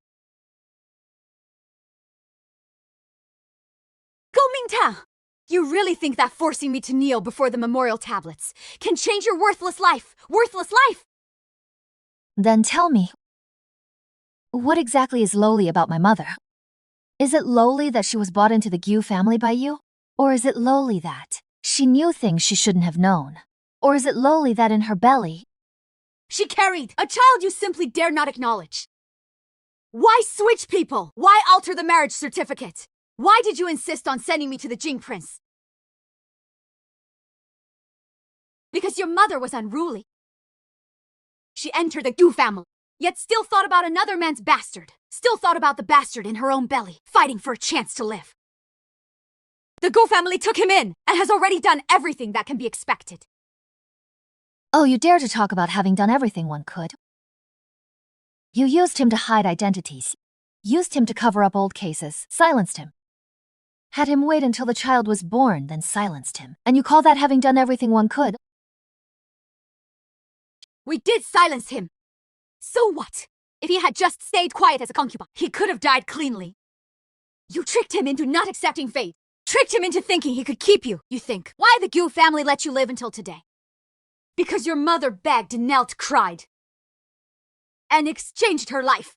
Speaker 1: Go Mingtao! You really think that forcing me to kneel before the memorial tablets can change your worthless life? Worthless life!
Speaker 3: Then tell me, what exactly is lowly about my mother? Is it lowly that she was bought into the Gu family by you? Or is it lowly that she knew things she shouldn't have known? Or is it lowly that in her belly,
Speaker 1: she carried a child you simply dare not acknowledge? Why switch people? Why alter the marriage certificate? Why did you insist on sending me to the Jing Prince? Because your mother was unruly. She entered the Gu family, yet still thought about another man's bastard. Still thought about the bastard in her own belly, fighting for a chance to live. The Gu family took him in, and has already done everything that can be expected.
Speaker 3: oh, you dare to talk about having done everything one could? You used him to hide identities. Used him to cover up old cases, silenced him. Had him wait until the child was born, then silenced him. And you call that having done everything one could?
Speaker 1: We did silence him. So what? If he had just stayed quiet as a concubine, he could have died cleanly. You tricked him into not accepting fate. Tricked him into thinking he could keep you, you think. Why the Gu family let you live until today? Because your mother begged, knelt, cried, and exchanged her life.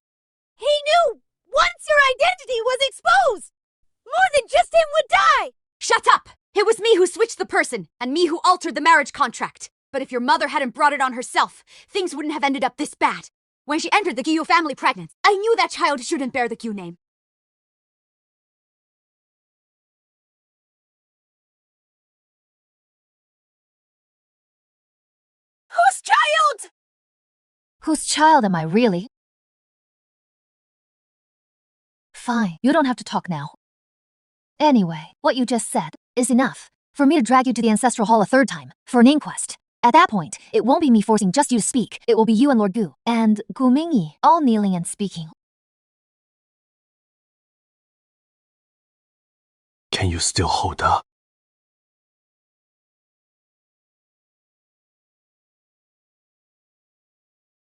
Speaker 2: He knew once your identity was exposed, more than just him would die.
Speaker 1: Shut up! It was me who switched the person, and me who altered the marriage contract. But if your mother hadn't brought it on herself, things wouldn't have ended up this bad. When she entered the Gyu family pregnant, I knew that child shouldn't bear the Gyu name.
Speaker 2: Whose child?
Speaker 3: Whose child am I really? Fine, you don't have to talk now. Anyway, what you just said is enough for me to drag you to the Ancestral Hall a third time for an inquest. At that point, it won't be me forcing just you to speak. It will be you and Lord Gu and Gu Mingyi all kneeling and speaking.
Speaker 5: Can you still hold up?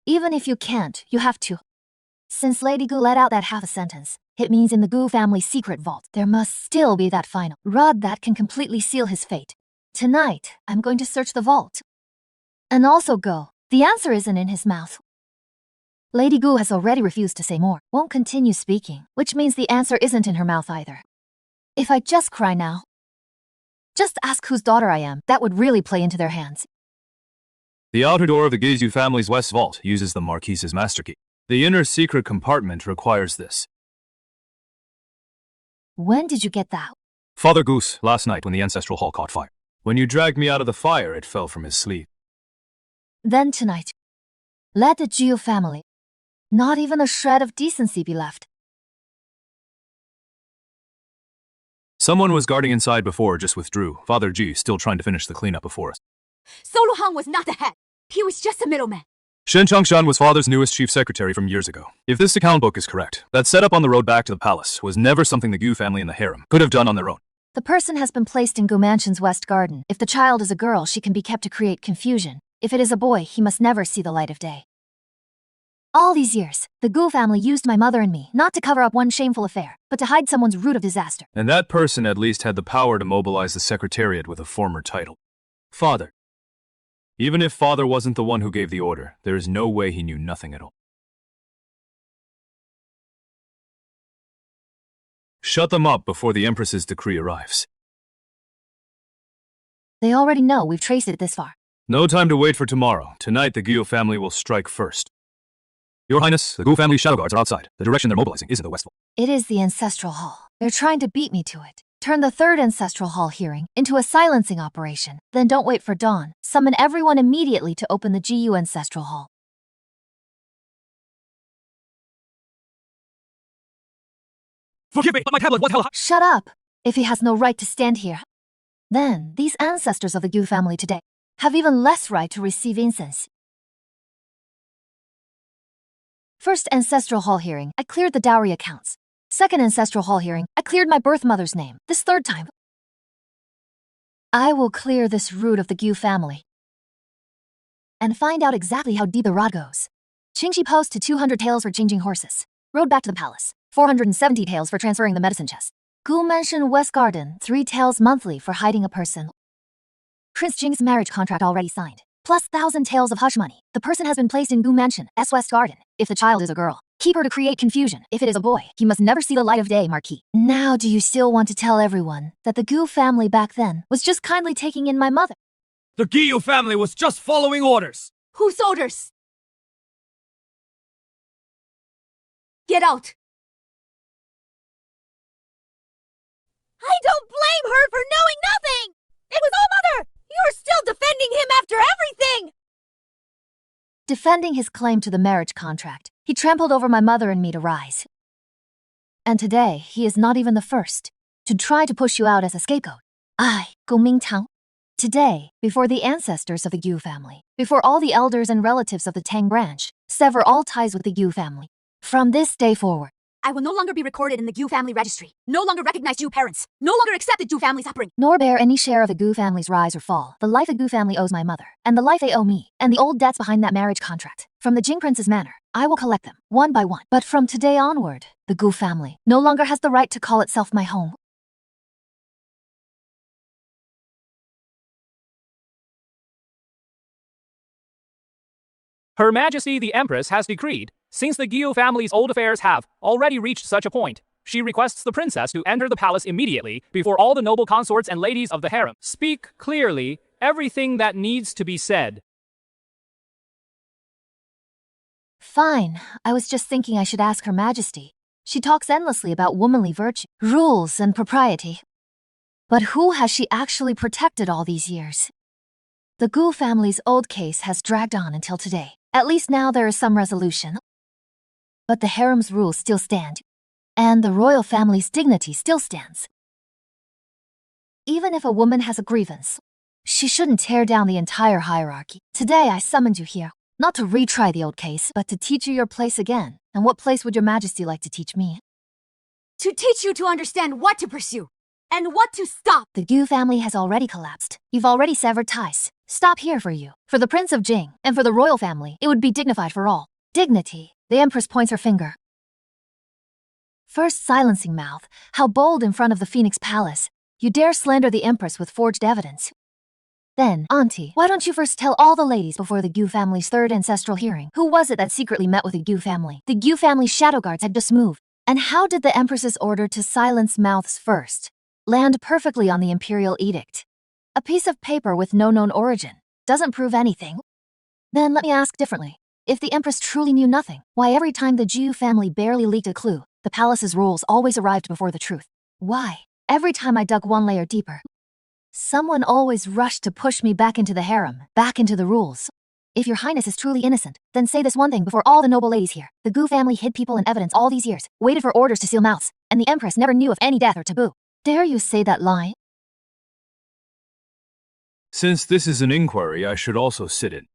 Speaker 3: Even if you can't, you have to. Since Lady Gu let out that half a sentence, it means in the Gu family's secret vault, there must still be that final rod that can completely seal his fate. Tonight, I'm going to search the vault. And also go. The answer isn't in his mouth. Lady Gu has already refused to say more, won't continue speaking, which means the answer isn't in her mouth either. If I just cry now, just ask whose daughter I am, that would really play into their hands.
Speaker 4: The outer door of the Gizu family's west vault uses the Marquise's master key. The inner secret compartment requires this.
Speaker 3: When did you get that?
Speaker 4: Father Goose, last night when the Ancestral Hall caught fire. When you dragged me out of the fire, it fell from his sleeve.
Speaker 3: Then tonight, let the Gio family, not even a shred of decency be left.
Speaker 4: Someone was guarding inside before, just withdrew. Father G still trying to finish the cleanup before us.
Speaker 1: Solo Hong was not the head. He was just a middleman.
Speaker 4: Shen Changshan was father's newest chief secretary from years ago. If this account book is correct, that setup on the road back to the palace was never something the Gu family and the harem could have done on their own.
Speaker 3: The person has been placed in Gu Mansion's west garden. If the child is a girl, she can be kept to create confusion. If it is a boy, he must never see the light of day. All these years, the Gu family used my mother and me not to cover up one shameful affair, but to hide someone's root of disaster.
Speaker 4: And that person at least had the power to mobilize the secretariat with a former title. Father. Even if father wasn't the one who gave the order, there is no way he knew nothing at all. Shut them up before the Empress's decree arrives.
Speaker 3: They already know we've traced it this far.
Speaker 4: No time to wait for tomorrow. Tonight, the Gyu family will strike first. Your Highness, the Gu family shadow guards are outside. The direction they're mobilizing is in the west.
Speaker 3: It is the Ancestral Hall. They're trying to beat me to it. Turn the third Ancestral Hall hearing into a silencing operation. Then don't wait for dawn. Summon everyone immediately to open the GU Ancestral Hall.
Speaker 6: Forgive me, but my tablet was held.
Speaker 3: Shut up! If he has no right to stand here. Then, these ancestors of the Gu family today have even less right to receive incense. First Ancestral Hall hearing, I cleared the dowry accounts. Second Ancestral Hall hearing, I cleared my birth mother's name. This third time, I will clear this root of the Gu family and find out exactly how deep the rod goes. Qingxi Post to 200 taels for changing horses. Road back to the palace. 470 taels for transferring the medicine chest. Gu Mansion West Garden, 3 taels monthly for hiding a person. Prince Jing's marriage contract already signed. Plus 1,000 taels of hush money. The person has been placed in Gu Mansion, S West Garden. If the child is a girl, keep her to create confusion. If it is a boy, he must never see the light of day, Marquis. Now do you still want to tell everyone that the Gu family back then was just kindly taking in my mother?
Speaker 6: The Gyu family was just following orders.
Speaker 1: Whose orders? Get out!
Speaker 2: I don't blame her for knowing nothing! It was all Mother! You're still defending him after everything!
Speaker 3: Defending his claim to the marriage contract, he trampled over my mother and me to rise. And today, he is not even the first to try to push you out as a scapegoat. I, Gu Mingtang, today, before the ancestors of the Gu family, before all the elders and relatives of the Tang branch, sever all ties with the Gu family. From this day forward,
Speaker 1: I will no longer be recorded in the Gu family registry, no longer recognize Gu parents, no longer accept the Gu family's upbringing.
Speaker 3: Nor bear any share of the Gu family's rise or fall. The life the Gu family owes my mother, and the life they owe me, and the old debts behind that marriage contract. From the Jing Prince's manor, I will collect them, one by one. But from today onward, the Gu family no longer has the right to call itself my home.
Speaker 7: Her Majesty the Empress has decreed, since the Gyu family's old affairs have already reached such a point, she requests the princess to enter the palace immediately before all the noble consorts and ladies of the harem. Speak clearly everything that needs to be said.
Speaker 3: Fine, I was just thinking I should ask Her Majesty. She talks endlessly about womanly virtue, rules, and propriety. But who has she actually protected all these years? The Gu family's old case has dragged on until today. At least now there is some resolution. But the harem's rules still stand, and the royal family's dignity still stands. Even if a woman has a grievance, she shouldn't tear down the entire hierarchy. Today I summoned you here, not to retry the old case, but to teach you your place again. And what place would your majesty like to teach me?
Speaker 1: To teach you to understand what to pursue, and what to stop.
Speaker 3: The Gu family has already collapsed. You've already severed ties. Stop here for you. For the Prince of Jing, and for the royal family, it would be dignified for all. Dignity. The Empress points her finger. First silencing mouth. How bold in front of the Phoenix Palace. You dare slander the Empress with forged evidence. Then, Auntie, why don't you first tell all the ladies before the Gu family's third ancestral hearing? Who was it that secretly met with the Gu family? The Gu family's shadow guards had just moved. And how did the Empress's order to silence mouths first land perfectly on the imperial edict? A piece of paper with no known origin doesn't prove anything. Then let me ask differently. If the Empress truly knew nothing, why every time the Jiu family barely leaked a clue, the palace's rules always arrived before the truth? Why? Every time I dug one layer deeper, someone always rushed to push me back into the harem, back into the rules. If your highness is truly innocent, then say this one thing before all the noble ladies here. The Gu family hid people and evidence all these years, waited for orders to seal mouths, and the Empress never knew of any death or taboo. Dare you say that lie?
Speaker 4: Since this is an inquiry, I should also sit in.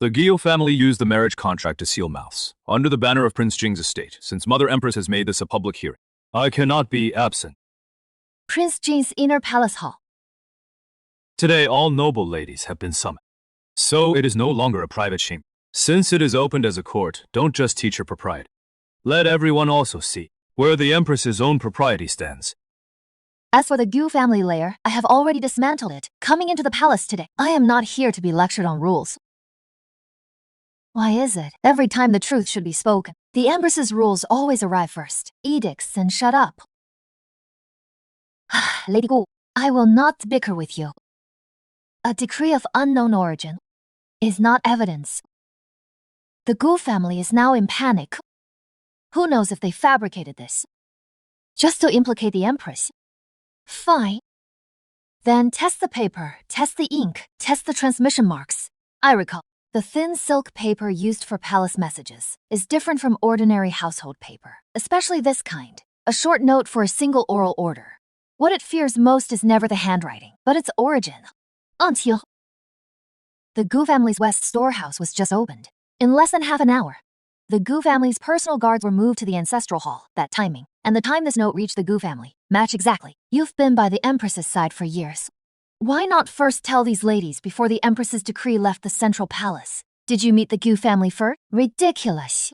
Speaker 4: The Gyo family used the marriage contract to seal mouths, under the banner of Prince Jing's estate, since Mother Empress has made this a public hearing. I cannot be absent.
Speaker 3: Prince Jing's inner palace hall.
Speaker 4: Today, all noble ladies have been summoned. So it is no longer a private chamber. Since it is opened as a court, don't just teach her propriety. Let everyone also see where the Empress's own propriety stands.
Speaker 3: As for the Gu family lair, I have already dismantled it, coming into the palace today. I am not here to be lectured on rules. Why is it every time the truth should be spoken, the Empress's rules always arrive first? Edicts and shut up. Lady Gu, I will not bicker with you. A decree of unknown origin is not evidence. The Gu family is now in panic. Who knows if they fabricated this? Just to implicate the Empress. Fine. Then test the paper, test the ink, test the transmission marks. I recall. The thin silk paper used for palace messages is different from ordinary household paper, especially this kind, a short note for a single oral order. What it fears most is never the handwriting, but its origin. Until the Gu family's west storehouse was just opened. In less than half an hour, the Gu family's personal guards were moved to the ancestral hall. That timing, and the time this note reached the Gu family, match exactly. You've been by the Empress's side for years. Why not first tell these ladies before the Empress's decree left the central palace? Did you meet the Gu family first? Ridiculous.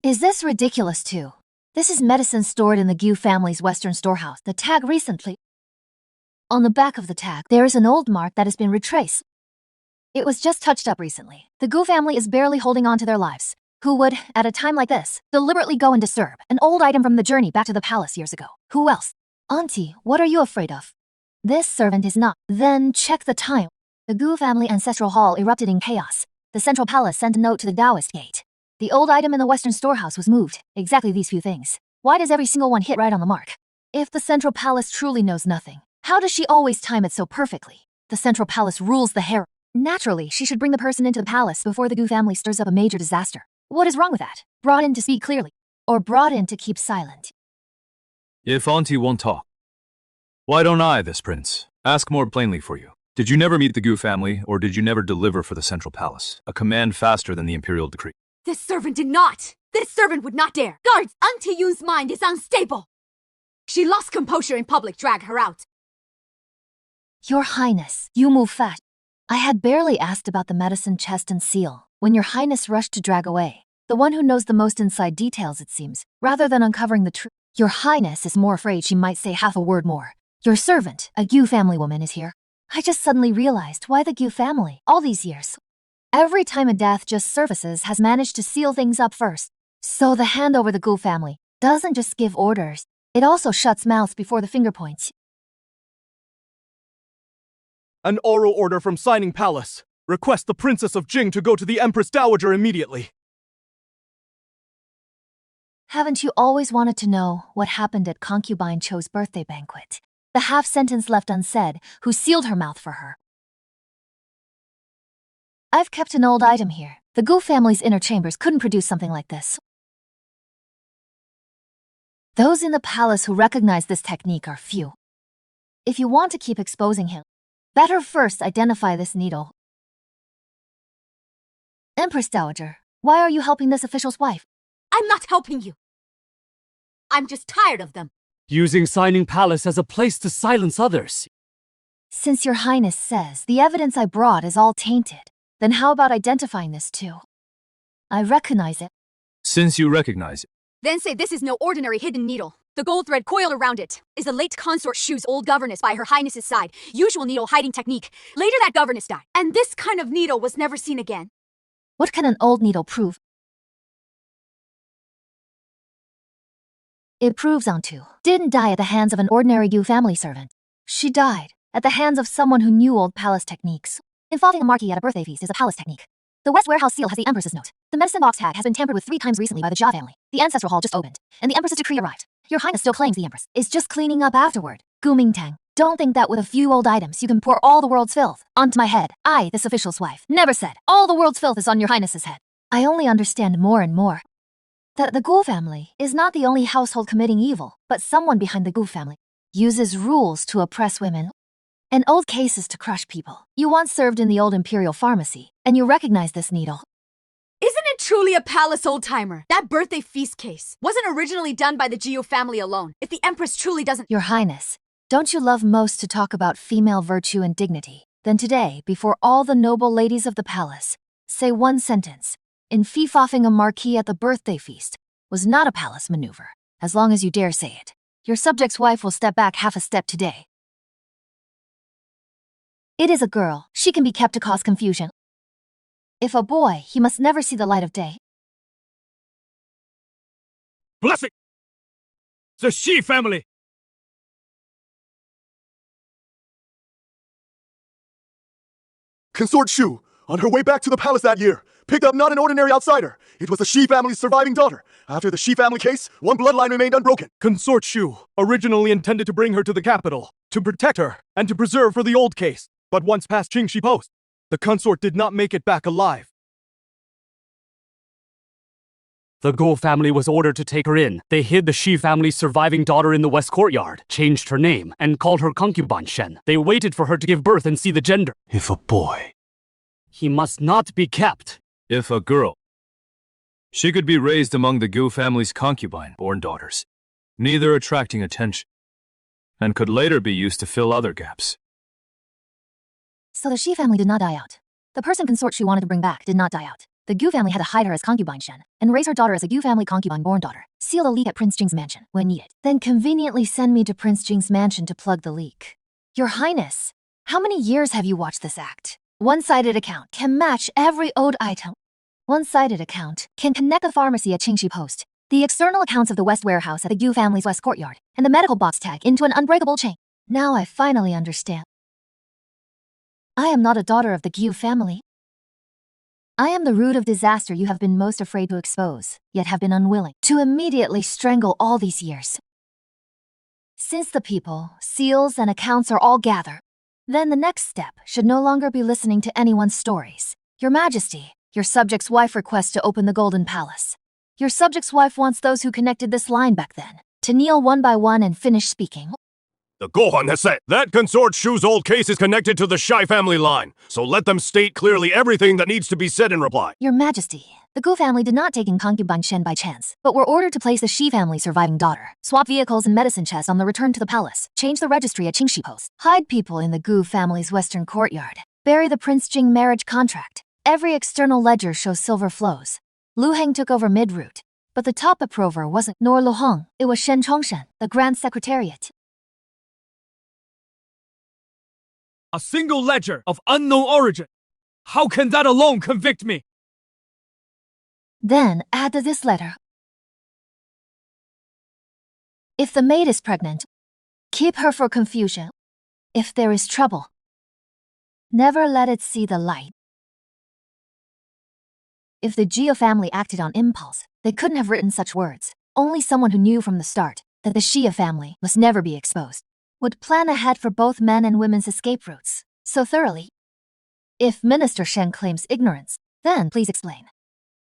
Speaker 3: Is this ridiculous too? This is medicine stored in the Gu family's western storehouse. The tag recently. On the back of the tag, there is an old mark that has been retraced. It was just touched up recently. The Gu family is barely holding on to their lives. Who would, at a time like this, deliberately go and disturb an old item from the journey back to the palace years ago? Who else? Auntie, what are you afraid of? This servant is not. Then check the time. The Gu family ancestral hall erupted in chaos. The central palace sent a note to the Taoist gate. The old item in the western storehouse was moved. Exactly these few things. Why does every single one hit right on the mark? If the central palace truly knows nothing, how does she always time it so perfectly? The central palace rules the harem. Naturally, she should bring the person into the palace before the Gu family stirs up a major disaster. What is wrong with that? Brought in to speak clearly, or brought in to keep silent?
Speaker 4: If Auntie won't talk, why don't I, this prince, ask more plainly for you? Did you never meet the Gu family, or did you never deliver for the Central Palace? A command faster than the Imperial decree.
Speaker 1: This servant did not! This servant would not dare! Guards, Auntie Yun's mind is unstable! She lost composure in public, drag her out.
Speaker 3: Your Highness, you move fast. I had barely asked about the medicine chest and seal when Your Highness rushed to drag away. The one who knows the most inside details, it seems, rather than uncovering the truth. Your Highness is more afraid she might say half a word more. Your servant, a Gu family woman, is here. I just suddenly realized why the Gu family, all these years. Every time a death just surfaces has managed to seal things up first. So the hand over the Gu family doesn't just give orders, it also shuts mouths before the finger points.
Speaker 6: An oral order from Signing Palace. Request the Princess of Jing to go to the Empress Dowager immediately.
Speaker 3: Haven't you always wanted to know what happened at Concubine Cho's birthday banquet? The half-sentence left unsaid, who sealed her mouth for her. I've kept an old item here. The Gu family's inner chambers couldn't produce something like this. Those in the palace who recognize this technique are few. If you want to keep exposing him, better first identify this needle. Empress Dowager, why are you helping this official's wife?
Speaker 1: I'm not helping you. I'm just tired of them.
Speaker 9: Using Signing Palace as a place to silence others.
Speaker 3: Since Your Highness says the evidence I brought is all tainted, then how about identifying this too? I recognize it.
Speaker 4: Since you recognize it,
Speaker 1: Then say this is no ordinary hidden needle. The gold thread coiled around it is the late consort Shu's old governess by Her Highness's side. Usual needle hiding technique. Later that governess died, and this kind of needle was never seen again.
Speaker 3: What can an old needle prove? It proves Antu didn't die at the hands of an ordinary Gu family servant. She died at the hands of someone who knew old palace techniques. Involving a marquis at a birthday feast is a palace technique. The West Warehouse seal has the Empress's note. The medicine box tag has been tampered with 3 times recently by the Jia family. The ancestral hall just opened, and the Empress's decree arrived. Your Highness still claims the Empress is just cleaning up afterward. Gu Mingtang, don't think that with a few old items you can pour all the world's filth onto my head. I, this official's wife, never said all the world's filth is on Your Highness's head. I only understand more and more that the Gu family is not the only household committing evil, but someone behind the Gu family uses rules to oppress women and old cases to crush people. You once served in the old imperial pharmacy, and you recognize this needle.
Speaker 1: Isn't it truly a palace old-timer? That birthday feast case wasn't originally done by the Gio family alone. If the Empress truly doesn't—
Speaker 3: Your Highness, don't you love most to talk about female virtue and dignity? Then today, before all the noble ladies of the palace, say one sentence. In fee-foffing a marquis at the birthday feast was not a palace maneuver. As long as you dare say it, your subject's wife will step back half a step today. It is a girl. She can be kept to cause confusion. If a boy, he must never see the light of day.
Speaker 6: Blessing! The Shi family!
Speaker 10: Consort Shu, on her way back to the palace that year, picked up not an ordinary outsider. It was the Shi family's surviving daughter. After the Shi family case, one bloodline remained unbroken.
Speaker 6: Consort Shu originally intended to bring her to the capital, to protect her, and to preserve for the old case. But once past Qingxi Post, the consort did not make it back alive.
Speaker 9: The Guo family was ordered to take her in. They hid the Shi family's surviving daughter in the West Courtyard, changed her name, and called her concubine Shen. They waited for her to give birth and see the gender.
Speaker 5: If a boy,
Speaker 9: He must not be kept.
Speaker 4: if a girl, she could be raised among the Gu family's concubine-born daughters, neither attracting attention, and could later be used to fill other gaps.
Speaker 3: So the Shi family did not die out. The person consort she wanted to bring back did not die out. The Gu family had to hide her as concubine Shen and raise her daughter as a Gu family concubine-born daughter. Seal the leak at Prince Jing's mansion when needed. Then conveniently send me to Prince Jing's mansion to plug the leak. Your Highness, how many years have you watched this act? One-sided account can match every owed item. One-sided account can connect the pharmacy at Qingxi Post, the external accounts of the West Warehouse at the Gu family's West Courtyard, and the medical box tag into an unbreakable chain. Now I finally understand. I am not a daughter of the Gu family. I am the root of disaster you have been most afraid to expose, yet have been unwilling to immediately strangle all these years. Since the people, seals, and accounts are all gathered, then the next step should no longer be listening to anyone's stories. Your Majesty, your subject's wife requests to open the Golden Palace. Your subject's wife wants those who connected this line back then to kneel one by one and finish speaking.
Speaker 8: The Gohan has said that consort Shu's old case is connected to the Shai family line, so let them state clearly everything that needs to be said in reply.
Speaker 3: Your Majesty, the Gu family did not take in concubine Shen by chance, but were ordered to place the Shi family's surviving daughter, swap vehicles and medicine chests on the return to the palace, change the registry at Qingxi Post, hide people in the Gu family's western courtyard, bury the Prince Jing marriage contract. Every external ledger shows silver flows. Lu Heng took over mid-route, but the top approver wasn't nor Lu Heng, it was Shen Chongshen, the Grand Secretariat.
Speaker 6: A single ledger of unknown origin. How can that alone convict me?
Speaker 3: Then add to this letter. If the maid is pregnant, keep her for confusion. If there is trouble, never let it see the light. If the Jia family acted on impulse, they couldn't have written such words. Only someone who knew from the start that the Xia family must never be exposed would plan ahead for both men and women's escape routes so thoroughly. If Minister Shen claims ignorance, then please explain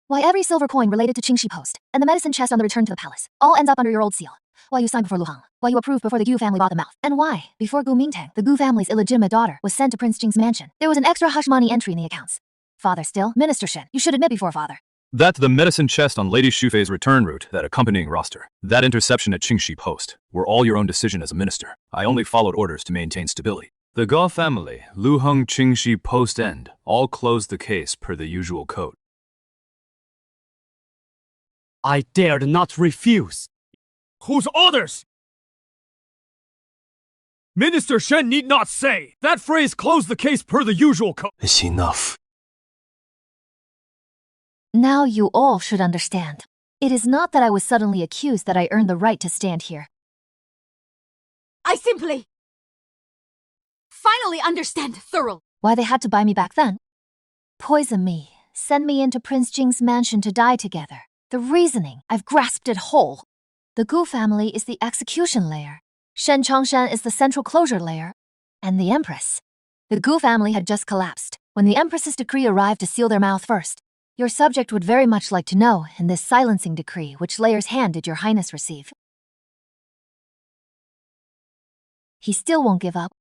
Speaker 3: why every silver coin related to Qingxi Post and the medicine chest on the return to the palace all ends up under your old seal. Why you signed before Lu Heng, why you approved before the Gu family bought them out, and why, before Gu Mingtang, the Gu family's illegitimate daughter was sent to Prince Jing's mansion, there was an extra hush money entry in the accounts. Father still, Minister Shen, you should admit before Father.
Speaker 4: That the medicine chest on Lady Shufei's return route, that accompanying roster, that interception at Qingxi Post, were all your own decision as a minister. I only followed orders to maintain stability. The Gao family, Lu Heng Qingxi Post End, all closed the case per the usual code.
Speaker 9: I dared not refuse.
Speaker 6: Whose orders? Minister Shen need not say. That phrase closed the case per the usual code.
Speaker 5: It's enough.
Speaker 3: Now you all should understand. It is not that I was suddenly accused that I earned the right to stand here.
Speaker 1: I simply finally understand thoroughly
Speaker 3: Why they had to buy me back then? Poison me, send me into Prince Jing's mansion to die together. The reasoning, I've grasped it whole. The Gu family is the execution layer. Shen Chongshen is the central closure layer. And the Empress. The Gu family had just collapsed when the Empress's decree arrived to seal their mouth first. Your subject would very much like to know, in this silencing decree, which layer's hand did your highness receive? He still won't give up.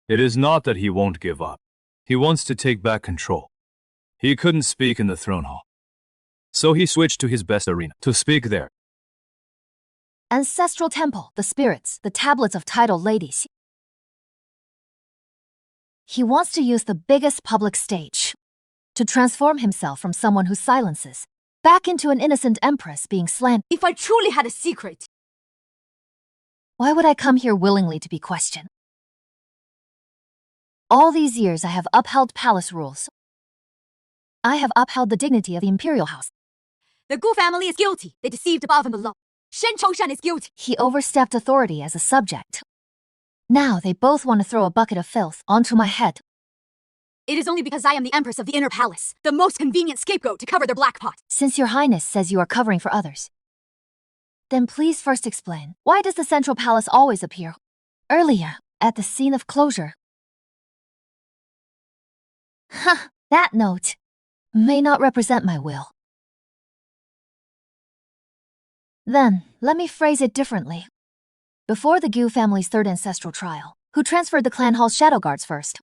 Speaker 4: It is not that he won't give up. He wants to take back control. He couldn't speak in the throne hall. So he switched to his best arena, to speak there.
Speaker 3: Ancestral temple, the spirits, the tablets of titled ladies. He wants to use the biggest public stage to transform himself from someone who silences back into an innocent empress being slandered.
Speaker 1: if I truly had a secret.
Speaker 3: Why would I come here willingly to be questioned? All these years I have upheld palace rules. I have upheld the dignity of the imperial house.
Speaker 1: The Gu family is guilty. They deceived above and below. Shen Chongshen is guilty.
Speaker 3: He overstepped authority as a subject. Now they both want to throw a bucket of filth onto my head.
Speaker 1: It is only because I am the Empress of the Inner Palace, the most convenient scapegoat to cover their black pot.
Speaker 3: Since your highness says you are covering for others, then please first explain, why does the central palace always appear earlier, at the scene of closure? Huh, that note may not represent my will. Then, let me phrase it differently. Before the Gu family's third ancestral trial, who transferred the clan hall's shadow guards first?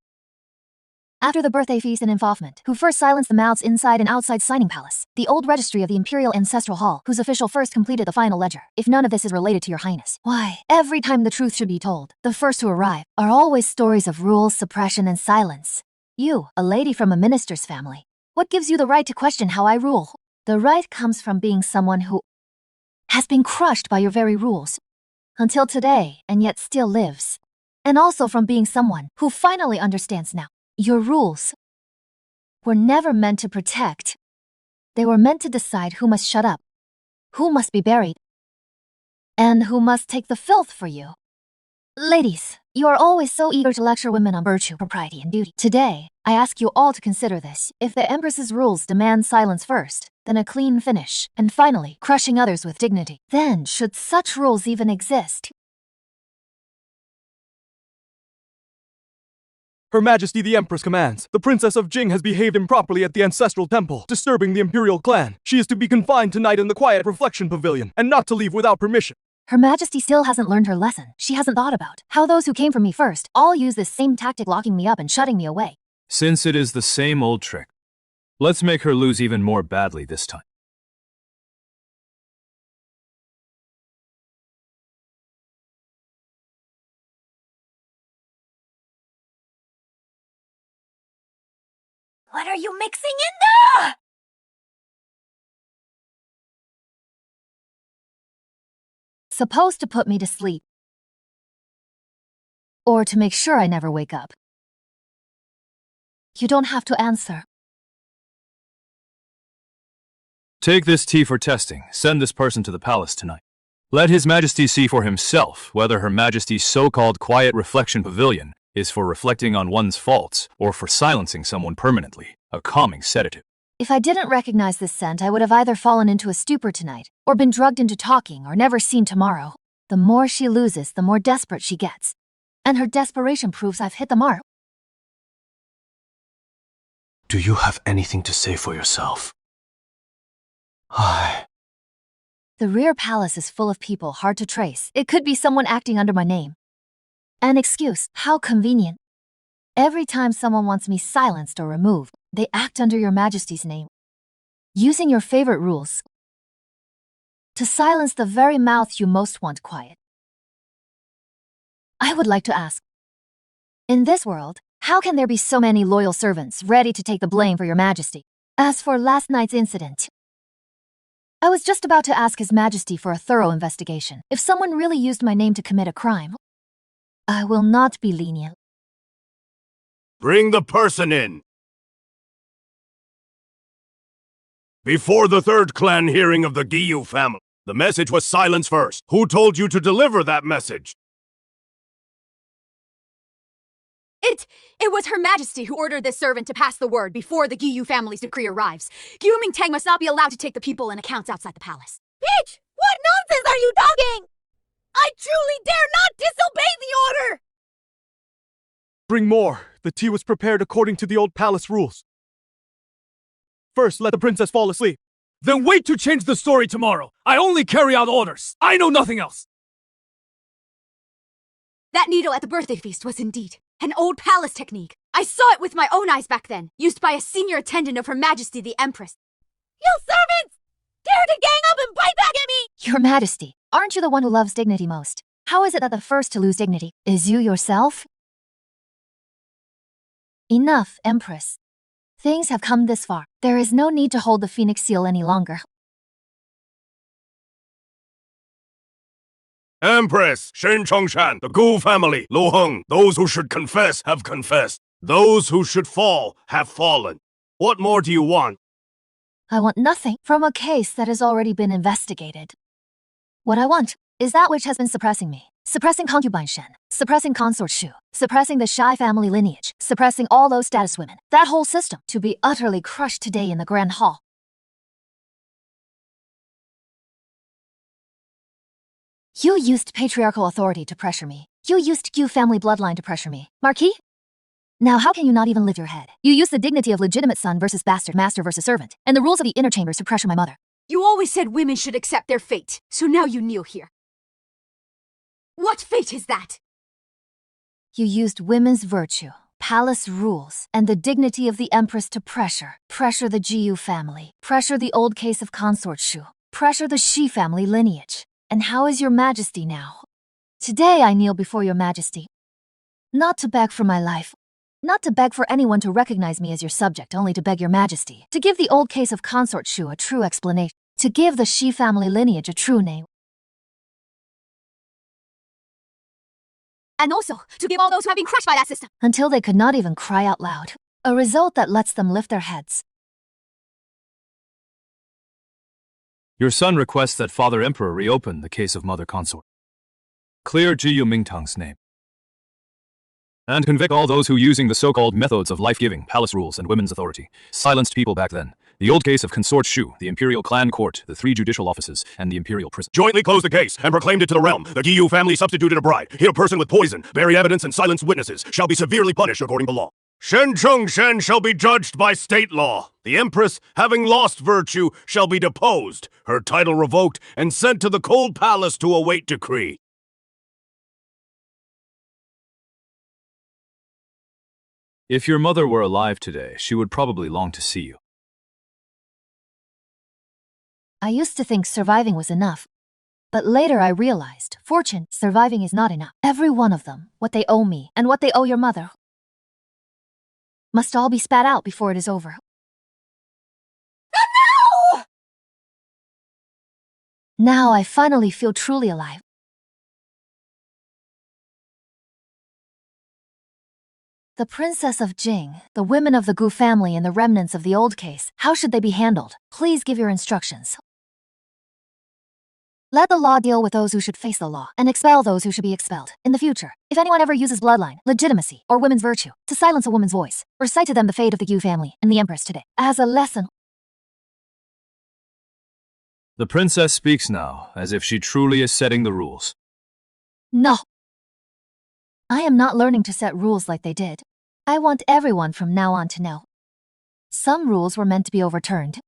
Speaker 3: After the birthday feast and involvement, who first silenced the mouths inside and outside Signing Palace? The old registry of the Imperial Ancestral Hall, whose official first completed the final ledger. If none of this is related to your highness, why, every time the truth should be told, the first to arrive are always stories of rules, suppression, and silence. You, a lady from a minister's family, what gives you the right to question how I rule? The right comes from being someone who has been crushed by your very rules until today and yet still lives. And also from being someone who finally understands now. Your rules were never meant to protect. They were meant to decide who must shut up, who must be buried, and who must take the filth for you. Ladies, you are always so eager to lecture women on virtue, propriety, and duty. Today, I ask you all to consider this. If the Empress's rules demand silence first, then a clean finish, and finally, crushing others with dignity, then should such rules even exist?
Speaker 6: Her Majesty the Empress commands. The Princess of Jing has behaved improperly at the Ancestral Temple, disturbing the Imperial clan. She is to be confined tonight in the quiet reflection pavilion, and not to leave without permission.
Speaker 3: Her Majesty still hasn't learned her lesson. She hasn't thought about how those who came for me first all use this same tactic, locking me up and shutting me away.
Speaker 4: Since it is the same old trick, let's make her lose even more badly this time.
Speaker 2: What are you mixing in there?
Speaker 3: Supposed to put me to sleep. Or to make sure I never wake up. You don't have to answer.
Speaker 4: Take this tea for testing. Send this person to the palace tonight. Let His Majesty see for himself whether Her Majesty's so-called quiet reflection pavilion is for reflecting on one's faults or for silencing someone permanently, a calming sedative.
Speaker 3: If I didn't recognize this scent, I would have either fallen into a stupor tonight, or been drugged into talking, or never seen tomorrow. The more she loses, the more desperate she gets. And her desperation proves I've hit the mark.
Speaker 5: Do you have anything to say for yourself? Hi.
Speaker 3: The rear palace is full of people hard to trace. It could be someone acting under my name. An excuse. How convenient. Every time someone wants me silenced or removed, they act under Your Majesty's name. Using your favorite rules to silence the very mouth you most want quiet. I would like to ask, in this world, how can there be so many loyal servants ready to take the blame for Your Majesty? As for last night's incident, I was just about to ask His Majesty for a thorough investigation. If someone really used my name to commit a crime, I will not be lenient.
Speaker 8: Bring the person in. Before the third clan hearing of the Giyu family, the message was silence first. Who told you to deliver that message?
Speaker 1: It was Her Majesty who ordered this servant to pass the word before the Giyu family's decree arrives. Gyu Mingtang must not be allowed to take the people and accounts outside the palace.
Speaker 2: Bitch! What nonsense are you talking? I truly dare not disobey the order!
Speaker 6: Bring more. The tea was prepared according to the old palace rules. First, let the princess fall asleep.
Speaker 7: Then wait to change the story tomorrow. I only carry out orders. I know nothing else.
Speaker 1: That needle at the birthday feast was indeed an old palace technique. I saw it with my own eyes back then, used by a senior attendant of Her Majesty the Empress.
Speaker 2: You servants! Dare to gang up and bite back at me!
Speaker 3: Your Majesty, aren't you the one who loves dignity most? How is it that the first to lose dignity is you yourself? Enough, Empress. Things have come this far. There is no need to hold the Phoenix Seal any longer.
Speaker 8: Empress, Shen Chongshan, the Gu family, Lu Heng, those who should confess have confessed. Those who should fall have fallen. What more do you want?
Speaker 3: I want nothing from a case that has already been investigated. What I want is that which has been suppressing me. Suppressing concubine Shen, suppressing consort Shu, suppressing the Shai family lineage, suppressing all those status women. That whole system to be utterly crushed today in the Grand Hall. You used patriarchal authority to pressure me. You used Gu family bloodline to pressure me. Marquis? Now how can you not even lift your head? You used the dignity of legitimate son versus bastard, master versus servant, and the rules of the inner chambers to pressure my mother.
Speaker 1: You always said women should accept their fate, so now you kneel here. What fate is that?
Speaker 3: You used women's virtue, palace rules, and the dignity of the Empress to pressure the Jiyu family, pressure the old case of consort Shu, pressure the Shi family lineage. And how is Your Majesty now? Today I kneel before Your Majesty. Not to beg for my life. Not to beg for anyone to recognize me as your subject, only to beg Your Majesty to give the old case of consort Shu a true explanation. To give the Shi family lineage a true name.
Speaker 1: And also, to give all those who have been crushed by that system.
Speaker 3: Until they could not even cry out loud. A result that lets them lift their heads.
Speaker 4: Your son requests that Father Emperor reopen the case of Mother Consort. Clear Jiyu Mingtang's name. And convict all those who, using the so-called methods of life-giving, palace rules, and women's authority, silenced people back then. The old case of Consort Shu, the Imperial Clan Court, the 3 judicial offices, and the Imperial Prison.
Speaker 8: Jointly closed the case and proclaimed it to the realm. The Giyu family substituted a bride, hid a person with poison, bury evidence, and silenced witnesses, shall be severely punished according to law. Shen Shen shall be judged by state law. The Empress, having lost virtue, shall be deposed, her title revoked, and sent to the cold palace to await decree.
Speaker 4: If your mother were alive today, she would probably long to see you.
Speaker 3: I used to think surviving was enough. But later I realized, fortune, surviving is not enough. Every one of them, what they owe me, and what they owe your mother, must all be spat out before it is over.
Speaker 2: No!
Speaker 3: Now I finally feel truly alive. The Princess of Jing, the women of the Gu family and the remnants of the old case, how should they be handled? Please give your instructions. Let the law deal with those who should face the law, and expel those who should be expelled. In the future, if anyone ever uses bloodline, legitimacy, or women's virtue to silence a woman's voice, recite to them the fate of the Gu family and the Empress today, as a lesson.
Speaker 4: The princess speaks now, as if she truly is setting the rules.
Speaker 3: No. I am not learning to set rules like they did. I want everyone from now on to know. Some rules were meant to be overturned.